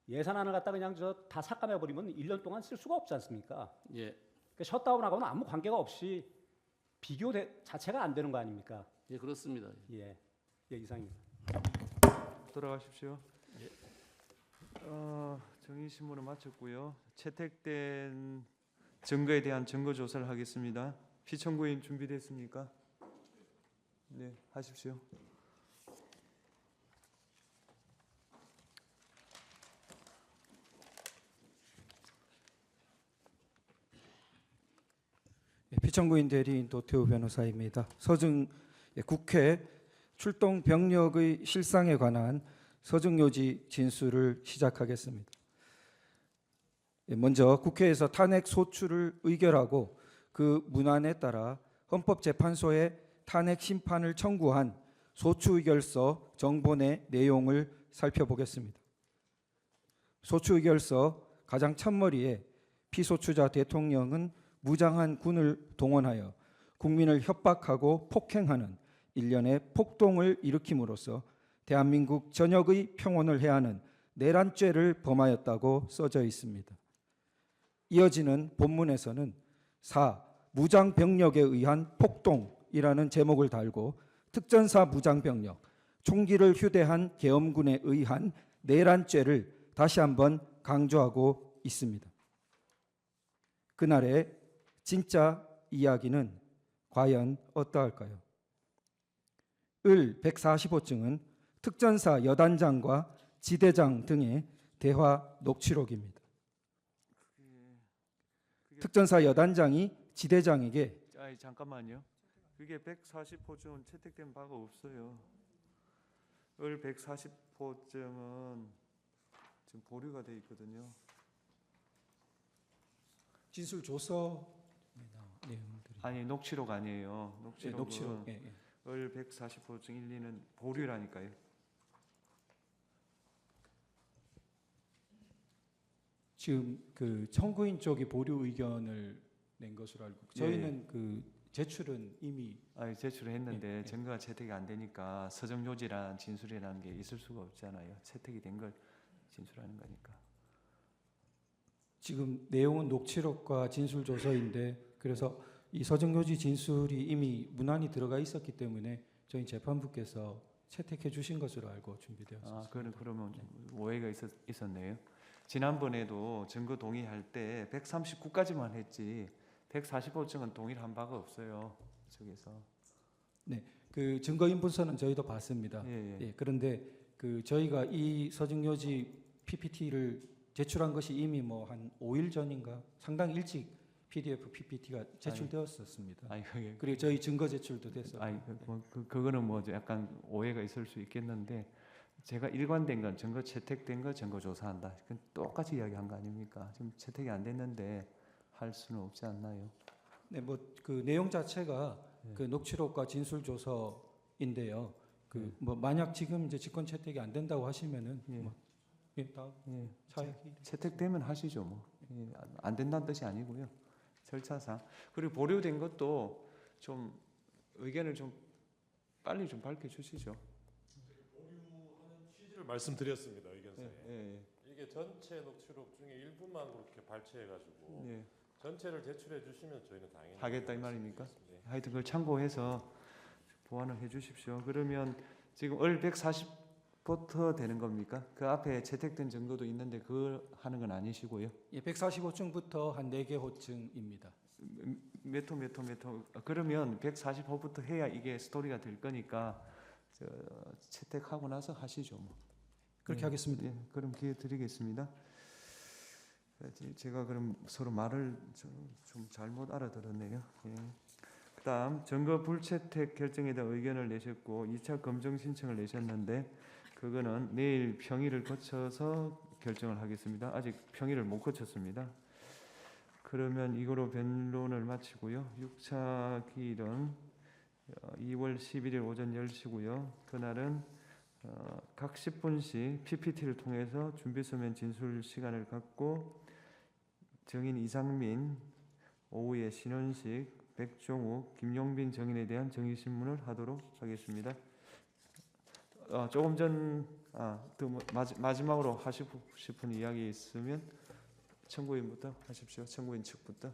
예산안을 갖다 그냥 다 삭감해 버리면 1년 동안 쓸 수가 없지 않습니까? 예. 그러니까 셧다운하고는 아무 관계가 없이 비교 자체가 안 되는 거 아닙니까? 예, 그렇습니다. 예, 예 이상입니다. 돌아가십시오. 정의 신문을 마쳤고요. 채택된 증거에 대한 증거 조사를 하겠습니다. 피청구인 준비됐습니까? 네, 하십시오. 피청구인 대리인 도태우 변호사입니다. 서증 국회 출동 병력의 실상에 관한 서증요지 진술을 시작하겠습니다. 먼저 국회에서 탄핵 소추를 의결하고 그 문안에 따라 헌법재판소에 탄핵 심판을 청구한 소추의결서 정본의 내용을 살펴보겠습니다. 소추의결서 가장 첫머리에 피소추자 대통령은 무장한 군을 동원하여 국민을 협박하고 폭행하는 일련의 폭동을 일으킴으로써 대한민국 전역의 평온을 해하는 내란죄를 범하였다고 써져 있습니다. 이어지는 본문에서는 4. 무장병력에 의한 폭동이라는 제목을 달고 특전사 무장병력, 총기를 휴대한 계엄군에 의한 내란죄를 다시 한번 강조하고 있습니다. 그날의 진짜 이야기는 과연 어떠할까요? 을 145증은 특전사 여단장과 지대장 등의 대화 녹취록입니다. 특전사 여단장이 지대장에게 잠깐만요. 그게 140호증은 채택된 바가 없어요. 을 140호증은 지금 보류가 돼 있거든요. 진술 조서 내용들이 아니 녹취록 아니에요. 예, 녹취록은 녹취록 을 145호증 1, 2는 보류라니까요. 지금 그 청구인 쪽이 보류 의견을 낸 것으로 알고 저희는 그 제출은 이미 아니 제출했는데 예. 증거가 채택이 안 되니까 서정요지란 진술이라는 게 있을 수가 없잖아요. 채택이 된 걸 진술하는 거니까. 지금 내용은 녹취록과 진술 조서인데 그래서 이 서정요지 진술이 이미 문안이 들어가 있었기 때문에 저희 재판부께서 채택해 주신 것으로 알고 준비되었습니다. 그러면 오해가 있었네요. 지난번에도 증거 동의할 때 139까지만 했지 145증은 동의를 한 바가 없어요. 저기서. 그 증거인분서는 저희도 봤습니다. 예. 예, 그런데 그 저희가 이 서정요지 PPT를 제출한 것이 이미 뭐 한 5일 전인가 상당히 일찍 PDF PPT가 제출되었었습니다. 아니 그게 그리고 저희 증거 제출도 됐어요. 아니 그거는 뭐 약간 오해가 있을 수 있겠는데 제가 일관된 건 증거 채택된 거 증거 조사한다. 그건 똑같이 이야기한 거 아닙니까? 지금 채택이 안 됐는데 할 수는 없지 않나요? 네, 뭐 그 내용 자체가 그 녹취록과 진술 조서인데요. 그 뭐 만약 지금 이제 직권 채택이 안 된다고 하시면은 뭐 다음 사회기 채택되면 하시죠 뭐. 안 된다는 뜻이 아니고요. 절차상. 그리고 보류된 것도 좀 의견을 좀 빨리 좀 밝혀주시죠. 취지를 말씀드렸습니다 의견서에. 예. 이게 전체 녹취록 중에 일부만 그렇게 발췌해가지고 예. 전체를 제출해 주시면 저희는 당연히 하겠다 이 말입니까? 네. 하여튼 그걸 참고해서 보완을 해주십시오. 그러면 지금 을 140부터 되는 겁니까? 그 앞에 채택된 정도도 있는데 그걸 하는 건 아니시고요. 예, 145층부터 한 4개 호층입니다. 몇 호. 그러면 140호부터 해야 이게 스토리가 될 거니까 채택하고 나서 하시죠. 뭐. 그렇게 하겠습니다. 예, 그럼 기회 드리겠습니다. 제가 그럼 서로 말을 좀 잘못 알아들었네요. 예. 그다음 증거 불채택 결정에 대한 의견을 내셨고 2차 검증 신청을 내셨는데 그거는 내일 평의를 거쳐서 결정을 하겠습니다. 아직 평의를 못 거쳤습니다. 그러면 이거로 변론을 마치고요. 6차 기일은 2월 11일 오전 10시고요. 그날은 각 10분씩 PPT를 통해서 준비서면 진술 시간을 갖고 증인 이상민, 오후에 신원식, 백종욱, 김용빈 증인에 대한 정의신문을 하도록 하겠습니다. 조금 전 마지막으로 하시고 싶은 이야기 있으면 청구인부터 하십시오. 청구인 측부터.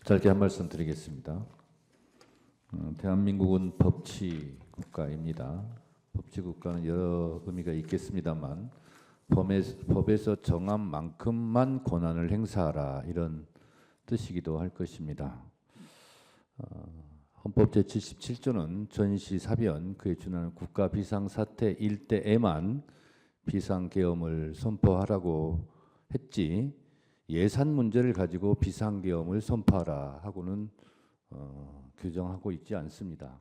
짧게 한 말씀 드리겠습니다. 대한민국은 법치 국가입니다. 법치 국가는 여러 의미가 있겠습니다만 법에서 정한 만큼만 권한을 행사하라 이런 뜻이기도 할 것입니다. 헌법 제77조는 전시, 사변, 그에 준하는 국가 비상사태일 때에만 비상계엄을 선포하라고 했지 예산 문제를 가지고 비상계엄을 선포하라 하고는 규정하고 있지 않습니다.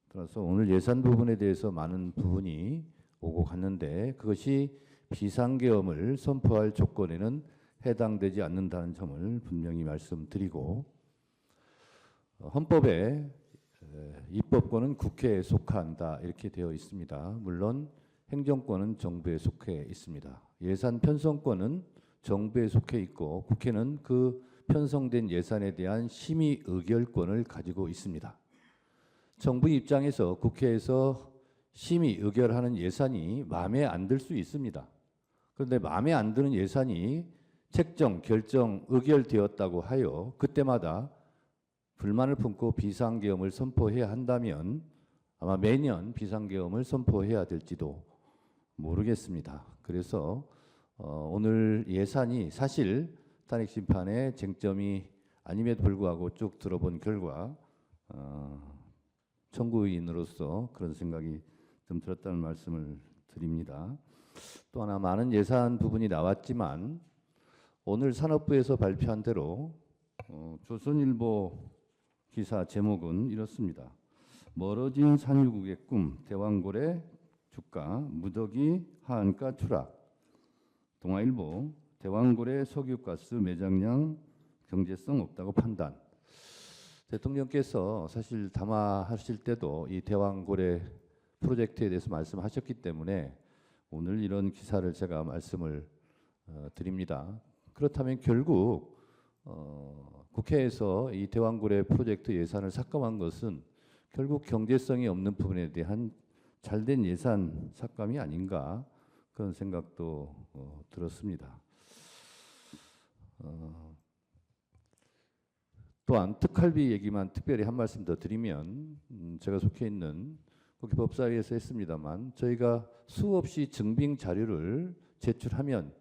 따라서 오늘 예산 부분에 대해서 많은 부분이 오고 갔는데 그것이 비상계엄을 선포할 조건에는 해당되지 않는다는 점을 분명히 말씀드리고 헌법에 입법권은 국회에 속한다 이렇게 되어 있습니다. 물론 행정권은 정부에 속해 있습니다. 예산 편성권은 정부에 속해 있고 국회는 그 편성된 예산에 대한 심의 의결권을 가지고 있습니다. 정부 입장에서 국회에서 심의 의결하는 예산이 마음에 안 들 수 있습니다. 그런데 마음에 안 드는 예산이 책정, 결정, 의결되었다고 하여 그때마다 불만을 품고 비상계엄을 선포해야 한다면 아마 매년 비상계엄을 선포해야 될지도 모르겠습니다. 그래서 오늘 예산이 사실 탄핵심판의 쟁점이 아님에도 불구하고 쭉 들어본 결과 청구인으로서 그런 생각이 좀 들었다는 말씀을 드립니다. 또 하나 많은 예산 부분이 나왔지만 오늘 산업부에서 발표한 대로 조선일보 기사 제목은 이렇습니다. 멀어진 산유국의 꿈, 대왕고래 주가 무더기 하한가 추락. 동아일보 대왕고래 석유가스 매장량 경제성 없다고 판단. 대통령께서 사실 담화하실 때도 이 대왕고래 프로젝트에 대해서 말씀하셨기 때문에 오늘 이런 기사를 제가 말씀을 드립니다. 그렇다면 결국 국회에서 이 대왕고래 프로젝트 예산을 삭감한 것은 결국 경제성이 없는 부분에 대한 잘된 예산 삭감이 아닌가 그런 생각도 들었습니다. 또한 특활비 얘기만 특별히 한 말씀 더 드리면 제가 속해 있는 국회 법사위에서 했습니다만 저희가 수없이 증빙 자료를 제출하면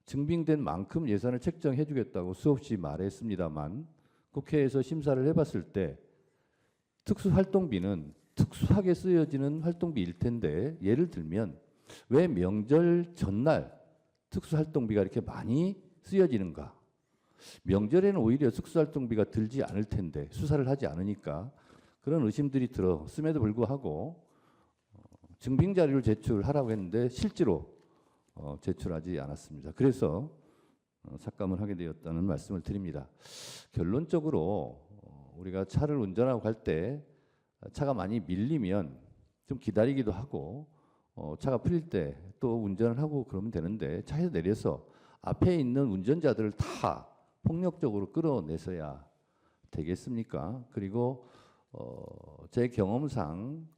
증빙된 만큼 예산을 책정해 주겠다고 수없이 말했습니다만 국회에서 심사를 해봤을 때 특수활동비는 특수하게 쓰여지는 활동비일 텐데 예를 들면 왜 명절 전날 특수활동비가 이렇게 많이 쓰여지는가? 명절에는 오히려 특수활동비가 들지 않을 텐데 수사를 하지 않으니까 그런 의심들이 들었음에도 불구하고 증빙 자료를 제출하라고 했는데 실제로 제출하지 않았습니다. 그래서 삭감을 하게 되었다는 말씀을 드립니다. 결론적으로 우리가 차를 운전하고 갈 때 차가 많이 밀리면 좀 기다리기도 하고 차가 풀릴 때 또 운전을 하고 그러면 되는데 차에서 내려서 앞에 있는 운전자들을 다 폭력적으로 끌어내서야 되겠습니까? 그리고 제 경험상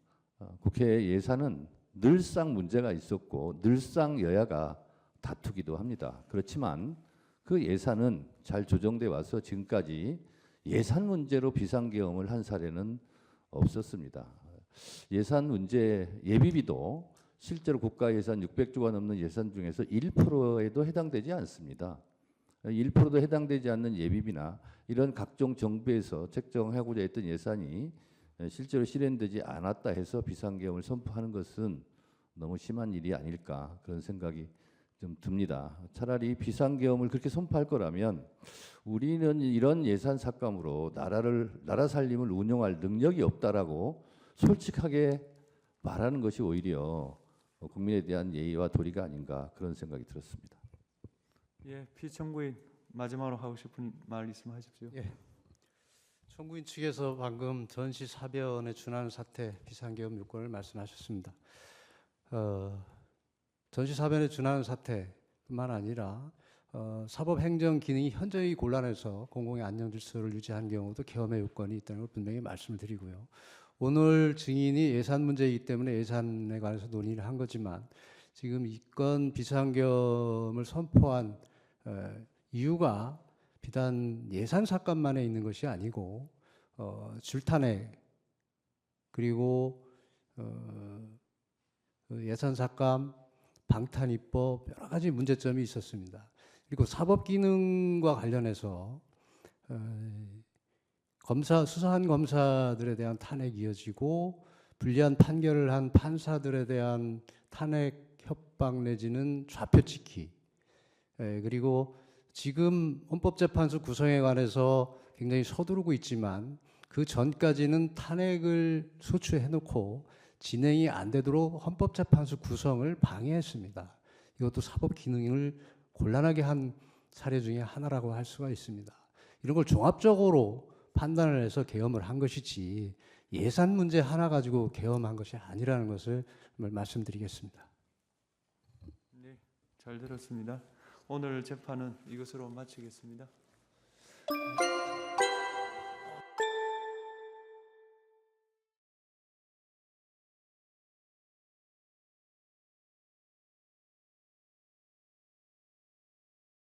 국회 예산은 늘상 문제가 있었고 늘상 여야가 다투기도 합니다. 그렇지만 그 예산은 잘 조정돼 와서 지금까지 예산 문제로 비상계엄을 한 사례는 없었습니다. 예산 문제 예비비도 실제로 국가 예산 600조가 넘는 예산 중에서 1%에도 해당되지 않습니다. 1%도 해당되지 않는 예비비나 이런 각종 정부에서 책정하고자 했던 예산이 실제로 실현되지 않았다 해서 비상계엄을 선포하는 것은 너무 심한 일이 아닐까 그런 생각이 좀 듭니다. 차라리 비상계엄을 그렇게 선포할 거라면 우리는 이런 예산 삭감으로 나라 살림을 운영할 능력이 없다라고 솔직하게 말하는 것이 오히려 국민에 대한 예의와 도리가 아닌가 그런 생각이 들었습니다. 예, 피청구인 마지막으로 하고 싶은 말 있으면 하십시오. 예. 청구인 측에서 방금 전시 사변에 준하는 사태 비상계엄 요건을 말씀하셨습니다. 전시 사변에 준하는 사태뿐만 아니라 사법행정 기능이 현저히 곤란해서 공공의 안녕 질서를 유지하는 경우도 계엄의 요건이 있다는 걸 분명히 말씀을 드리고요. 오늘 증인이 예산 문제이기 때문에 예산에 관해서 논의를 한 거지만 지금 이건 비상계엄을 선포한 이유가 비단 예산 삭감만에 있는 것이 아니고 줄탄핵 그리고 예산 삭감, 방탄 입법 여러 가지 문제점이 있었습니다. 그리고 사법 기능과 관련해서 수사한 검사들에 대한 탄핵이 이어지고 불리한 판결을 한 판사들에 대한 탄핵 협박 내지는 좌표찍기 그리고 지금 헌법재판소 구성에 관해서 굉장히 서두르고 있지만 그 전까지는 탄핵을 소추해놓고 진행이 안 되도록 헌법재판소 구성을 방해했습니다. 이것도 사법 기능을 곤란하게 한 사례 중에 하나라고 할 수가 있습니다. 이런 걸 종합적으로 판단을 해서 계엄을 한 것이지 예산 문제 하나 가지고 계엄한 것이 아니라는 것을 말씀드리겠습니다. 네, 잘 들었습니다. 오늘 재판은 이것으로 마치겠습니다.